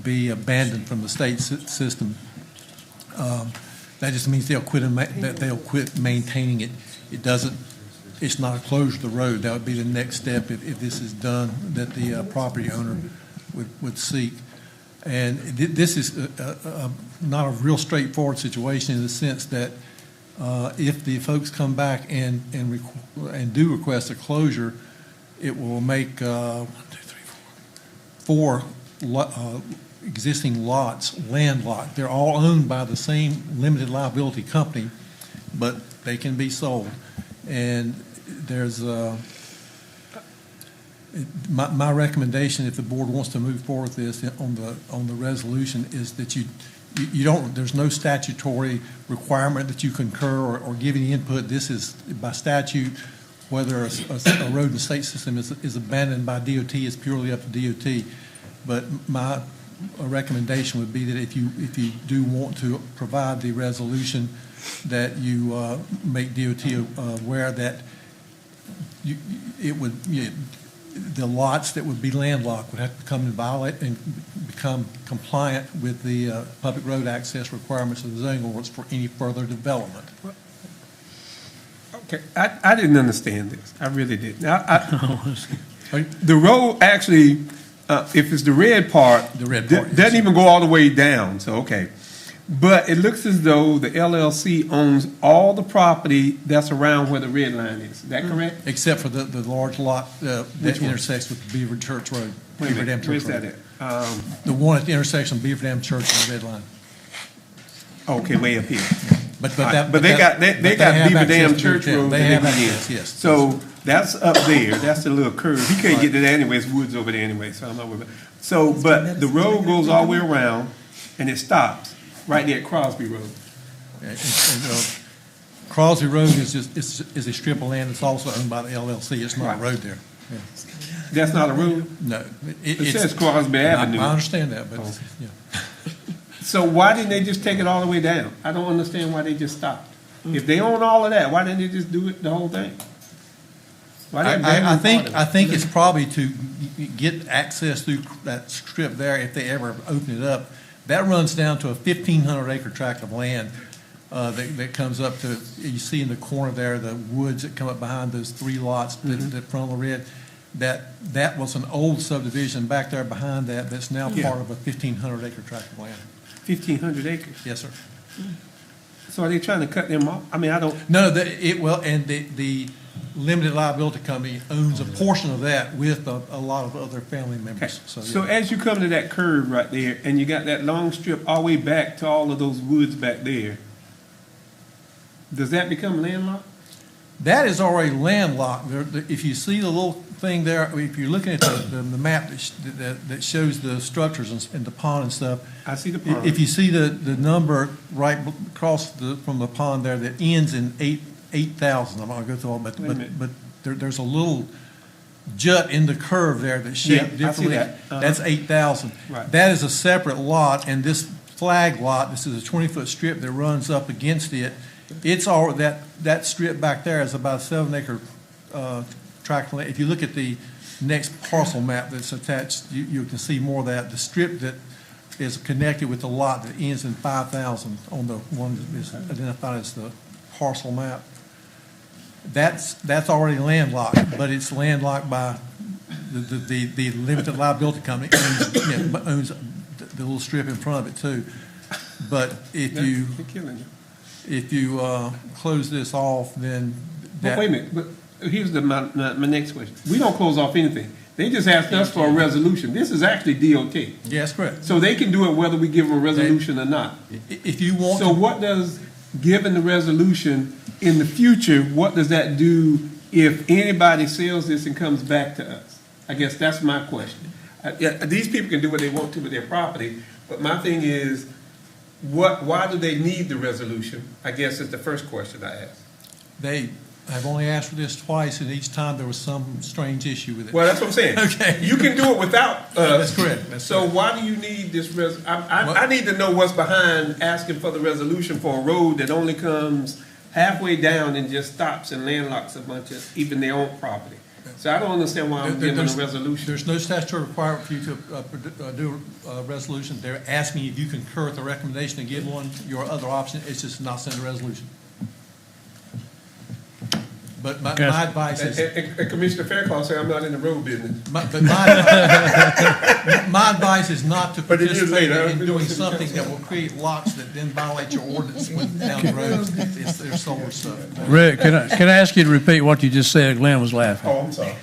be abandoned from the state system. That just means they'll quit maintaining it. It doesn't. It's not a closure of the road. That would be the next step if this is done, that the property owner would seek. And this is not a real straightforward situation in the sense that if the folks come back and do request a closure, it will make 4 existing lots landlocked. They're all owned by the same limited liability company, but they can be sold. And there's my recommendation, if the board wants to move forward with this on the resolution, is that you don't. There's no statutory requirement that you concur or give any input. This is by statute. Whether a road in the state system is abandoned by DOT is purely up to DOT. But my recommendation would be that if you do want to provide the resolution, that you make DOT aware that the lots that would be landlocked would have to come and violate and become compliant with the public road access requirements of the zoning ordinance for any further development. Okay, I didn't understand this. I really didn't. The road actually, if it's the red part, doesn't even go all the way down. So, okay. But it looks as though the LLC owns all the property that's around where the red line is. Is that correct? Except for the large lot that intersects with Beaver Church Road. Beaver Dam Church Road. Where's that at? The one at the intersection of Beaver Dam Church and the red line. Okay, way up here. But they got Beaver Dam Church Road. They have access, yes. So that's up there. That's the little curve. He can't get to that anyway. It's woods over there anyway. So I'm not worried about it. So, but the road goes all the way around and it stops right there at Crosby Road. Crosby Road is a strip of land that's also owned by the LLC. It's not a road there. Yeah. That's not a road? No. It says Crosby Avenue. I understand that, but yeah. So why didn't they just take it all the way down? I don't understand why they just stopped. If they own all of that, why didn't they just do it the whole thing? I think it's probably to get access through that strip there if they ever open it up. That runs down to a 1,500-acre tract of land that comes up to, you see in the corner there, the woods that come up behind those 3 lots that front of the red. That was an old subdivision back there behind that's now part of a 1,500-acre tract of land. 1,500 acres? Yes, sir. So are they trying to cut them off? I mean, I don't. No, and the limited liability company owns a portion of that with a lot of other family members. Okay. So as you come to that curve right there, and you got that long strip all the way back to all of those woods back there, does that become landlocked? That is already landlocked. If you see the little thing there, if you're looking at the map that shows the structures and the pond and stuff. I see the pond. If you see the number right across from the pond there that ends in 8,000, I'm not going to go through all, but there's a little jut in the curve there that's shaped differently. I see that. That's 8,000. Right. That is a separate lot, and this flag lot, this is a 20-foot strip that runs up against it. It's all that strip back there is about a 7-acre tract. If you look at the next parcel map that's attached, you can see more of that. The strip that is connected with the lot that ends in 5,000 on the one that is identified as the parcel map. That's already landlocked, but it's landlocked by the limited liability company owns the little strip in front of it too. But if you close this off, then But wait a minute. But here's my next question. We don't close off anything. They just asked us for a resolution. This is actually DOT. Yes, correct. So they can do it whether we give them a resolution or not. If you want. So what does given the resolution in the future? What does that do if anybody sells this and comes back to us? I guess that's my question. These people can do what they want to with their property, but my thing is, why do they need the resolution? I guess is the first question I ask. I've only asked for this twice, and each time there was some strange issue with it. Well, that's what I'm saying. Okay. You can do it without us. That's correct. So why do you need this I need to know what's behind asking for the resolution for a road that only comes halfway down and just stops and landlocks a bunch of even their own property. So I don't understand why I'm giving a resolution. There's no statutory requirement for you to do a resolution. They're asking if you concur with the recommendation and give one. Your other option is just not send a resolution. But my advice is... And Commissioner Fairclough said I'm not in the road business. My advice is not to participate in doing something that will create lots that then violate your ordinance down the road. It's their solar stuff. Rick, can I ask you to repeat what you just said? Glenn was laughing. Oh, I'm sorry.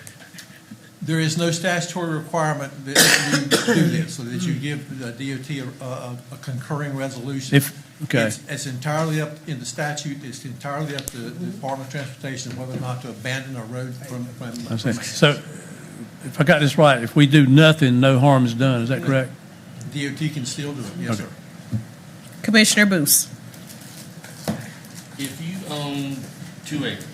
There is no statutory requirement that you do this, so that you give the DOT a concurring resolution. Okay. It's entirely up in the statute, it's entirely up to the Department of Transportation whether or not to abandon a road from. So, if I got this right, if we do nothing, no harm is done. Is that correct? DOT can still do it, yes, sir. Commissioner Booth. If you own 2 acres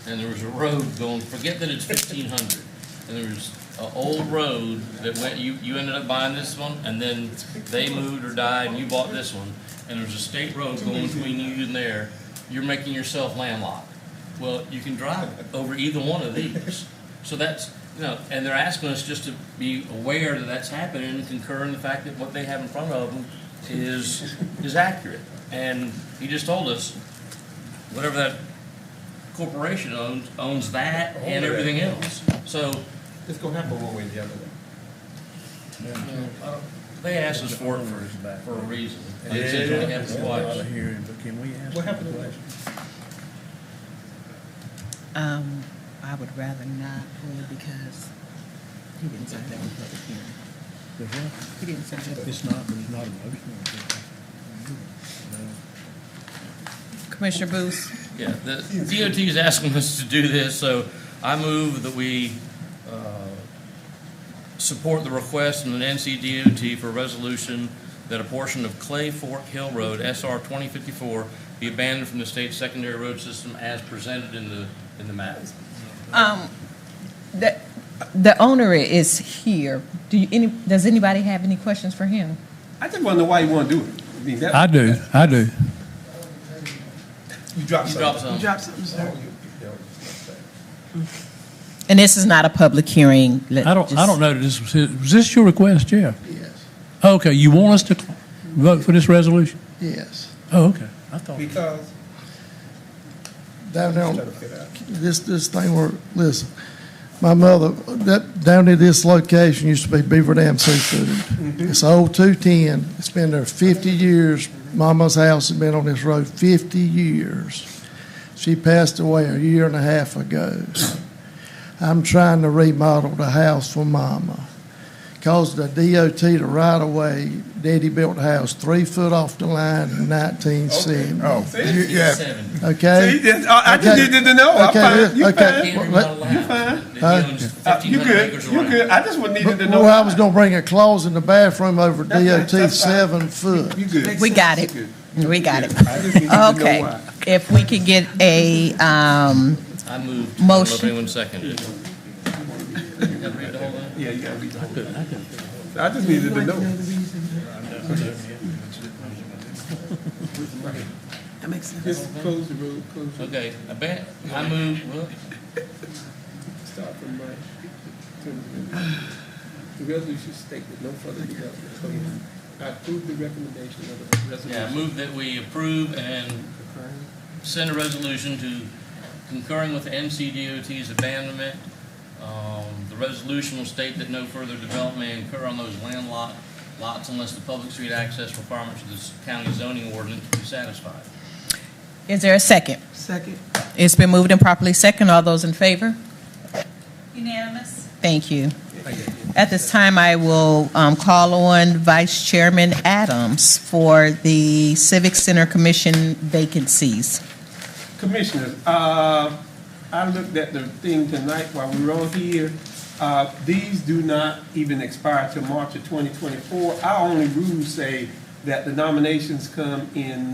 and there was a road going, forget that it's 1,500, and there was an old road that went, you ended up buying this one, and then they moved or died, and you bought this one, and there's a state road going between you and there, you're making yourself landlocked. Well, you can drive over either one of these. So that's, and they're asking us just to be aware that that's happening and concur in the fact that what they have in front of them is accurate. And he just told us, whatever that corporation owns that and everything else. So it's going to happen one way or the other. They asked us for it for a reason. And it says only happens twice. What happened to that? I would rather not, only because he didn't sign that with public hearing. He didn't sign that. It's not a motion. Commissioner Booth. Yeah, the DOT is asking us to do this, so I move that we support the request from the NCDOT for a resolution that a portion of Clay Fork Hill Road, SR 2054, be abandoned from the state secondary road system as presented in the map. The owner is here. Does anybody have any questions for him? I just want to know why you want to do it. I do. You dropped something. You dropped something, sir. And this is not a public hearing. I don't know that this was this your request, Jeff? Yes. Okay, you want us to vote for this resolution? Yes. Oh, okay. I thought. Because Down there, this thing where, listen, my mother, down at this location used to be Beaver Dam Seafood. It's old 210. It's been there 50 years. Mama's house has been on this road 50 years. She passed away a year and a half ago. I'm trying to remodel the house for Mama. Because the DOT, the right of way, Daddy built the house 3 foot off the line in 1970. Okay? See, I just needed to know. Okay. I'm fine. You Okay. fine. You good. You good. I just needed to know. Well, I was going to bring a clause in the bathroom over DOT 7 foot. You good. We got it. We got it. I just needed to know Okay. why. If we could get a I moved. Motion. I don't know if anyone seconded it. You gotta read the whole thing? Yeah, you got to read the whole thing. I just needed to know. That makes sense. Just close the road. Close the road. Okay, I moved, well, Start from the resolution statement, no further development. I approve the recommendation of the resolution. yeah, I move that we approve and send a resolution to concurring with the NCDOT's abandonment. The resolution will state that no further development may occur on those landlocked lots unless the public street access requirements of this county zoning ordinance be satisfied. Is there a second? Second. It's been moved and properly second. All those in favor? Unanimous? Thank you. At this time, I will call on Vice Chairman Adams for the Civic Center Commission vacancies. Commissioners, I looked at the thing tonight while we were on here. These do not even expire till March of 2024. Our only rules say that the nominations come in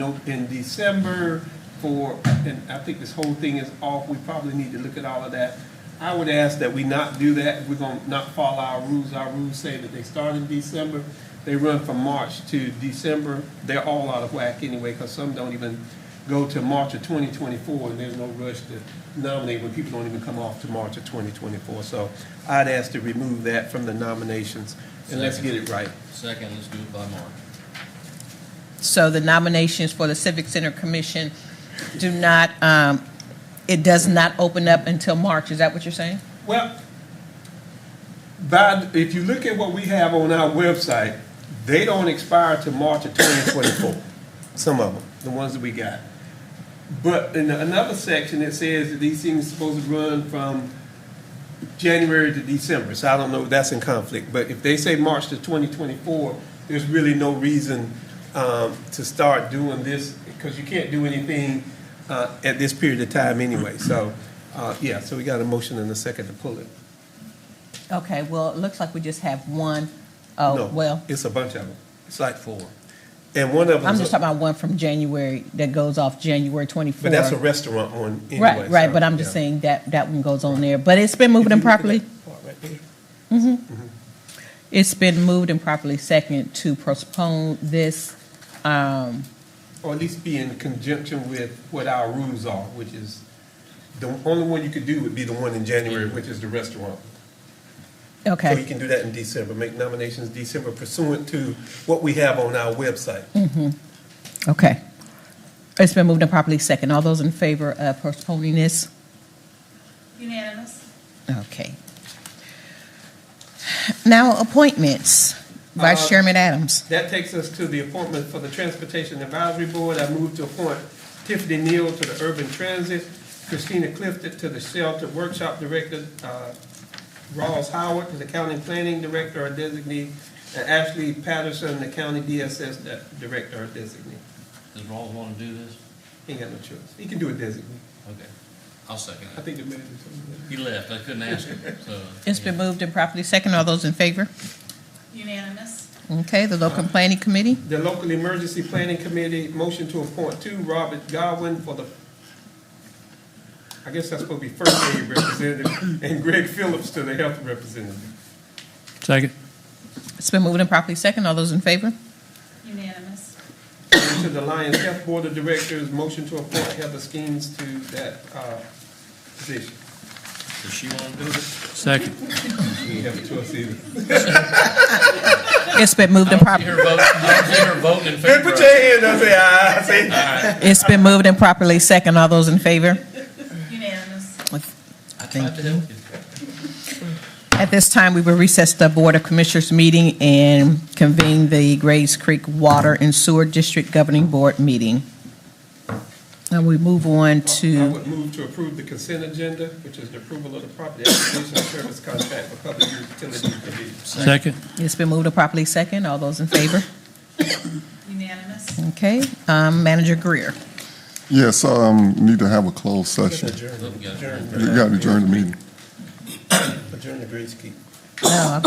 December for, and I think this whole thing is off, we probably need to look at all of that. I would ask that we not do that. We're going to not follow our rules. Our rules say that they start in December. They run from March to December. They're all out of whack anyway, because some don't even go to March of 2024, and there's no rush to nominate when people don't even come off to March of 2024. So I'd ask to remove that from the nominations, and let's get it right. Second, let's do it by March. So the nominations for the Civic Center Commission do not, it does not open up until March. Is that what you're saying? Well, if you look at what we have on our website, they don't expire till March of 2024, some of them, the ones that we got. But in another section, it says that these things are supposed to run from January to December. So I don't know if that's in conflict. But if they say March to 2024, there's really no reason to start doing this, because you can't do anything at this period of time anyway. So, yeah, so we got a motion and a second to pull it. Okay, well, it looks like we just have one. Oh, No, well, it's a bunch of them. It's like 4. And one of them. I'm just talking about one from January that goes off January 24. But that's a restaurant one anyway. Right, right, so, but I'm just yeah. saying that one goes on there. But it's been moved and properly. Right there. Mm-hmm. It's been moved and properly second to postpone this. Or at least be in conjunction with what our rules are, which is the only one you could do would be the one in January, which is the restaurant. Okay. So you can do that in December, make nominations December pursuant to what we have on our website. Okay. It's been moved and properly second. All those in favor of postponing this? Unanimous. Okay. Now, appointments. Vice Chairman Adams. That takes us to the appointment for the Transportation Advisory Board. I move to appoint Tiffany Neal to the Urban Transit, Christina Clifton to the Shelter Workshop Director, Ross Howard to the County Planning Director or Designee, and Ashley Patterson, the County DSS Director or Designee. Does Rawls want to do this? He ain't got no choice. He can do a designee. Okay, I'll second I it. think the manager told me that. He left, I couldn't ask him, so. It's been moved and properly second. All those in favor? Unanimous. Okay, the Local Planning Committee. The Local Emergency Planning Committee, motion to appoint Robert Godwin for the, I guess that's supposed to be first aid representative, and Greg Phillips to the health representative. Second. It's been moved and properly second. All those in favor? Unanimous. To the Lions Health Board of Directors, motion to appoint Heather Schemes to that position. Does she want to do it? Second. We have a choice either. It's been moved and properly. I don't see her voting in favor. Put your hand up, say aye. Say aye. It's been moved and properly second. All those in favor? Unanimous. I tried to help you. At this time, we will recess the Board of Commissioners meeting and convene the Grays Creek Water and Sewer District Governing Board meeting. And we move on I to, would move to approve the consent agenda, which is the approval of the property acquisition service contract for public utility division. Second. it's been moved and properly second. All those in favor? Unanimous. Okay, Manager Greer. Yes, need to have a closed session. Adjourn. You got to adjourn the meeting. Adjourn the Grays Keep. No,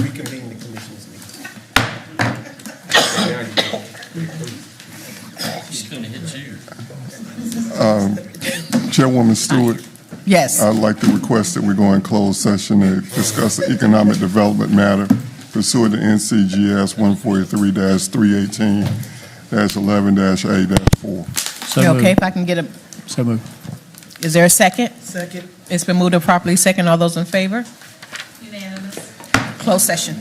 Reconvene the commission's meeting. She's going to hit you. Chairwoman Stewart, yes. I'd like to request that we go in closed session to discuss the economic development matter pursuant to NCGS 143-318-11-A-4. So Okay, moved. if I can get a, So moved. is there a second? Second. It's been moved and properly second. All those in favor? Unanimous. Closed session.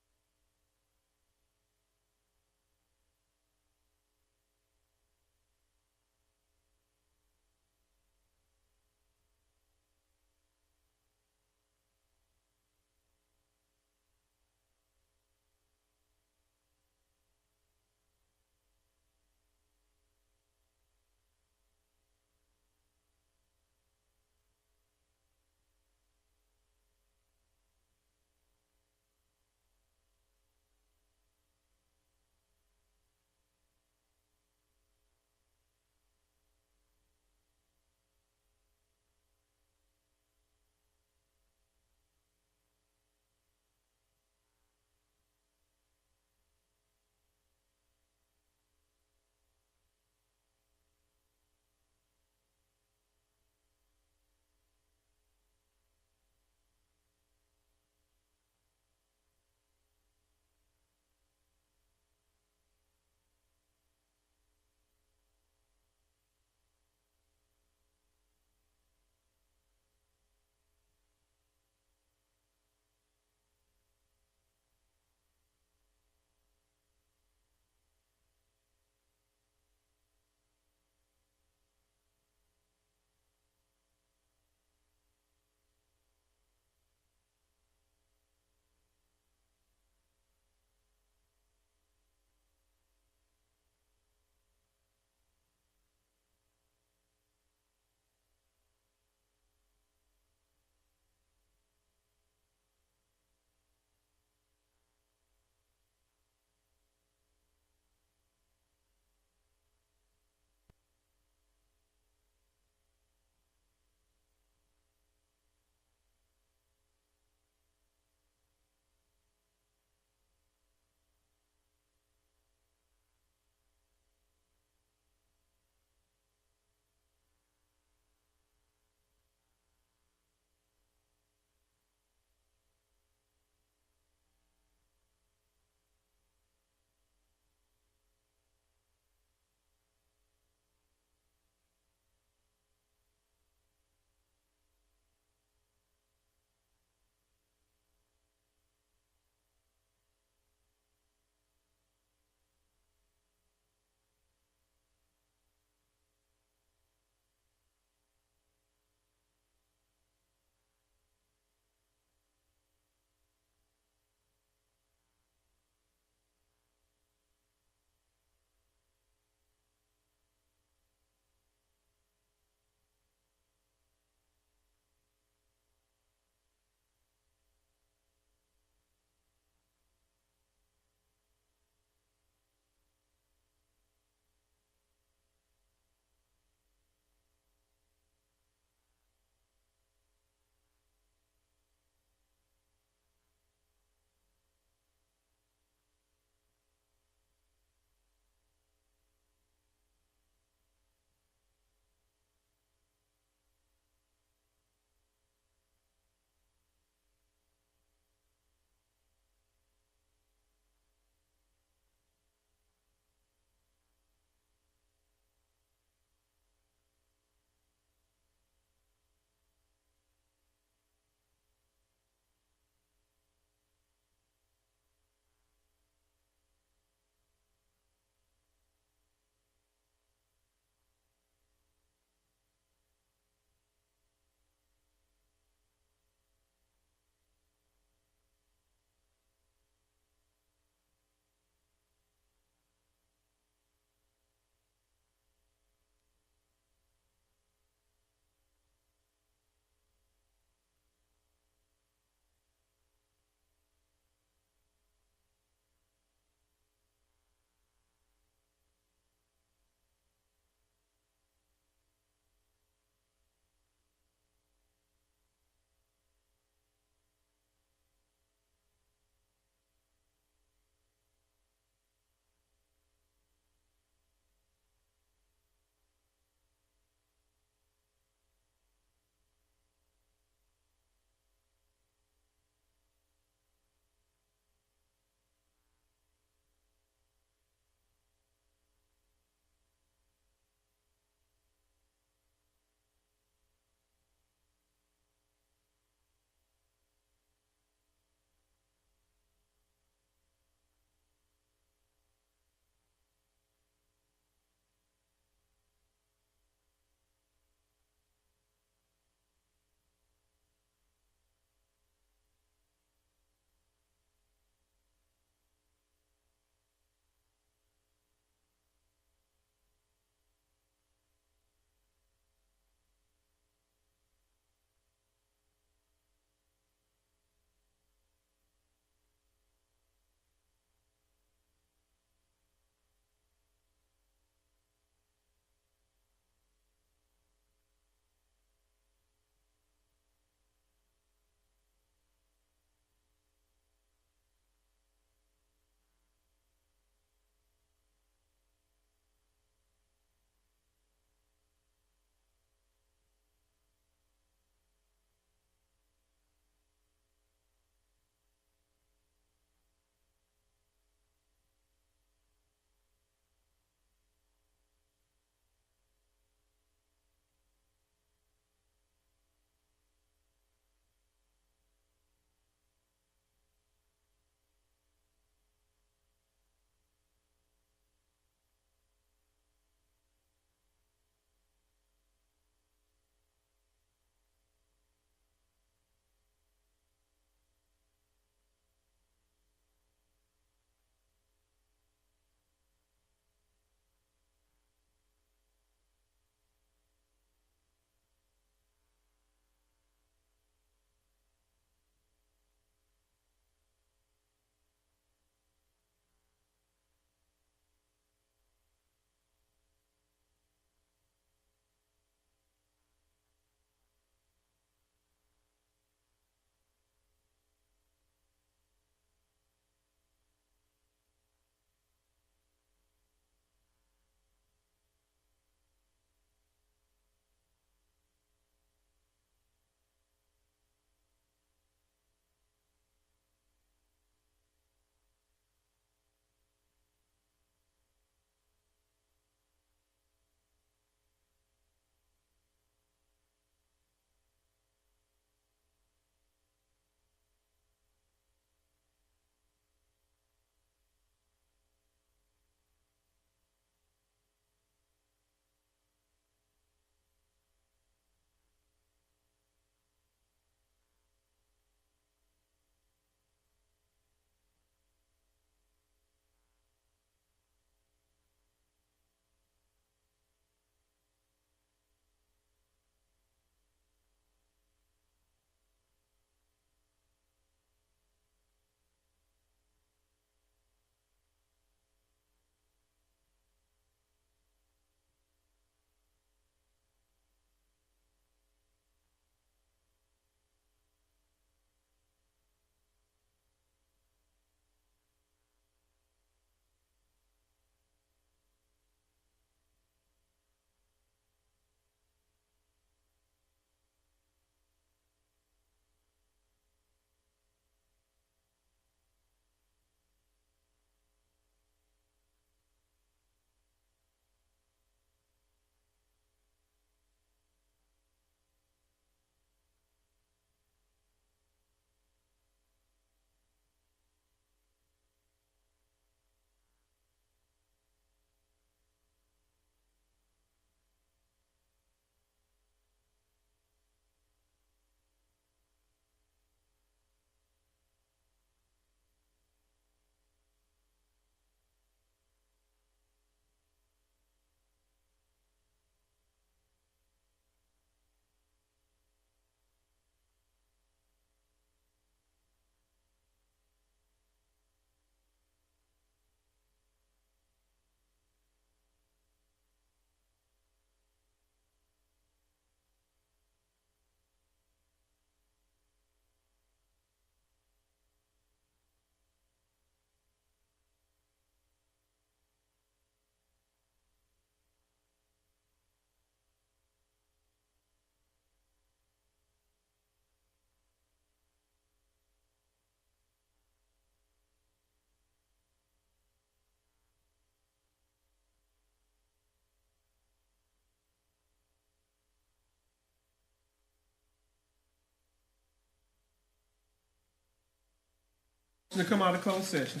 To come out of closed session.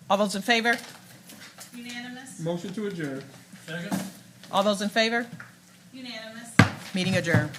All those in favor? Unanimous? Motion to adjourn. Second? All those in favor? Unanimous. Meeting adjourned.